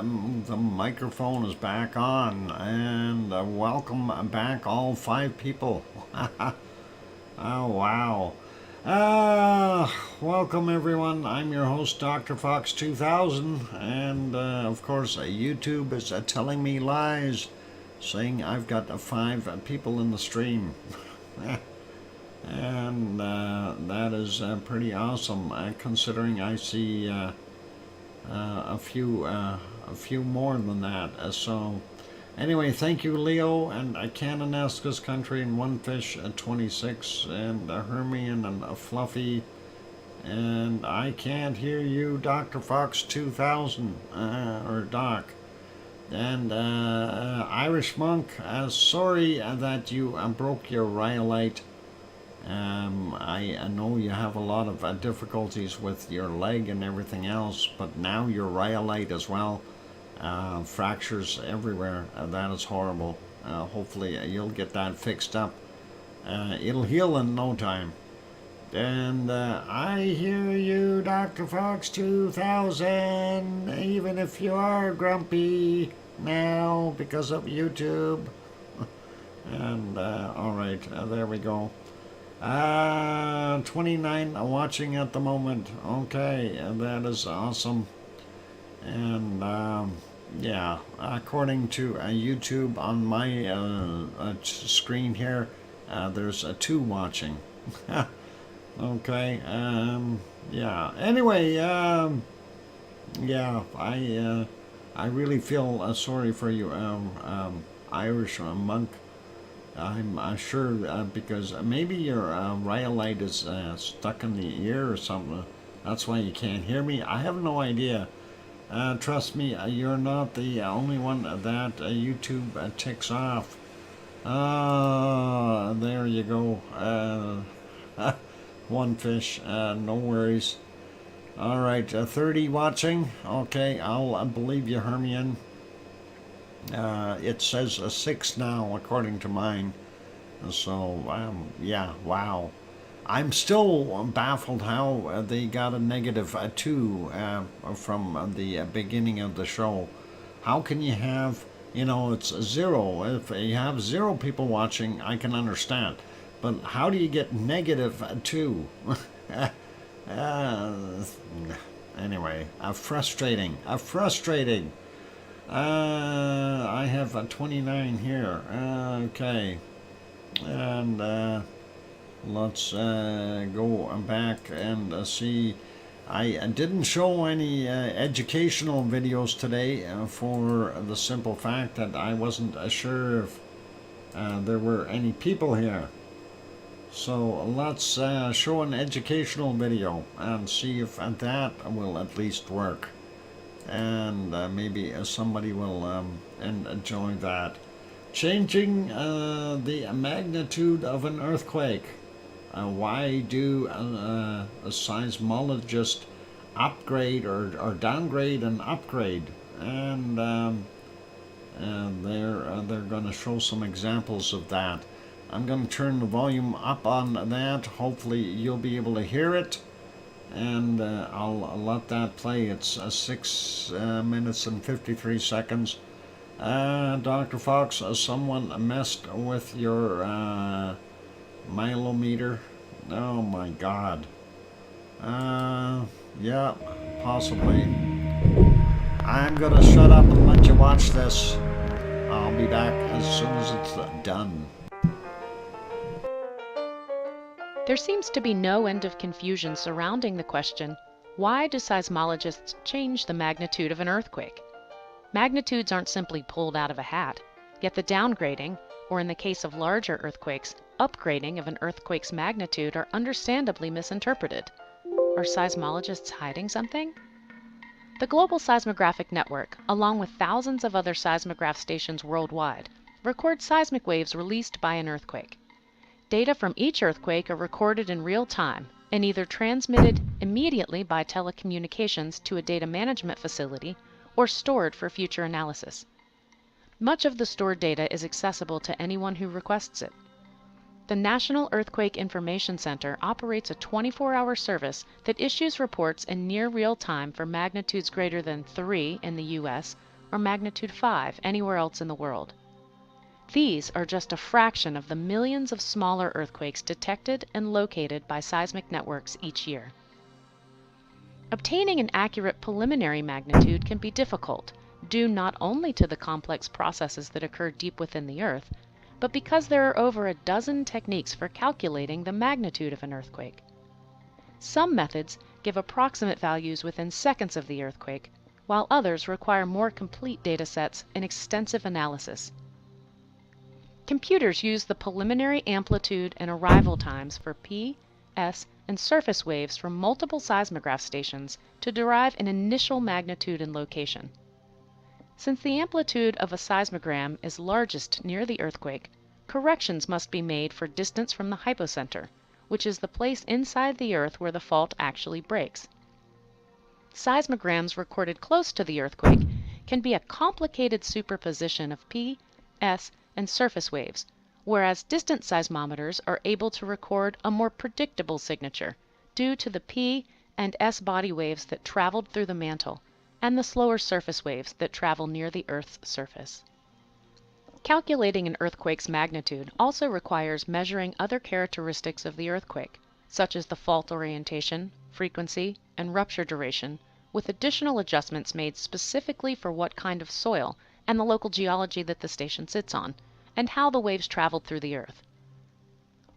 the microphone is back on, and welcome back all 5 people. Oh, wow. Welcome everyone. I'm your host, DrFox2000, and of course YouTube is telling me lies, saying I've got 5 people in the stream. And that is pretty awesome, considering I see a few more than that. So anyway, thank you, Leo, and Cananescus Country, and One Fish 26, and Hermian, and Fluffy, and I can't hear you, Dr. Fox 2000, or Doc, and Irish Monk. Sorry that you broke your rhyolite. I know you have a lot of difficulties with your leg and everything else, but now your rhyolite as well. Fractures everywhere. That is horrible. Hopefully you'll get that fixed up. It'll heal in no time. And I hear you, Dr. Fox 2000, even if you are grumpy now because of YouTube. And alright, there we go. 29 watching at the moment. Okay, that is awesome. And yeah, according to YouTube on my screen here, there's 2 watching. Okay, yeah. Anyway, yeah, I really feel sorry for you, Irish Monk. I'm sure because maybe your rhyolite is stuck in the ear or something. That's why you can't hear me. I have no idea. Trust me, you're not the only one that YouTube ticks off. There you go. One fish. No worries. All right, 30 watching. Okay, I'll believe you, Hermian. It says 6 now, according to mine. So, yeah, wow. I'm still baffled how they got a -2 from the beginning of the show. How can you have, it's 0? If you have 0 people watching, I can understand. But how do you get -2? Anyway, frustrating. I have 29 here. Okay. And let's go back and see. I didn't show any educational videos today for the simple fact that I wasn't sure if there were any people here. So let's show an educational video and see if that will at least work. And maybe somebody will enjoy that. Changing the magnitude of an earthquake. Why do a seismologist upgrade or downgrade and upgrade? And they're going to show some examples of that. I'm going to turn the volume up on that. Hopefully you'll be able to hear it. And I'll let that play. It's 6 minutes and 53 seconds. Dr. Fox, someone messed with your milometer. Oh my God. Yeah, possibly. I'm gonna shut up and let you watch this. I'll be back as soon as it's done. There seems to be no end of confusion surrounding the question, why do seismologists change the magnitude of an earthquake? Magnitudes aren't simply pulled out of a hat, yet the downgrading, or in the case of larger earthquakes, upgrading of an earthquake's magnitude are understandably misinterpreted. Are seismologists hiding something? The Global Seismographic Network, along with thousands of other seismograph stations worldwide, record seismic waves released by an earthquake. Data from each earthquake are recorded in real time and either transmitted immediately by telecommunications to a data management facility or stored for future analysis. Much of the stored data is accessible to anyone who requests it. The National Earthquake Information Center operates a 24-hour service that issues reports in near real time for magnitudes greater than 3 in the U.S., or magnitude 5 anywhere else in the world. These are just a fraction of the millions of smaller earthquakes detected and located by seismic networks each year. Obtaining an accurate preliminary magnitude can be difficult, due not only to the complex processes that occur deep within the Earth, but because there are over a dozen techniques for calculating the magnitude of an earthquake. Some methods give approximate values within seconds of the earthquake, while others require more complete data sets and extensive analysis. Computers use the preliminary amplitude and arrival times for P, S, and surface waves from multiple seismograph stations to derive an initial magnitude and location. Since the amplitude of a seismogram is largest near the earthquake, corrections must be made for distance from the hypocenter, which is the place inside the Earth where the fault actually breaks. Seismograms recorded close to the earthquake can be a complicated superposition of P, S, and surface waves, whereas distant seismometers are able to record a more predictable signature due to the P and S body waves that traveled through the mantle and the slower surface waves that travel near the Earth's surface. Calculating an earthquake's magnitude also requires measuring other characteristics of the earthquake, such as the fault orientation, frequency, and rupture duration, with additional adjustments made specifically for what kind of soil and the local geology that the station sits on, and how the waves traveled through the Earth.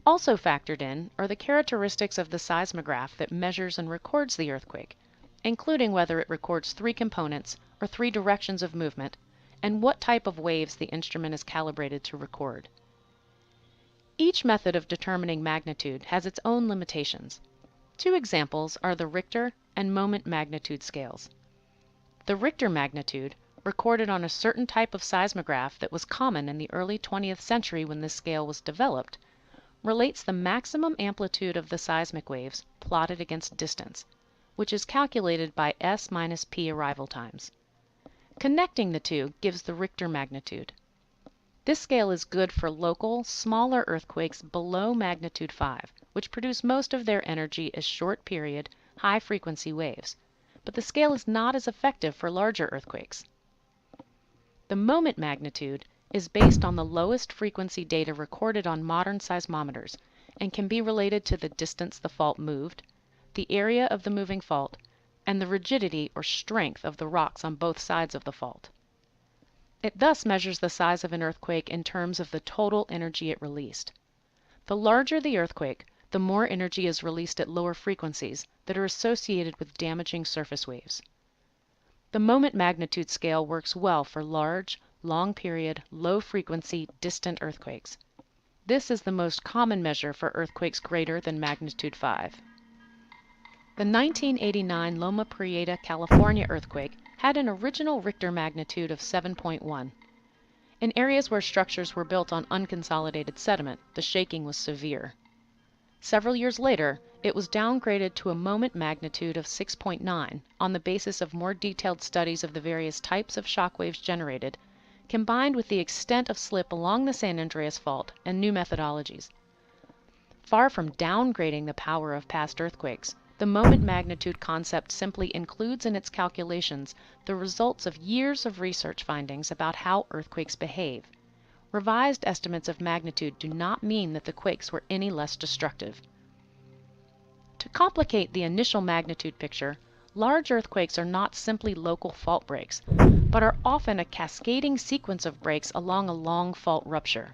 Also factored in are the characteristics of the seismograph that measures and records the earthquake, including whether it records 3 components or 3 directions of movement, and what type of waves the instrument is calibrated to record. Each method of determining magnitude has its own limitations. 2 examples are the Richter and moment magnitude scales. The Richter magnitude, recorded on a certain type of seismograph that was common in the early 20th century when this scale was developed, relates the maximum amplitude of the seismic waves plotted against distance, which is calculated by S minus P arrival times. Connecting the two gives the Richter magnitude. This scale is good for local, smaller earthquakes below magnitude 5, which produce most of their energy as short-period, high-frequency waves, but the scale is not as effective for larger earthquakes. The moment magnitude is based on the lowest frequency data recorded on modern seismometers and can be related to the distance the fault moved, the area of the moving fault, and the rigidity or strength of the rocks on both sides of the fault. It thus measures the size of an earthquake in terms of the total energy it released. The larger the earthquake, the more energy is released at lower frequencies that are associated with damaging surface waves. The moment magnitude scale works well for large, long-period, low-frequency, distant earthquakes. This is the most common measure for earthquakes greater than magnitude 5. The 1989 Loma Prieta, California earthquake had an original Richter magnitude of 7.1. In areas where structures were built on unconsolidated sediment, the shaking was severe. Several years later, it was downgraded to a moment magnitude of 6.9 on the basis of more detailed studies of the various types of shock waves generated, combined with the extent of slip along the San Andreas Fault and new methodologies. Far from downgrading the power of past earthquakes, the moment magnitude concept simply includes in its calculations the results of years of research findings about how earthquakes behave. Revised estimates of magnitude do not mean that the quakes were any less destructive. To complicate the initial magnitude picture, large earthquakes are not simply local fault breaks, but are often a cascading sequence of breaks along a long fault rupture.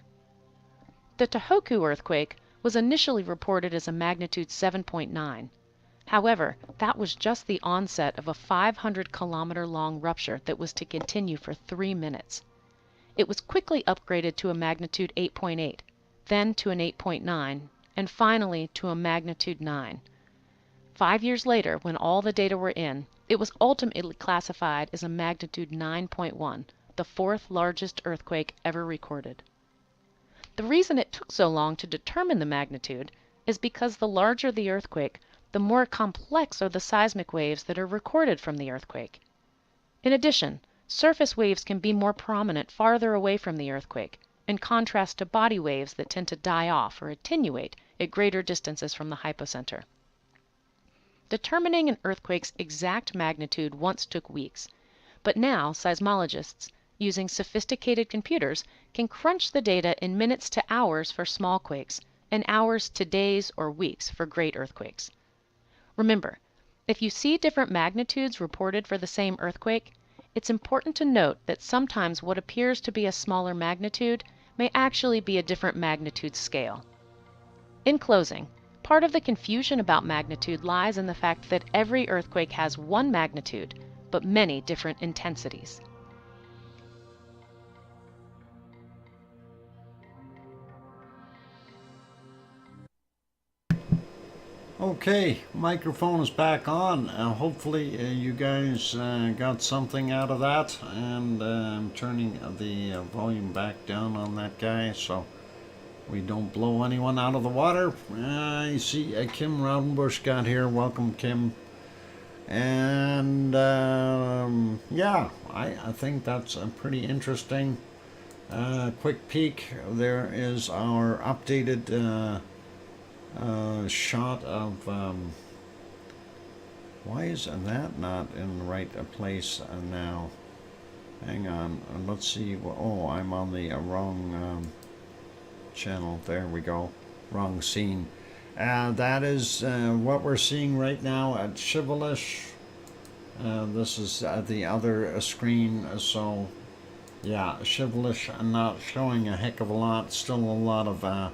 The Tohoku earthquake was initially reported as a magnitude 7.9. However, that was just the onset of a 500-kilometer-long rupture that was to continue for 3 minutes. It was quickly upgraded to a magnitude 8.8, then to an 8.9, and finally to a magnitude 9. 5 years later, when all the data were in, it was ultimately classified as a magnitude 9.1, the 4th largest earthquake ever recorded. The reason it took so long to determine the magnitude is because the larger the earthquake, the more complex are the seismic waves that are recorded from the earthquake. In addition, surface waves can be more prominent farther away from the earthquake, in contrast to body waves that tend to die off or attenuate at greater distances from the hypocenter. Determining an earthquake's exact magnitude once took weeks, But now, seismologists, using sophisticated computers, can crunch the data in minutes to hours for small quakes and hours to days or weeks for great earthquakes. Remember, if you see different magnitudes reported for the same earthquake, it's important to note that sometimes what appears to be a smaller magnitude may actually be a different magnitude scale. In closing, part of the confusion about magnitude lies in the fact that every earthquake has one magnitude, but many different intensities. Okay, microphone is back on. Hopefully you guys got something out of that, and I'm turning the volume back down on that guy so we don't blow anyone out of the water. I see Kim Raudenbush got here. Welcome, Kim. And yeah, I think that's pretty interesting. Quick peek. There is our updated shot of why is that not in the right place now? Hang on, let's see. Oh, I'm on the wrong channel. There we go. Wrong scene. That is what we're seeing right now at Shivelish. This is the other screen. So yeah, Shivelish not showing a heck of a lot. Still a lot of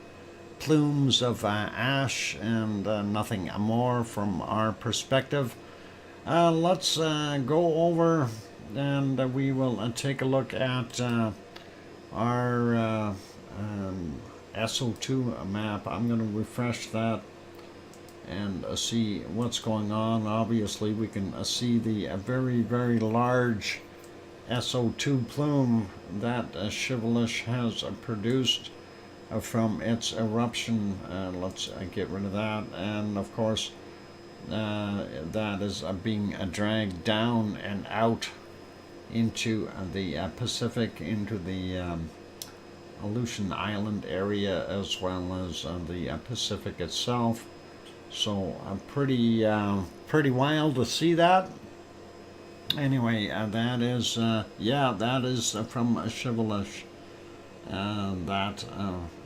plumes of ash and nothing more from our perspective. Let's go over and we will take a look at our SO2 map. I'm going to refresh that and see what's going on. Obviously we can see the very, very large SO2 plume that Shivelish has produced from its eruption. Let's get rid of that, and of course that is being dragged down and out into the Pacific, into the Aleutian Island area, as well as the Pacific itself. So pretty wild to see that. Anyway, that is yeah, that is from Shivelish.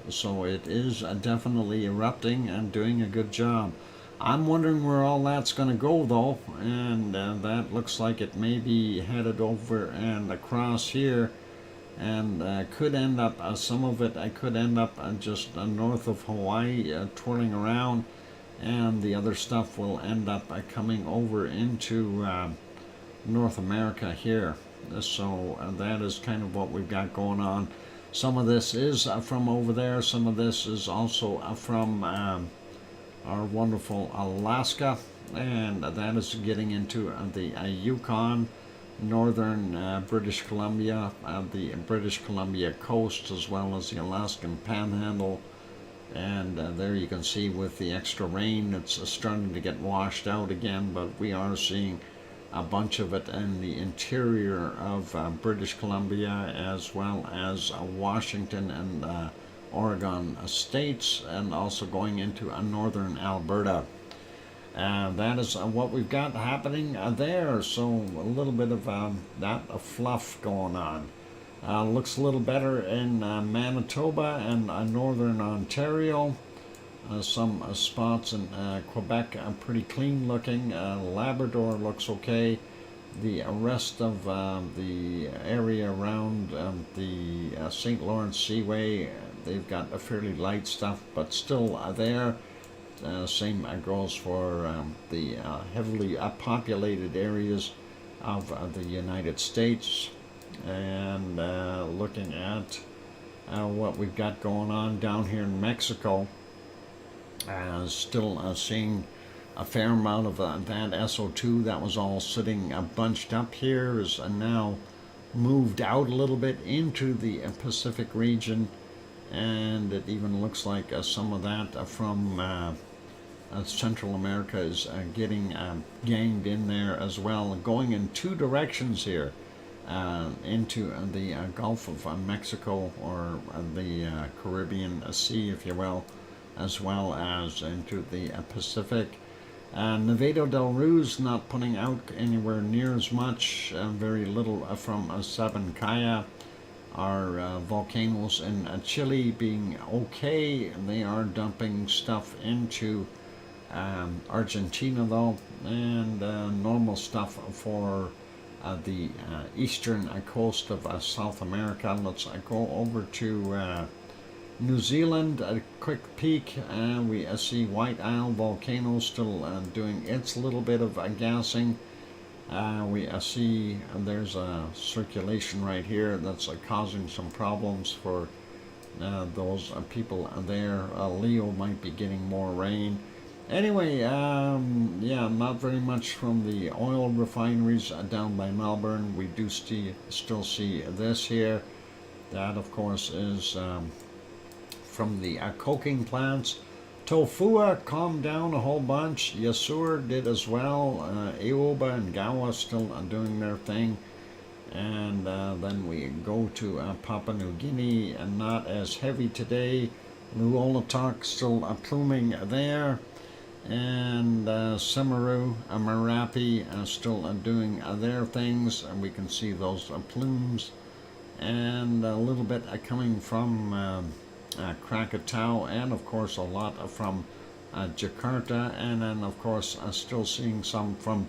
So it is definitely erupting and doing a good job. I'm wondering where all that's going to go though, and that looks like it may be headed over and across here, and could end up, some of it could end up just north of Hawaii, twirling around, and the other stuff will end up coming over into North America here. So that is kind of what we've got going on. Some of this is from over there. Some of this is also from our wonderful Alaska, and that is getting into the Yukon, northern British Columbia, the British Columbia coast, as well as the Alaskan Panhandle. And there you can see with the extra rain, it's starting to get washed out again, but we are seeing a bunch of it in the interior of British Columbia, as well as Washington and Oregon states, and also going into northern Alberta. That is what we've got happening there. So a little bit of that fluff going on. Looks a little better in Manitoba and northern Ontario. Some spots in Quebec are pretty clean looking. Labrador looks okay. The rest of the area around the St. Lawrence Seaway, they've got a fairly light stuff, but still there. Same goes for the heavily populated areas of the United States. And looking at what we've got going on down here in Mexico, still seeing a fair amount of that SO2 that was all sitting bunched up here is now moved out a little bit into the Pacific region, and it even looks like some of that from Central America is getting ganged in there as well, going in two directions here, into the Gulf of Mexico, or the Caribbean Sea, if you will, as well as into the Pacific. Nevado del Ruiz not putting out anywhere near as much, very little from Sabancaya. Our volcanoes in Chile being okay. They are dumping stuff into Argentina though, and normal stuff for the eastern coast of South America. Let's go over to New Zealand, a quick peek. We see White Isle volcano still doing its little bit of gassing. We see there's a circulation right here that's causing some problems for those people there. Leo might be getting more rain. Anyway, yeah, not very much from the oil refineries down by Melbourne. We do still see this here. That, of course, is from the coking plants. Tofua calmed down a whole bunch. Yasur did as well. Eoba and Gawa still doing their thing. And then we go to Papua New Guinea, and not as heavy today. Nuolatak still pluming there. And Semaru, Marapi still doing their things. And we can see those plumes. And a little bit coming from Krakatau, and of course a lot from Jakarta, and then of course still seeing some from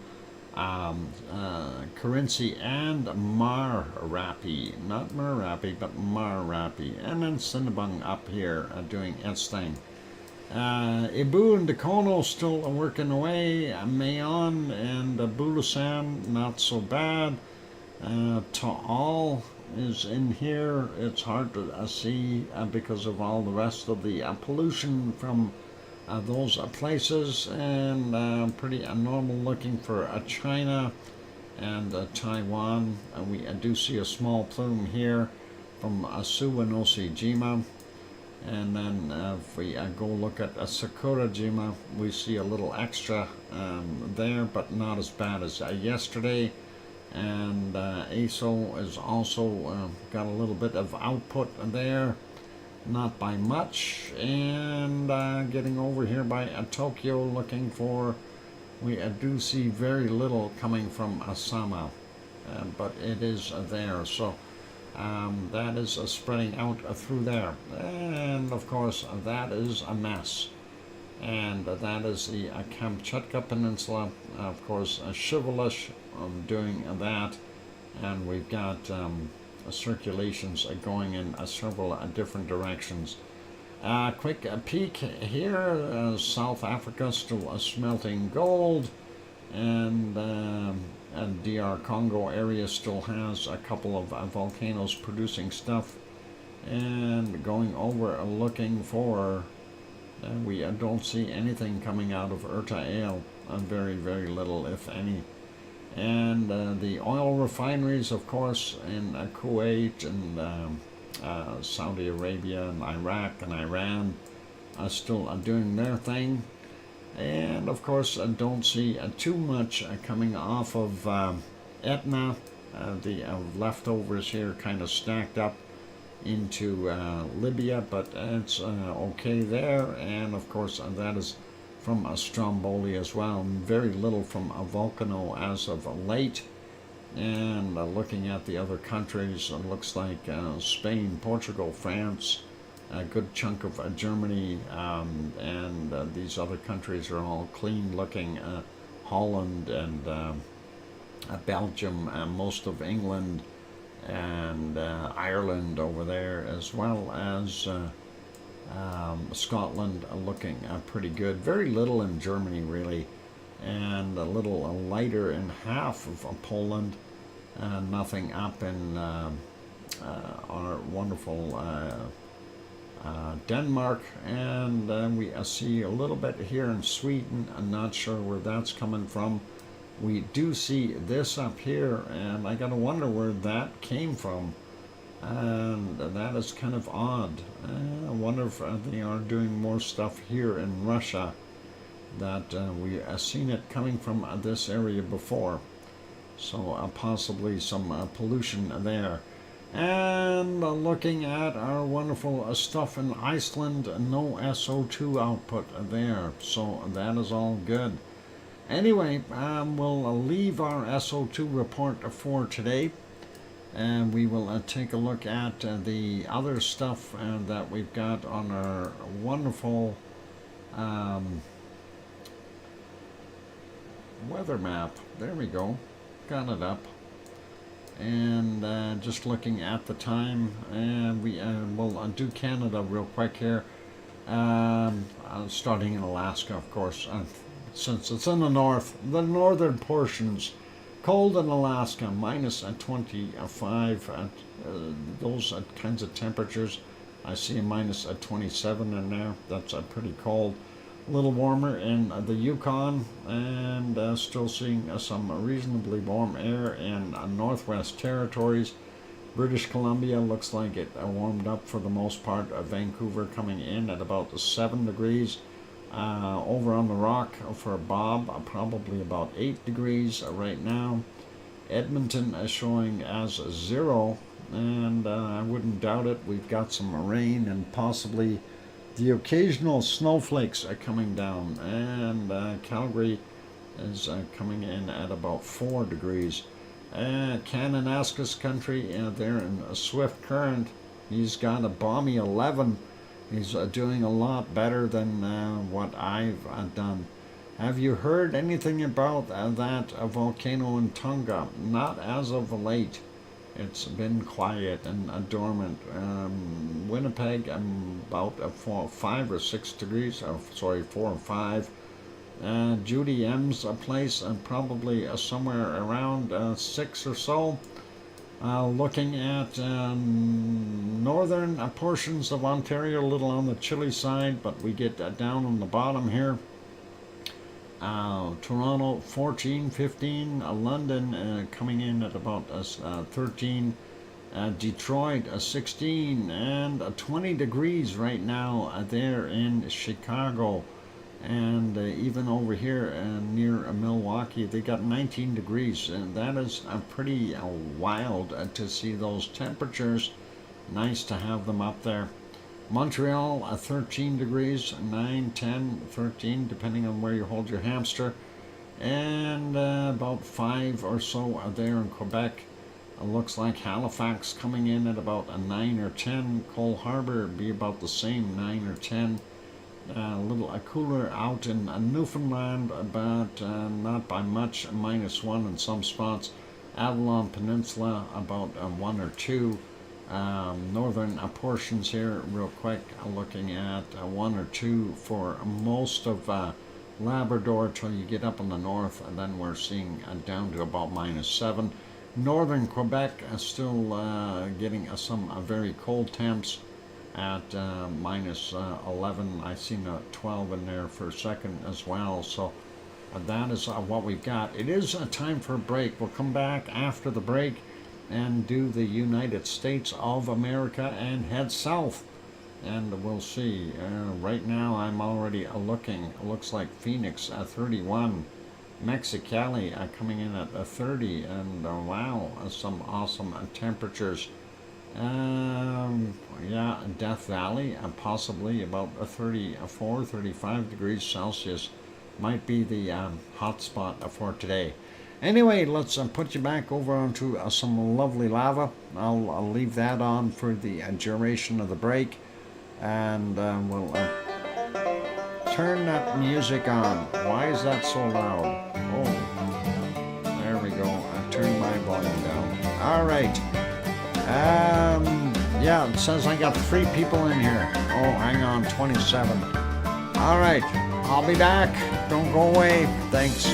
Kerinci and Marapi, not Marapi but Marapi, and then Sinabung up here doing its thing. Ibu and Dakono still working away. Mayon and Bulusan not so bad. Taal is in here. It's hard to see because of all the rest of the pollution from those places, and pretty normal looking for China and Taiwan. We do see a small plume here from Suwanoshi-jima, and then if we go look at Sakurajima, we see a little extra there, but not as bad as yesterday. And ASO is also got a little bit of output there, not by much. And getting over here by Tokyo, looking for, we do see very little coming from Asama, but it is there. So that is spreading out through there. And of course that is a mess. And that is the Kamchatka Peninsula, of course, Shivalish doing that, and we've got circulations going in several different directions. Quick peek here, South Africa still smelting gold, and DR Congo area still has a couple of volcanoes producing stuff, and going over looking for, we don't see anything coming out of Erta Ale, very, very little, if any. And the oil refineries, of course, in Kuwait and Saudi Arabia and Iraq and Iran are still doing their thing. And of course, I don't see too much coming off of Etna. The leftovers here kind of stacked up into Libya, but it's okay there. And of course, that is from Stromboli as well. Very little from Volcano as of late. And looking at the other countries, it looks like Spain, Portugal, France, a good chunk of Germany, and these other countries are all clean looking. Holland and Belgium, most of England, and Ireland over there, as well as Scotland looking pretty good. Very little in Germany really, and a little lighter in half of Poland. Nothing up in our wonderful Denmark, and we see a little bit here in Sweden. I'm not sure where that's coming from. We do see this up here, and I gotta wonder where that came from, and that is kind of odd. I wonder if they are doing more stuff here in Russia, that we have seen it coming from this area before, so possibly some pollution there. And looking at our wonderful stuff in Iceland, no SO2 output there, so that is all good. Anyway, we'll leave our SO2 report for today, and we will take a look at the other stuff that we've got on our wonderful weather map. There we go, got it up. And just looking at the time, and we'll do Canada real quick here, starting in Alaska, of course, since it's in the northern portions. Cold in Alaska, minus 25, those kinds of temperatures. I see a minus 27 in there. That's pretty cold. A little warmer in the Yukon, and still seeing some reasonably warm air in Northwest Territories. British Columbia looks like it warmed up for the most part. Vancouver coming in at about 7 degrees. Over on the rock for Bob, probably about 8 degrees right now. Edmonton is showing as 0, and I wouldn't doubt it. We've got some rain and possibly the occasional snowflakes are coming down, and Calgary is coming in at about 4 degrees. Kananaskis country, there in a swift current, he's got a balmy 11. He's doing a lot better than what I've done. Have you heard anything about that volcano in Tonga? Not as of late. It's been quiet and dormant. Winnipeg, about 5 or 6 degrees. 4 or 5. Judy M's place, probably somewhere around 6 or so. Looking at northern portions of Ontario, a little on the chilly side, but we get down on the bottom here. Toronto 14, 15, London coming in at about 13, Detroit 16, and 20 degrees right now there in Chicago. And even over here near Milwaukee, they got 19 degrees, and that is pretty wild to see those temperatures. Nice to have them up there. Montreal 13 degrees, 9, 10, 13, depending on where you hold your hamster, and about 5 or so there in Quebec. Looks like Halifax coming in at about a 9 or 10. Cole Harbour be about the same, 9 or 10. A little cooler out in Newfoundland, but not by much, -1 in some spots. Avalon Peninsula about 1 or 2. Northern portions here real quick, looking at 1 or 2 for most of Labrador till you get up in the north, and then we're seeing down to about -7. Northern Quebec still getting some very cold temps at -11. I seen a 12 in there for a second as well. So that is what we've got. It is time for a break. We'll come back after the break and do the United States of America and head south, and we'll see. Right now I'm already looking. Looks like Phoenix at 31, Mexicali coming in at 30, and wow, some awesome temperatures. Yeah, Death Valley possibly about 34, 35 degrees Celsius might be the hot spot for today. Anyway, let's put you back over onto some lovely lava. I'll leave that on for the duration of the break, and we'll turn that music on. Why is that so loud? Oh, there we go. I turned my volume down. All right. Yeah, it says I got 3 people in here. Oh, hang on, 27. All right, I'll be back. Don't go away. Thanks.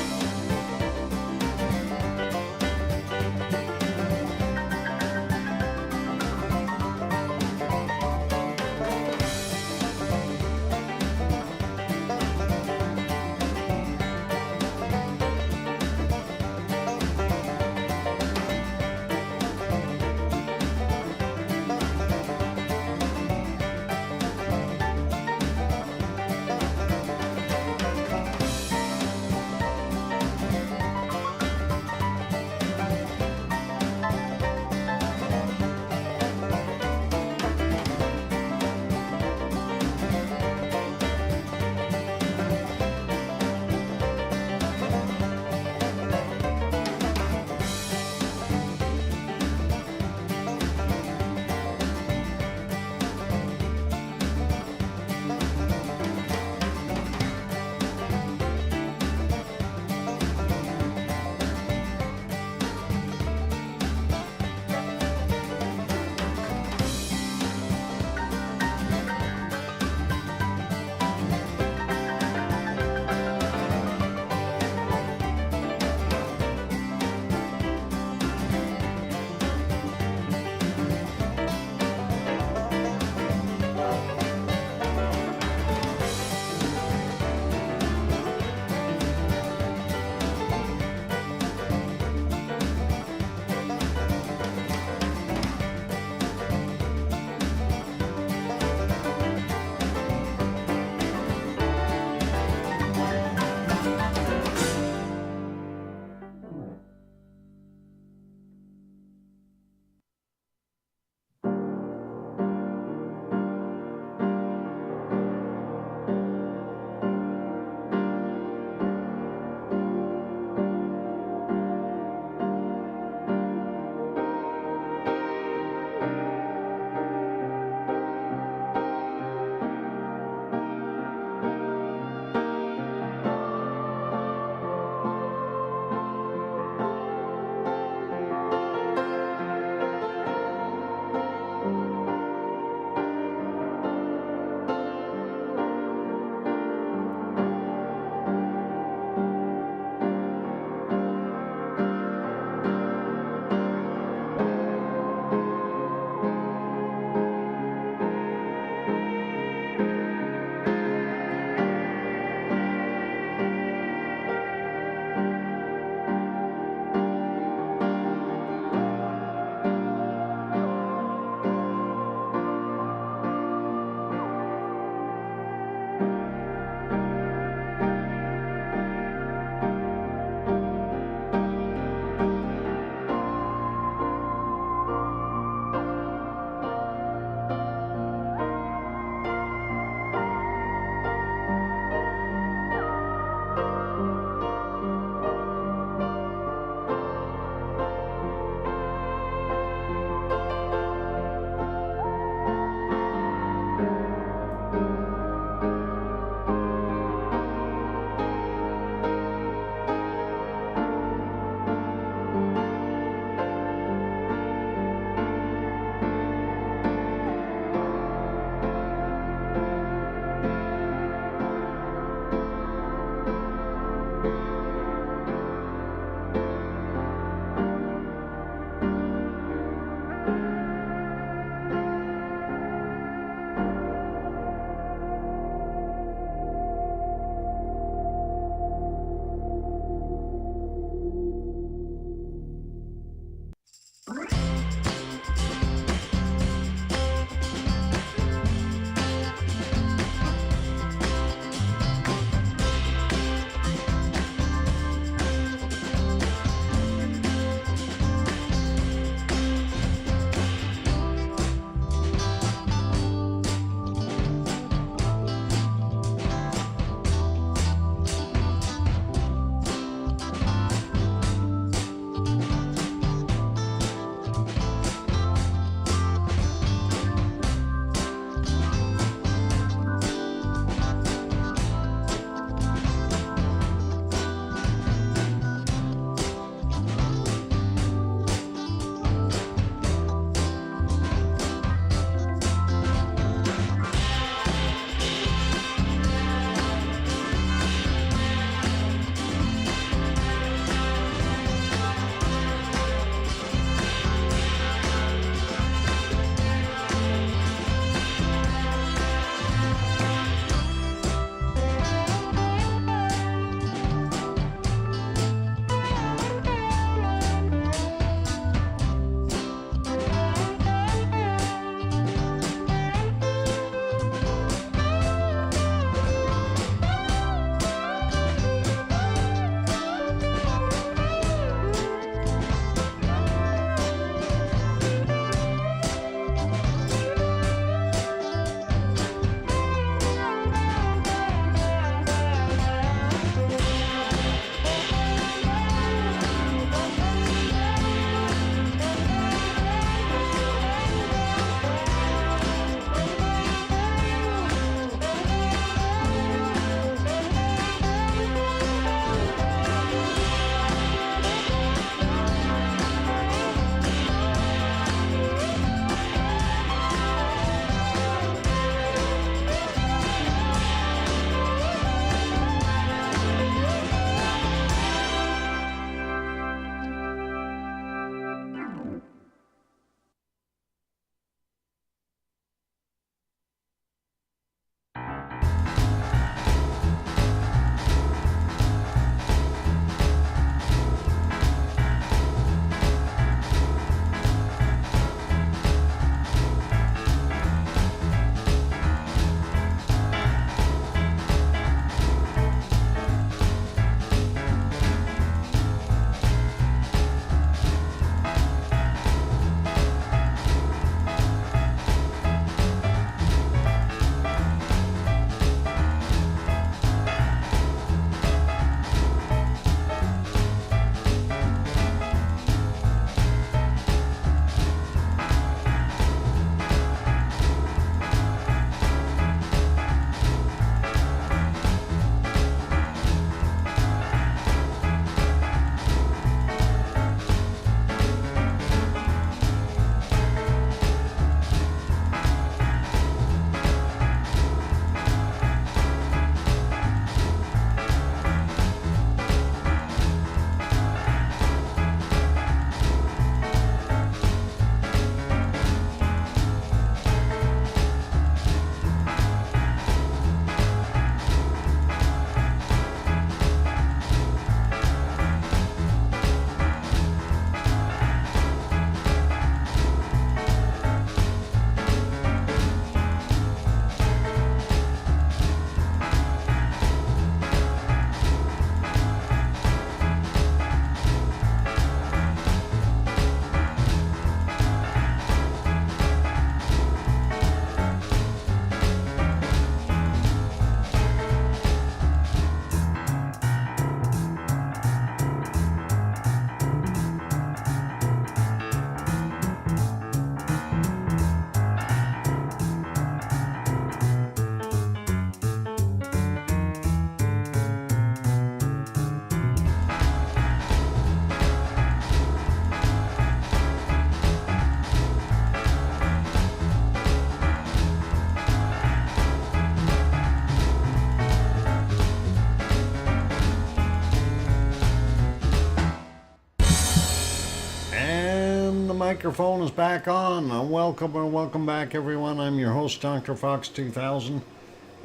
the microphone is back on. Welcome back, everyone. I'm your host, DrFox2000,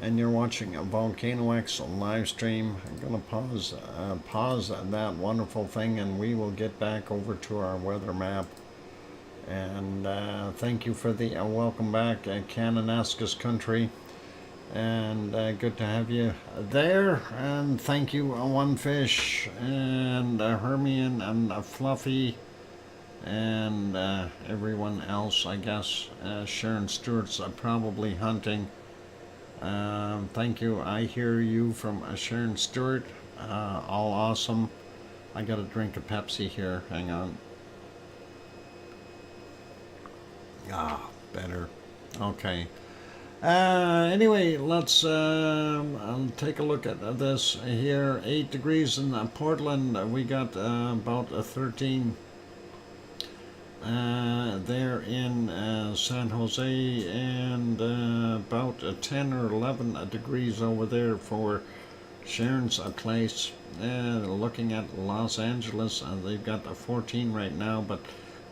and you're watching a VolcanoX live stream. I'm going to pause that wonderful thing, and we will get back over to our weather map. And thank you for the welcome back, Cananaskis country. And good to have you there. And thank you, One Fish, and Hermione, and Fluffy, and everyone else, I guess. Sharon Stewart's probably hunting. Thank you. I hear you from Sharon Stewart. All awesome. I got a drink of Pepsi here. Hang on. Better. Okay. Anyway, let's take a look at this here. 8 degrees in Portland. We got about 13 there in San Jose, and about 10 or 11 degrees over there for Sharon's place. Looking at Los Angeles, they've got 14 right now, but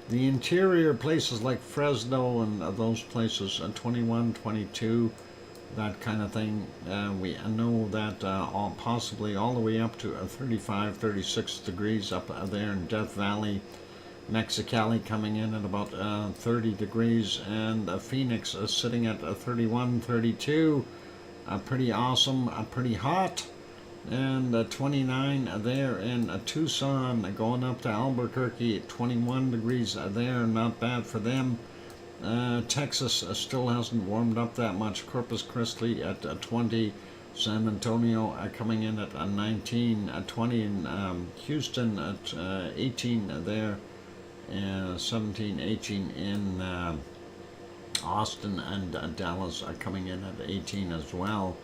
the interior places like Fresno and those places, 21, 22, that kind of thing. We know that possibly all the way up to 35, 36 degrees up there in Death Valley. Mexicali coming in at about 30 degrees, and Phoenix is sitting at 31, 32. Pretty awesome, pretty hot. And 29 there in Tucson, going up to Albuquerque, 21 degrees there, not bad for them. Texas still hasn't warmed up that much. Corpus Christi at 20, San Antonio coming in at 19, 20 in Houston at 18 there, 17, 18 in Austin, and Dallas coming in at 18 as well.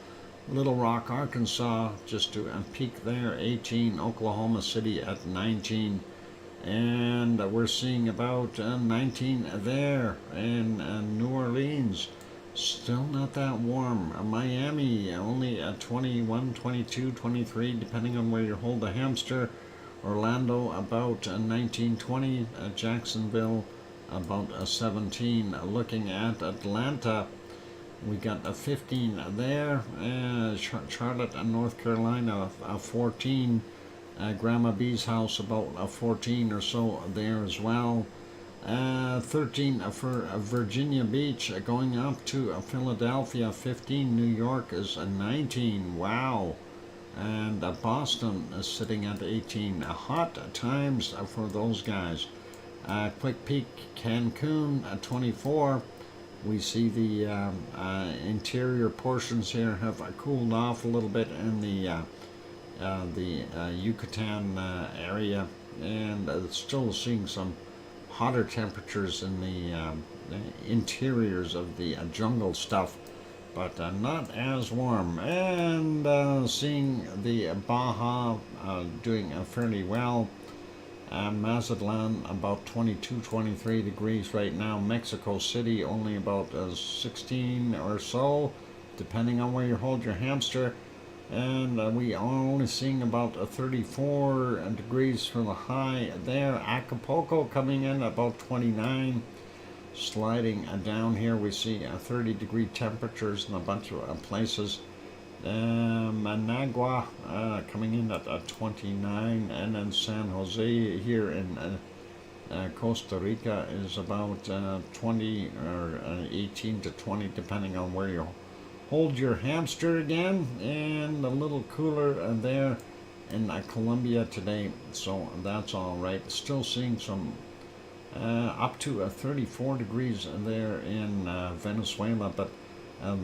Little Rock, Arkansas, just to peak there, 18. Oklahoma City at 19. And we're seeing about 19 there in New Orleans. Still not that warm. Miami, only at 21, 22, 23, depending on where you hold the hamster. Orlando, about 19, 20. Jacksonville, about 17. Looking at Atlanta, we got a 15 there. Charlotte, North Carolina, 14. Grandma B's house, about 14 or so there as well. 13 for Virginia Beach, going up to Philadelphia, 15. New York is 19. Wow. And Boston is sitting at 18. Hot times for those guys. Quick peek, Cancun at 24. We see the interior portions here have cooled off a little bit in the Yucatan area, and still seeing some hotter temperatures in the interiors of the jungle stuff, but not as warm. And seeing the Baja doing fairly well. Mazatlan about 22, 23 degrees right now. Mexico City only about 16 or so, depending on where you hold your hamster. And we are only seeing about 34 degrees for the high there. Acapulco coming in about 29. Sliding down here, we see 30-degree temperatures in a bunch of places. Managua coming in at 29, and then San Jose here in Costa Rica is about 20 or 18 to 20, depending on where you hold your hamster again. And a little cooler there in Colombia today, so that's all right. Still seeing some up to 34 degrees there in Venezuela, but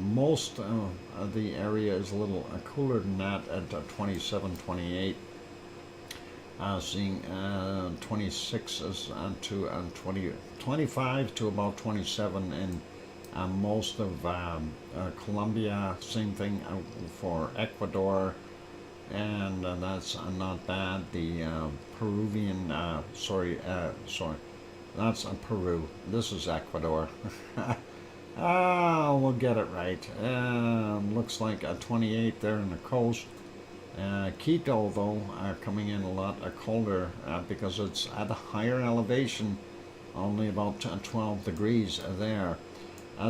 most of the area is a little cooler than that at 27, 28. Seeing 26 to 20, 25 to about 27 in most of Colombia. Same thing for Ecuador, and that's not bad. The Peruvian, that's Peru. This is Ecuador. We'll get it right. Looks like 28 there in the coast. Quito, though, coming in a lot colder because it's at a higher elevation only about 12 degrees there.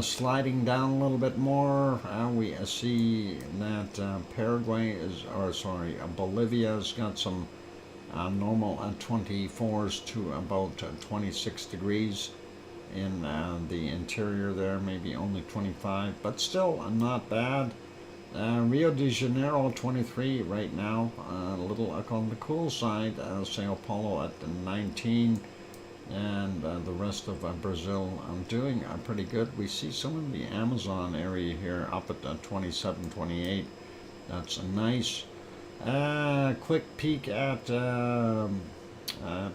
Sliding down a little bit more, we see that Paraguay is, or sorry, Bolivia's got some normal 24s to about 26 degrees in the interior there, maybe only 25, but still not bad. Rio de Janeiro 23 right now, a little on the cool side. Sao Paulo at 19, and the rest of Brazil doing pretty good. We see some of the Amazon area here up at 27, 28. That's nice. Quick peek at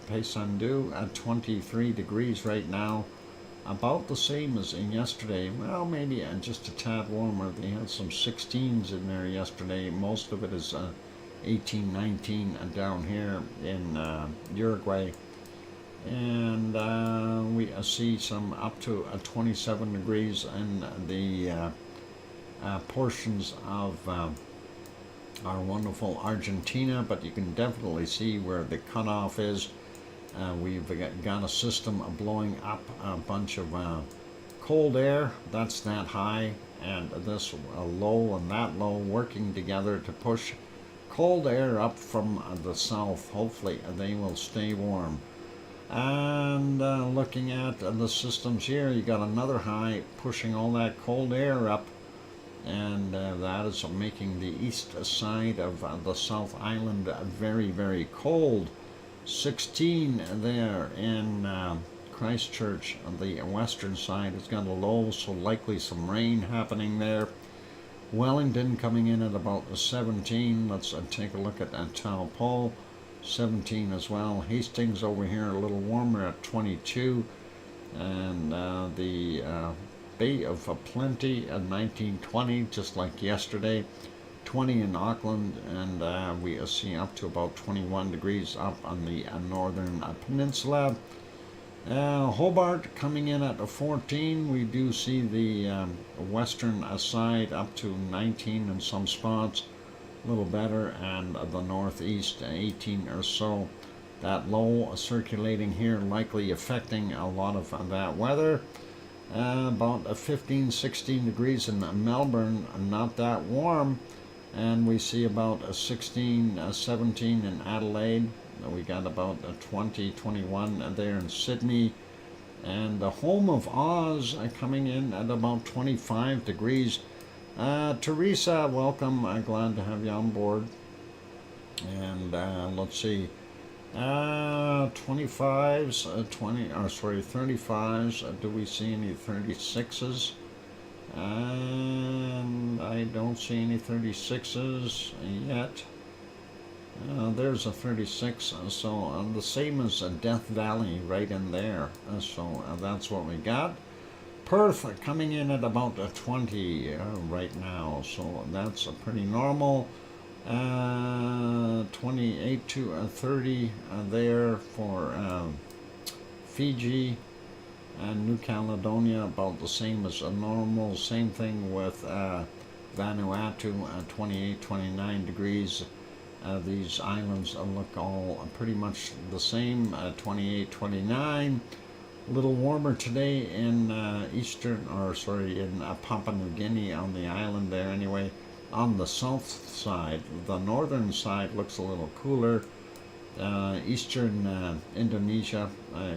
Paysandú at 23 degrees right now. About the same as in yesterday. Well, maybe just a tad warmer. They had some 16s in there yesterday. Most of it is 18, 19 down here in Uruguay. And we see some up to 27 degrees in the portions of our wonderful Argentina, but you can definitely see where the cutoff is. We've got a system blowing up a bunch of cold air. That's that high, and this low and that low working together to push cold air up from the south. Hopefully they will stay warm. And looking at the systems here, you got another high pushing all that cold air up, and that is making the east side of the South Island very, very cold. 16 there in Christchurch on the western side. It's got a low, so likely some rain happening there. Wellington coming in at about 17. Let's take a look at Taupo, 17 as well. Hastings over here a little warmer at 22, and the Bay of Plenty at 19, 20, just like yesterday. 20 in Auckland, and we see up to about 21 degrees up on the northern peninsula. Hobart coming in at 14. We do see the western side up to 19 in some spots, a little better, and the northeast 18 or so. That low circulating here likely affecting a lot of that weather. About 15, 16 degrees in Melbourne, not that warm. And we see about 16, 17 in Adelaide. We got about 20, 21 there in Sydney. And the home of Oz coming in at about 25 degrees. Teresa, welcome. Glad to have you on board. And let's see. 25s, 35s. Do we see any 36s? And I don't see any 36s yet. There's a 36, so the same as Death Valley right in there. So that's what we got. Perth coming in at about 20 right now, so that's pretty normal. 28 to 30 there for Fiji. And New Caledonia about the same as normal. Same thing with Vanuatu, 28, 29 degrees. These islands look all pretty much the same, 28, 29. A little warmer today in in Papua New Guinea on the island there anyway. On the south side, the northern side looks a little cooler. Eastern Indonesia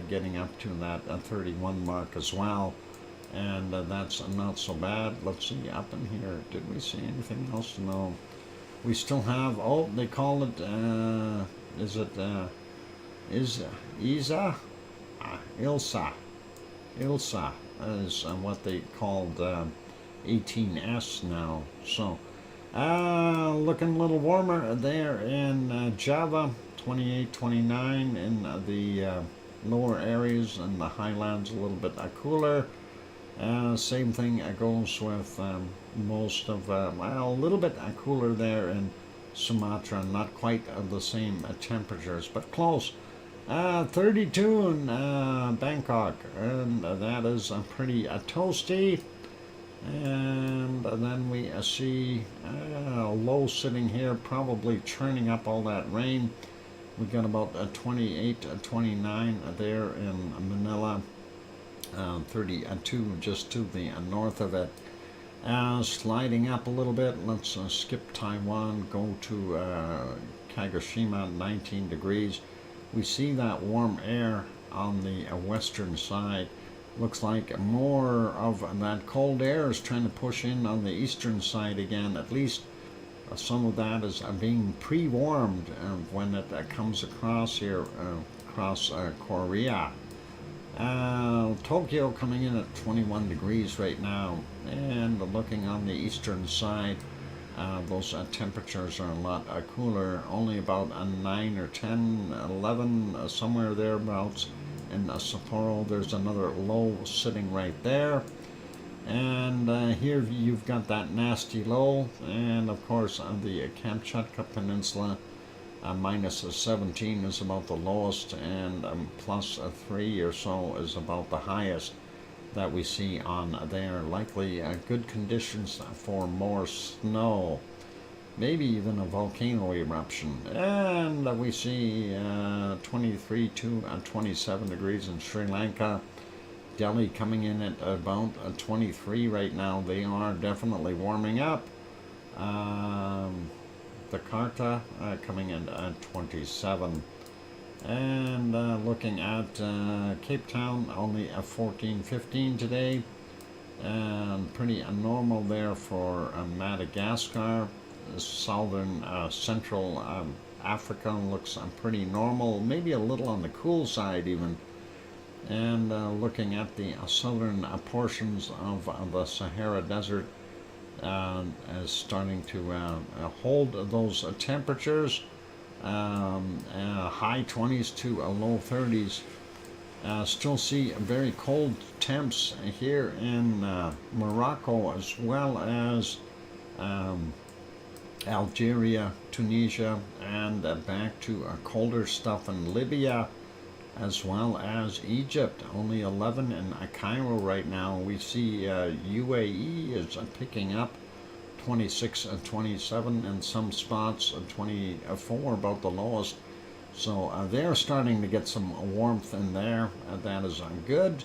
getting up to that 31 mark as well, and that's not so bad. Let's see, up in here, did we see anything else? No. We still have, they call it, is it Ilsa? Ilsa is what they called 18S now. So looking a little warmer there in Java. 28, 29 in the lower areas, and the highlands a little bit cooler. Same thing goes with most of, well, a little bit cooler there in Sumatra, not quite the same temperatures, but close. 32 in Bangkok, and that is pretty toasty. And then we see low sitting here, probably churning up all that rain. We got about 28, 29 there in Manila, 32 just to the north of it. Sliding up a little bit, let's skip Taiwan, go to Kagoshima, 19 degrees. We see that warm air on the western side. Looks like more of that cold air is trying to push in on the eastern side again. At least some of that is being pre-warmed when it comes across here, across Korea. Tokyo coming in at 21 degrees right now, and looking on the eastern side, those temperatures are a lot cooler, only about 9 or 10, 11, somewhere thereabouts. In Sapporo, there's another low sitting right there. And here you've got that nasty low, and of course on the Kamchatka Peninsula, minus 17 is about the lowest, and plus 3 or so is about the highest that we see on there. Likely good conditions for more snow, maybe even a volcano eruption. And we see 23 to 27 degrees in Sri Lanka. Delhi coming in at about 23 right now. They are definitely warming up. Jakarta coming in at 27. And looking at Cape Town, only a 14, 15 today. And pretty normal there for Madagascar. Southern Central Africa looks pretty normal, maybe a little on the cool side even. And looking at the southern portions of the Sahara Desert, is starting to hold those temperatures, high 20s to low 30s. Still see very cold temps here in Morocco, as well as Algeria, Tunisia, and back to colder stuff in Libya, as well as Egypt. Only 11 in Cairo right now. We see UAE is picking up 26 and 27 in some spots, 24 about the lowest. So they're starting to get some warmth in there. That is good.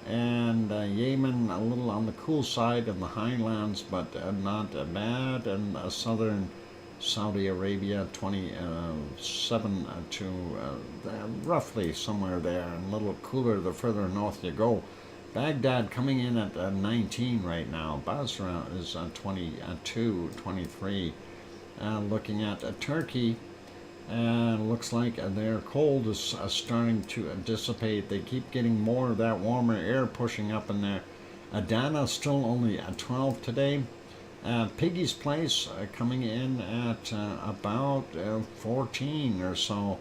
And Yemen a little on the cool side in the highlands, but not bad. And southern Saudi Arabia, 27 to roughly somewhere there, and a little cooler the further north you go. Baghdad coming in at 19 right now. Basra is 22, 23. Looking at Turkey, and looks like their cold is starting to dissipate. They keep getting more of that warmer air pushing up in there. Adana still only at 12 today. Piggy's Place coming in at about 14 or so.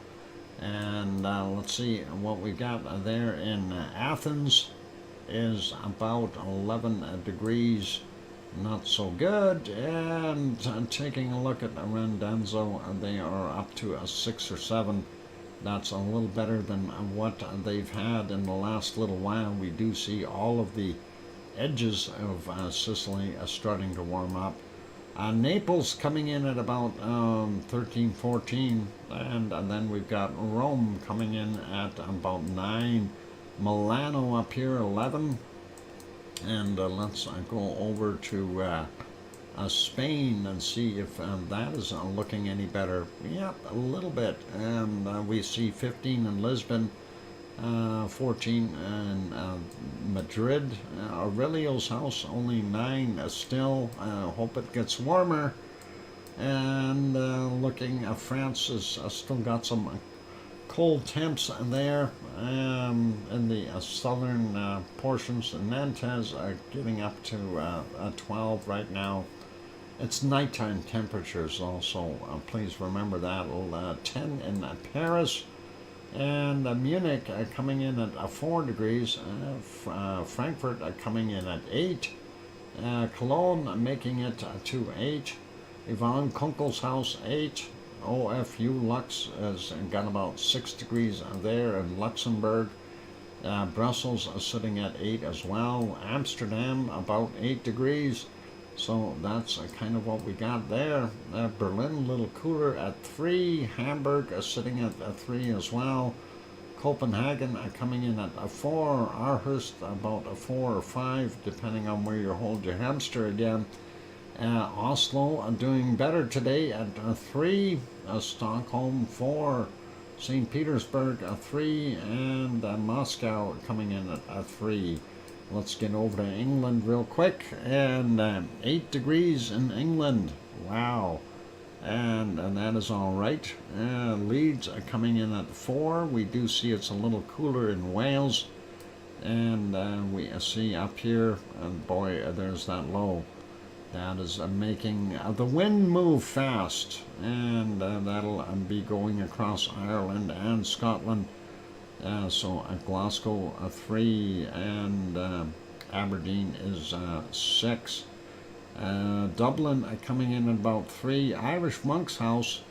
And let's see what we got there in Athens is about 11 degrees. Not so good. And taking a look at Rendanzo, they are up to a 6 or 7. That's a little better than what they've had in the last little while. We do see all of the edges of Sicily starting to warm up. Naples coming in at about 13, 14, and then we've got Rome coming in at about 9. Milano up here 11. And let's go over to Spain and see if that is looking any better. Yep, a little bit. And we see 15 in Lisbon, 14 in Madrid. Aurelio's house only 9 still. Hope it gets warmer. And looking at France has still got some cold temps there in the southern portions. Nantes getting up to 12 right now. It's nighttime temperatures also. Please remember that. 10 in Paris. And Munich coming in at 4 degrees. Frankfurt coming in at 8. Cologne making it to 8. Yvonne Kunkel's house 8. OFU Lux has got about 6 degrees there in Luxembourg. Brussels sitting at 8 as well. Amsterdam about 8 degrees. So that's kind of what we got there. Berlin a little cooler at 3. Hamburg sitting at 3 as well. Copenhagen coming in at a 4. Aarhus about a 4 or 5, depending on where you hold your hamster again. Oslo doing better today at 3. Stockholm 4. St. Petersburg 3. And Moscow coming in at 3. Let's get over to England real quick. And 8 degrees in England. Wow. And that is all right. Leeds coming in at 4. We do see it's a little cooler in Wales. And we see up here, and boy, there's that low. That is making the wind move fast. And that'll be going across Ireland and Scotland. So Glasgow 3, and Aberdeen is 6. Dublin coming in at about 3. Irish Monk's House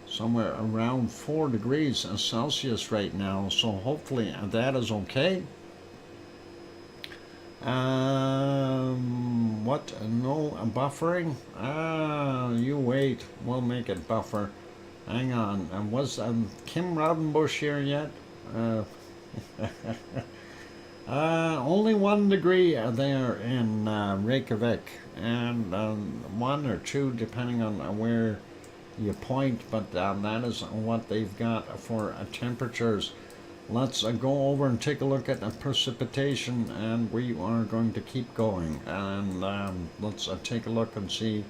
somewhere around 4 degrees Celsius right now, so hopefully that is okay. What? No buffering? You wait. We'll make it buffer. Hang on. Was Kim Raudenbush here yet? Only 1 degree there in Reykjavik, and 1 or 2 depending on where you point, but that is what they've got for temperatures. Let's go over and take a look at the precipitation, and we are going to keep going, and let's take a look and see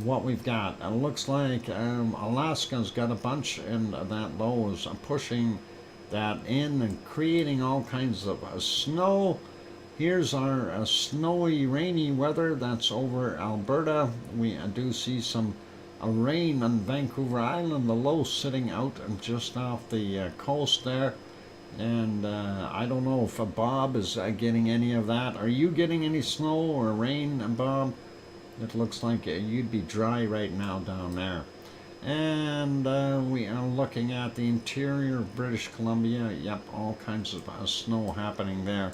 what we've got. It looks like Alaska's got a bunch, and that low is pushing that in and creating all kinds of snow. Here's our snowy, rainy weather. That's over Alberta. We do see some rain on Vancouver Island, the low sitting out and just off the coast there. And I don't know if Bob is getting any of that. Are you getting any snow or rain, Bob? It looks like you'd be dry right now down there. And we are looking at the interior of British Columbia. Yep, all kinds of snow happening there.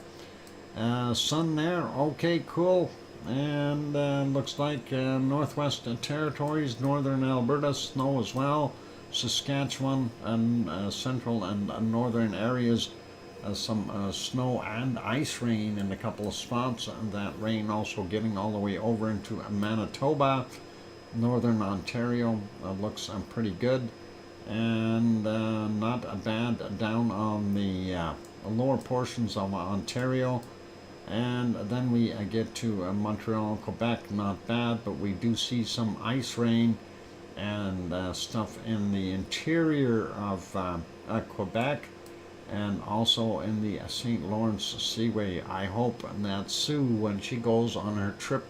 Sun there, okay, cool. And looks like Northwest Territories, Northern Alberta, snow as well. Saskatchewan and central and northern areas, some snow and ice rain in a couple of spots. And that rain also getting all the way over into Manitoba. Northern Ontario looks pretty good, and not bad down on the lower portions of Ontario. And then we get to Montreal, Quebec, not bad, but we do see some ice rain and stuff in the interior of Quebec, and also in the St. Lawrence Seaway. I hope that Sue, when she goes on her trip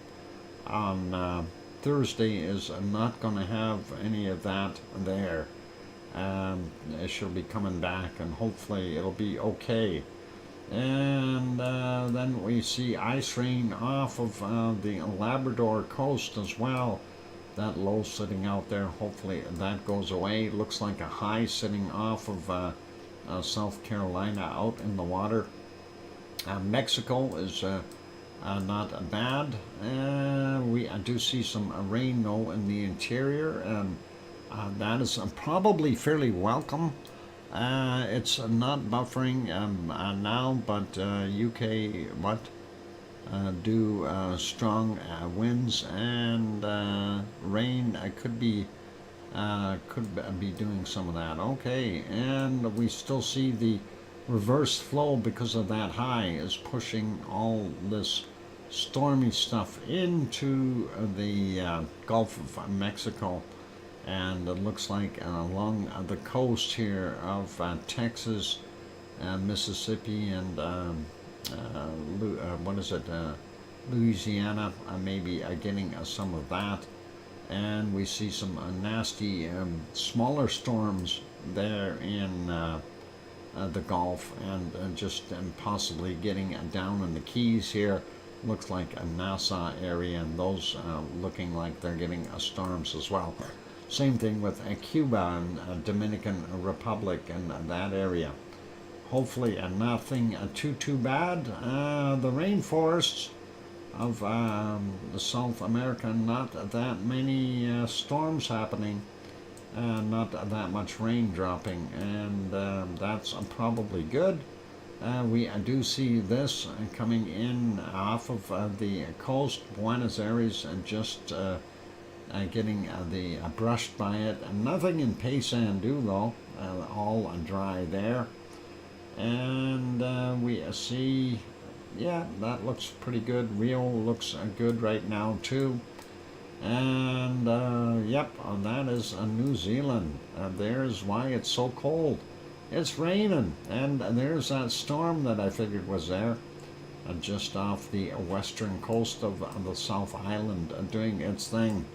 on Thursday, is not going to have any of that there. She'll be coming back, and hopefully it'll be okay. And then we see ice rain off of the Labrador coast as well. That low sitting out there, hopefully that goes away. Looks like a high sitting off of South Carolina out in the water. Mexico is not bad. We do see some rain though in the interior, and that is probably fairly welcome. It's not buffering now, but UK do strong winds and rain could be doing some of that. Okay, and we still see the reverse flow because of that high is pushing all this stormy stuff into the Gulf of Mexico, and it looks like along the coast here of Texas, Mississippi, and Louisiana, maybe getting some of that. And we see some nasty smaller storms there in the Gulf, and just possibly getting down in the Keys here. Looks like a Nassau area, and those looking like they're getting storms as well. Same thing with Cuba and Dominican Republic and that area. Hopefully nothing too bad. The rainforests of South America, not that many storms happening, not that much rain dropping, and that's probably good. We do see this coming in off of the coast, Buenos Aires, and just getting brushed by it. Nothing in Paysandú though, all dry there. And we see, yeah, that looks pretty good. Rio looks good right now too. And yep, that is New Zealand. There's why it's so cold. It's raining, and there's that storm that I figured was there, just off the western coast of the South Island, doing its thing.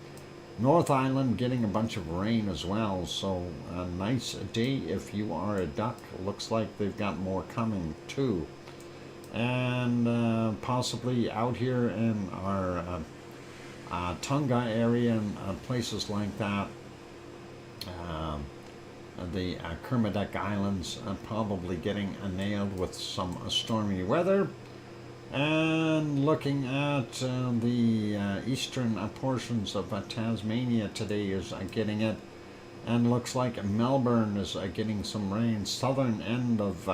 North Island getting a bunch of rain as well, so a nice day if you are a duck. Looks like they've got more coming too. And possibly out here in our Tonga area and places like that, the Kermadec Islands probably getting nailed with some stormy weather. And looking at the eastern portions of Tasmania today is getting it, and looks like Melbourne is getting some rain. Southern end of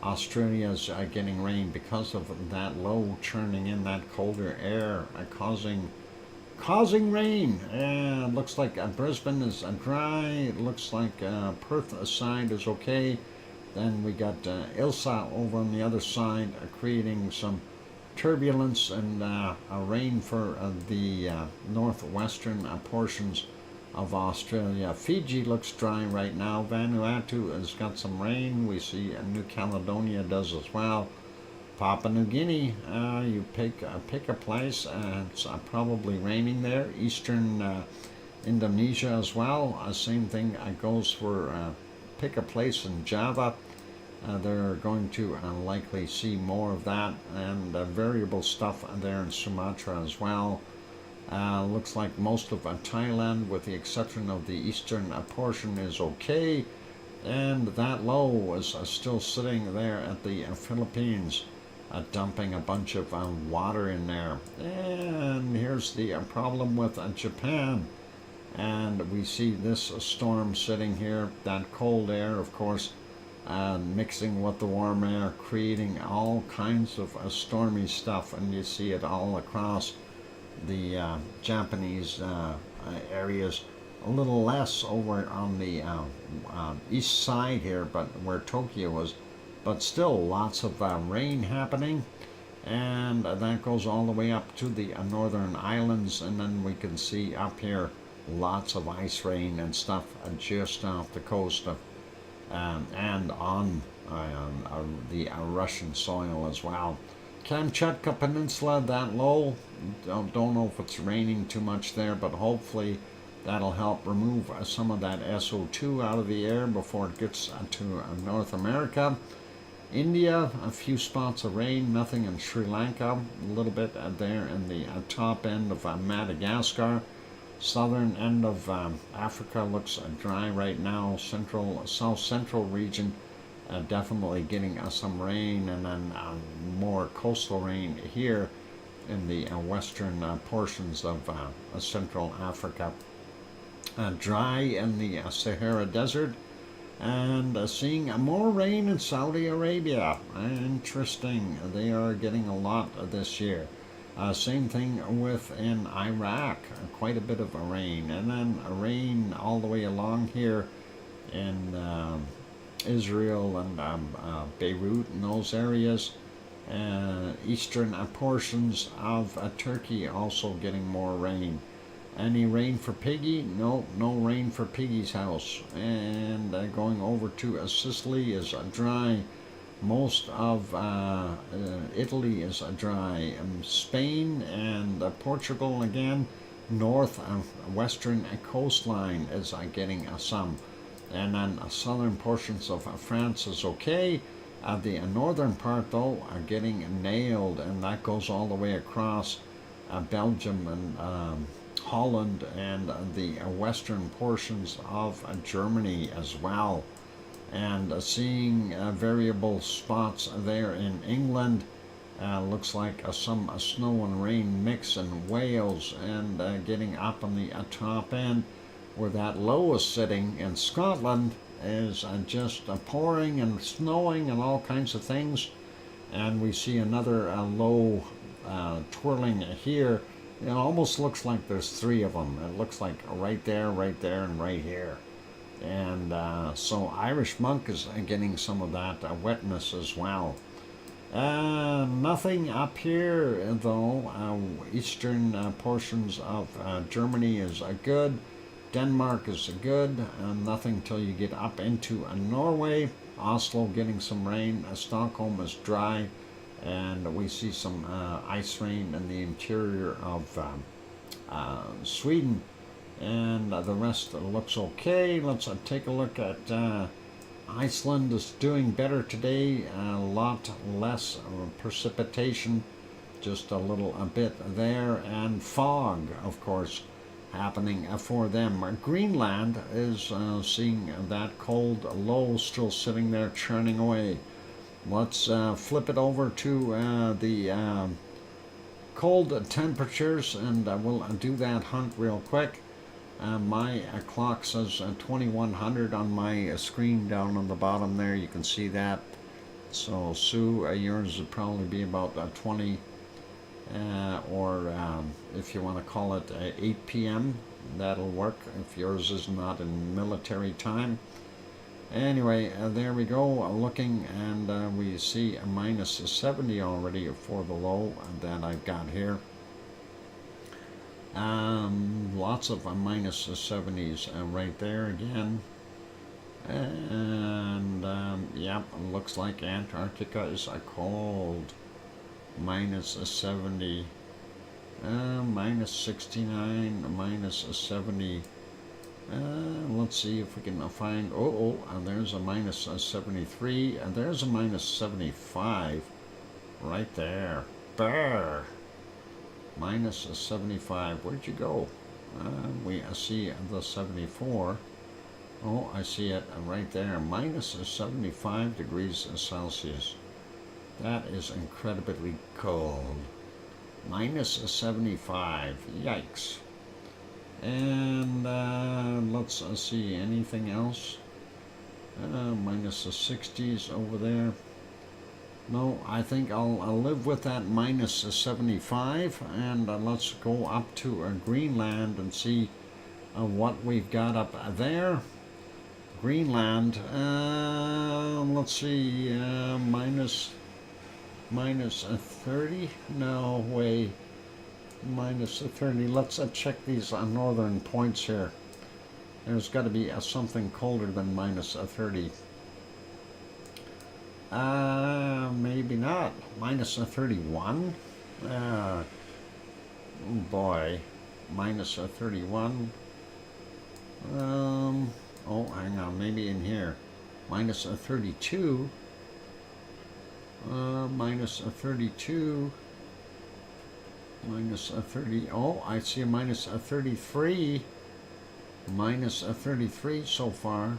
Australia is getting rain because of that low churning in that colder air, causing rain. And looks like Brisbane is dry. It looks like Perth side is okay. Then we got Ilsa over on the other side, creating some turbulence and rain for the northwestern portions of Australia. Fiji looks dry right now. Vanuatu has got some rain. We see New Caledonia does as well. Papua New Guinea, you pick a place. It's probably raining there. Eastern Indonesia as well. Same thing goes for pick a place in Java. They're going to likely see more of that, and variable stuff there in Sumatra as well. Looks like most of Thailand, with the exception of the eastern portion, is okay, and that low is still sitting there at the Philippines, dumping a bunch of water in there. And here's the problem with Japan. And we see this storm sitting here, that cold air, of course, mixing with the warm air, creating all kinds of stormy stuff, and you see it all across the Japanese areas. A little less over on the east side here, but where Tokyo is, but still lots of rain happening. And that goes all the way up to the northern islands, and then we can see up here lots of ice rain and stuff just off the coast of and on the Russian soil as well. Kamchatka Peninsula, that low, don't know if it's raining too much there, but hopefully that'll help remove some of that SO2 out of the air before it gets to North America. India, a few spots of rain, nothing in Sri Lanka, a little bit there in the top end of Madagascar. Southern end of Africa looks dry right now. South central region definitely getting some rain, and then more coastal rain here in the western portions of Central Africa. Dry in the Sahara Desert, and seeing more rain in Saudi Arabia. Interesting, they are getting a lot this year. Same thing with in Iraq, quite a bit of rain, and then rain all the way along here in Israel and Beirut and those areas. Eastern portions of Turkey also getting more rain. Any rain for Piggy? No rain for Piggy's house. And going over to Sicily is dry. Most of Italy is dry. Spain and Portugal again, western coastline is getting some. And then southern portions of France is okay. The northern part though are getting nailed, and that goes all the way across Belgium and Holland and the western portions of Germany as well. And seeing variable spots there in England Looks like some snow and rain mix in Wales, and getting up on the top end where that low is sitting in Scotland is just pouring and snowing and all kinds of things. And we see another low twirling here. It almost looks like there's three of them. It looks like right there, and right here. And so Irish Monk is getting some of that wetness as well. Nothing up here though. Eastern portions of Germany is good. Denmark is good. Nothing till you get up into Norway. Oslo getting some rain. Stockholm is dry, and we see some ice rain in the interior of Sweden, and the rest looks okay. Let's take a look at Iceland. Is doing better today. A lot less precipitation, just a little bit there, and fog, of course, happening for them. Greenland is seeing that cold low still sitting there churning away. Let's flip it over to the cold temperatures, and we'll do that hunt real quick. My clock says 2100 on my screen down on the bottom there. You can see that. So Sue, yours would probably be about 20, or if you want to call it 8 p.m. that'll work if yours is not in military time. Anyway, there we go, looking, and we see a minus 70 already for the low that I've got here. Lots of minus 70s right there again. And yep, looks like Antarctica is cold. Minus 70, minus 69, minus 70. Let's see if we can find, there's a minus 73, and there's a minus 75 right there. Brr. Minus 75. Where'd you go? We see the 74. Oh, I see it right there. Minus 75 degrees Celsius. That is incredibly cold. Minus 75. Yikes. And let's see, anything else? Minus the 60s over there. No, I think I'll live with that minus 75, and let's go up to Greenland and see what we've got up there. Greenland, let's see, minus 30? No way. Minus 30. Let's check these northern points here. There's got to be something colder than minus 30. Maybe not. Minus 31? Oh boy. Minus 31. Oh, hang on. Maybe in here. Minus 32. Minus 32. Minus 30. Oh, I see a minus 33. Minus 33 so far.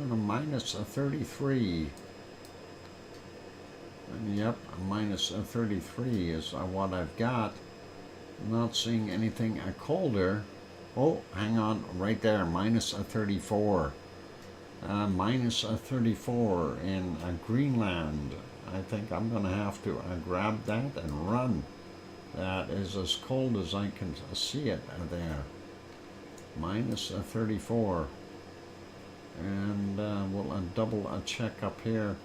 Minus 33. And yep, minus 33 is what I've got. Not seeing anything colder. Oh, hang on, right there, minus 34. Minus 34 in Greenland. I think I'm going to have to grab that and run. That is as cold as I can see it there. Minus 34. And we'll double check up here.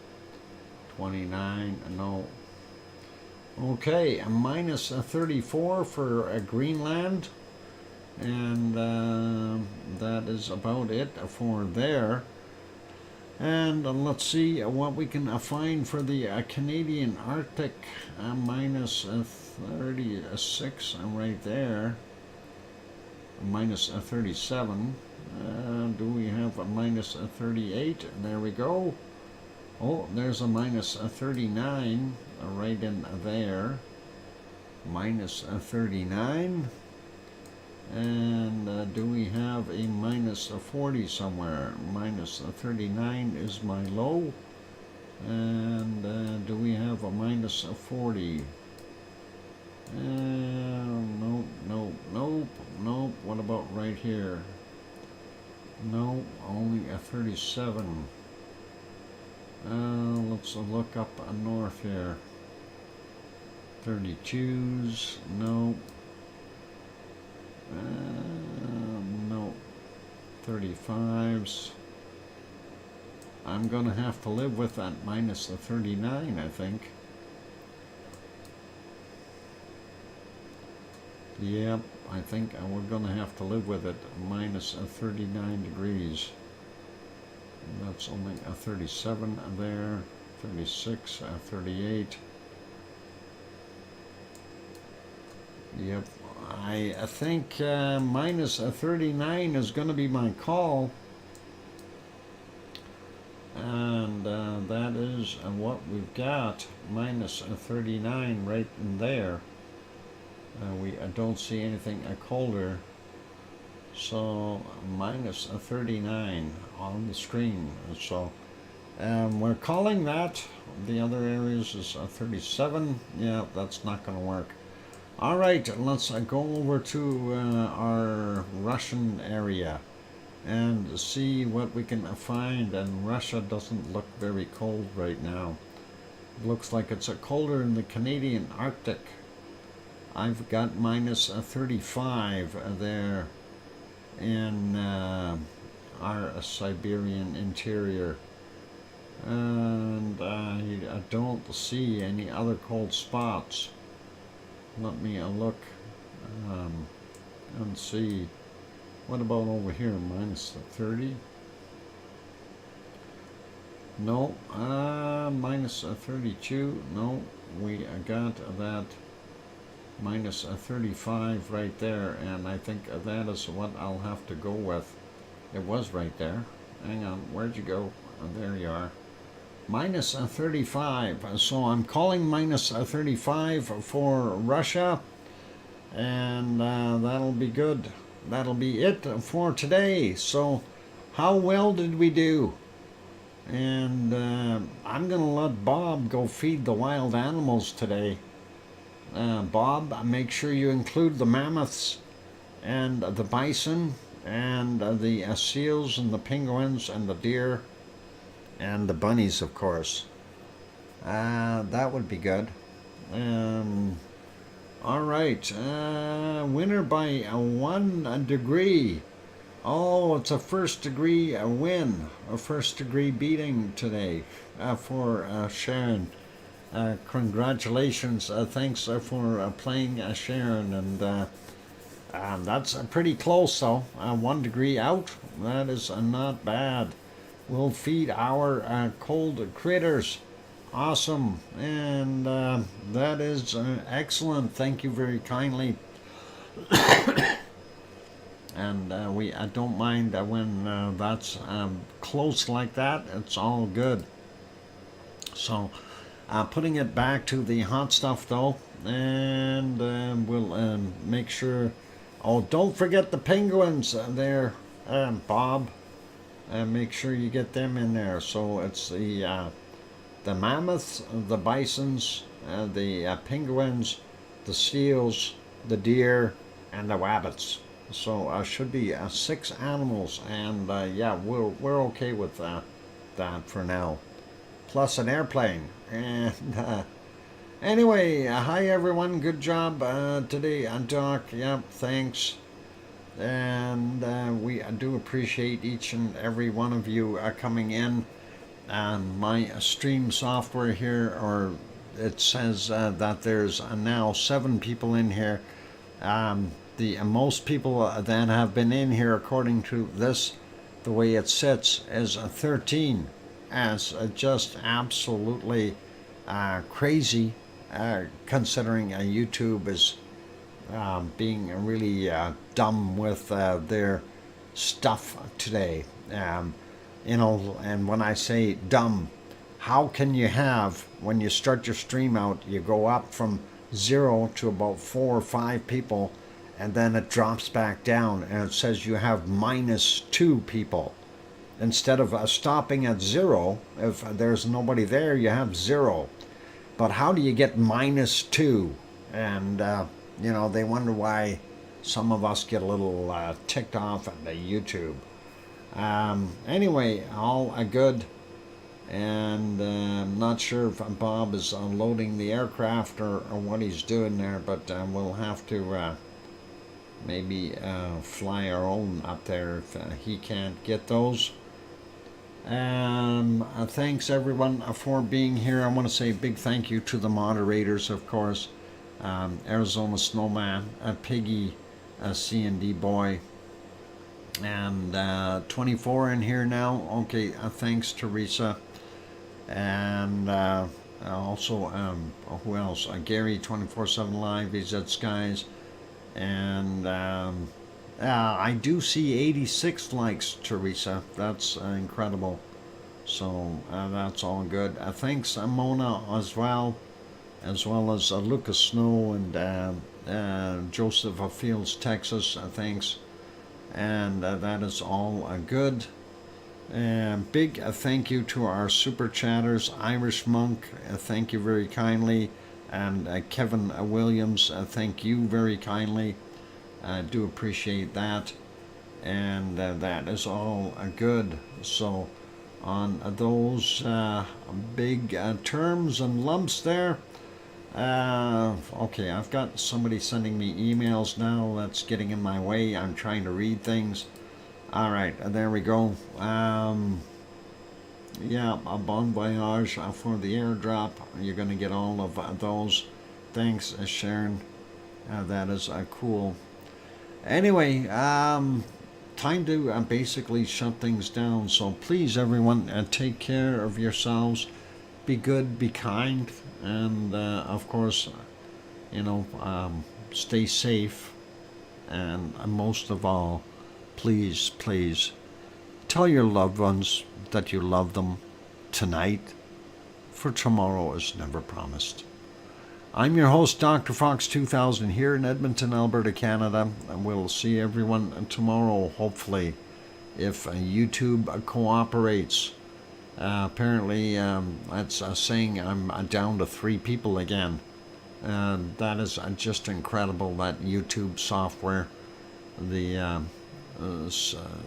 29, no. Okay, a minus 34 for Greenland. And that is about it for there. And let's see what we can find for the Canadian Arctic. Minus 36 right there. Minus 37. Do we have a minus 38? There we go. Oh, there's a minus 39 right in there. Minus 39. And do we have a minus 40 somewhere? Minus 39 is my low. And do we have a minus 40? Nope, nope, nope, nope. What about right here? No, only a 37. Let's look up north here. 32s, no. No. 35s. I'm gonna have to live with that minus the 39, I think. Yep, I think we're gonna have to live with it. Minus 39 degrees. That's only a 37 there, 36, 38. Yep, I think minus 39 is going to be my call. And that is what we've got, minus 39 right in there. We don't see anything colder. So minus 39 on the screen. So we're calling that. The other areas is 37. Yeah, that's not going to work. All right, let's go over to our Russian area and see what we can find. And Russia doesn't look very cold right now. It looks like it's colder in the Canadian Arctic. I've got minus 35 there in our Siberian interior, and I don't see any other cold spots. Let me look and see. What about over here? Minus 30? No. Minus 32? No. We got that minus 35 right there, and I think that is what I'll have to go with. It was right there. Hang on, where'd you go? There you are. Minus 35. So I'm calling minus 35 for Russia, and that'll be good. That'll be it for today. So how well did we do? And I'm gonna let Bob go feed the wild animals today. Bob, make sure you include the mammoths and the bison and the seals and the penguins and the deer and the bunnies, of course. That would be good. All right, winner by 1 degree. Oh, it's a first degree win, a first degree beating today for Sharon. Congratulations, thanks for playing Sharon, and that's pretty close though. 1 degree out, that is not bad. We'll feed our cold critters. Awesome, and that is excellent. Thank you very kindly. And we don't mind when that's close like that. It's all good. So putting it back to the hot stuff though, and we'll make sure. Oh, don't forget the penguins there, Bob. Make sure you get them in there. So it's the mammoths, the bisons, the penguins, the seals, the deer, and the rabbits. So should be 6 animals, and yeah, we're okay with that for now. Plus an airplane. And anyway, hi everyone. Good job today, Doc. Yep, thanks. And we do appreciate each and every one of you coming in. My stream software here, or it says that there's now 7 people in here. The most people that have been in here, according to this, the way it sits, is 13. As just absolutely crazy, considering YouTube is being really dumb with their stuff today. You know, and when I say dumb, how can you have, when you start your stream out, you go up from 0 to about 4 or 5 people, and then it drops back down and it says you have -2 people. instead of stopping at 0, if there's nobody there, you have 0. But how do you get -2? And, they wonder why some of us get a little ticked off at the YouTube. Anyway, all good. And I'm not sure if Bob is unloading the aircraft or what he's doing there, but we'll have to maybe fly our own up there if he can't get those. Thanks everyone for being here. I want to say a big thank you to the moderators, of course. Arizona Snowman, Piggy, C&D Boy, and 24 in here now. Okay, thanks Teresa. And also, who else? Gary 24/7 Live, VZ Skies. And I do see 86 likes, Teresa. That's incredible. So that's all good. Thanks, Mona, as well as Lucas Snow and Joseph of Fields, Texas. Thanks. And that is all good. Big thank you to our super chatters. Irish Monk, thank you very kindly. And Kevin Williams, thank you very kindly. I do appreciate that. And that is all good. So on those big terms and lumps there. Okay, I've got somebody sending me emails now. That's getting in my way. I'm trying to read things. All right, there we go. Yeah, a bon voyage for the airdrop. You're going to get all of those. Thanks, Sharon. That is cool. Anyway, time to basically shut things down. So please, everyone, take care of yourselves. Be good, be kind, and of course, stay safe. And most of all, please tell your loved ones that you love them tonight, for tomorrow is never promised. I'm your host, DrFox2000, here in Edmonton, Alberta, Canada, and we'll see everyone tomorrow, hopefully, if YouTube cooperates. Apparently, it's saying I'm down to 3 people again. That is just incredible, that YouTube software.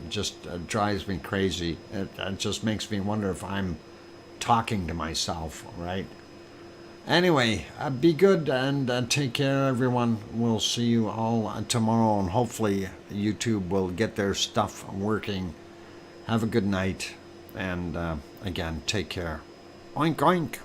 Just drives me crazy. It just makes me wonder if I'm talking to myself, right? Anyway, be good and take care, everyone. We'll see you all tomorrow, and hopefully YouTube will get their stuff working. Have a good night, and again, take care. Oink, oink.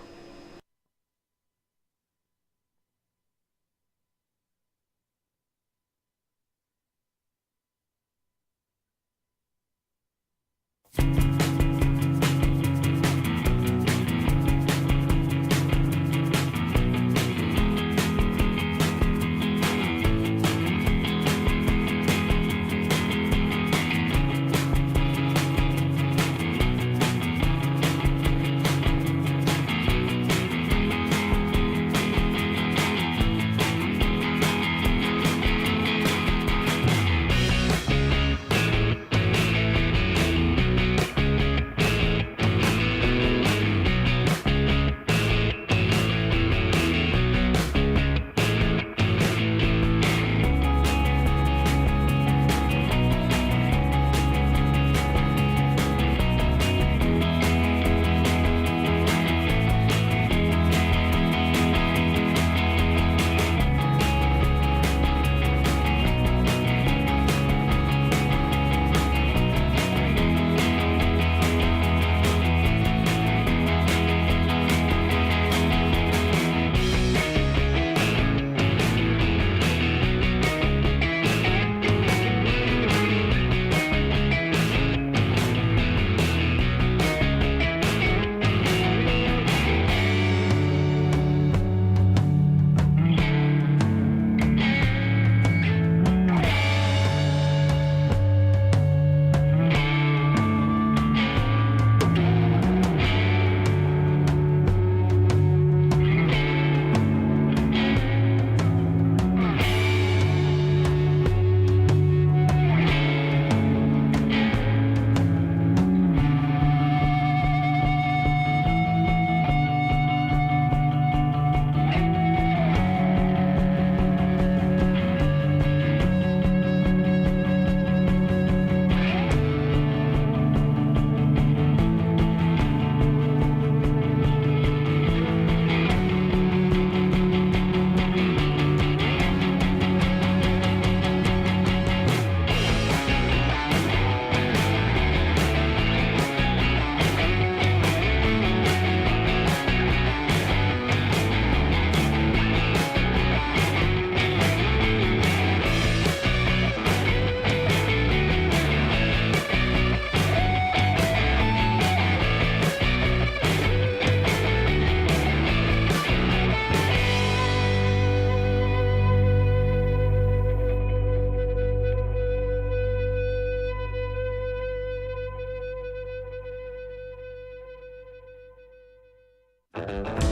Bye.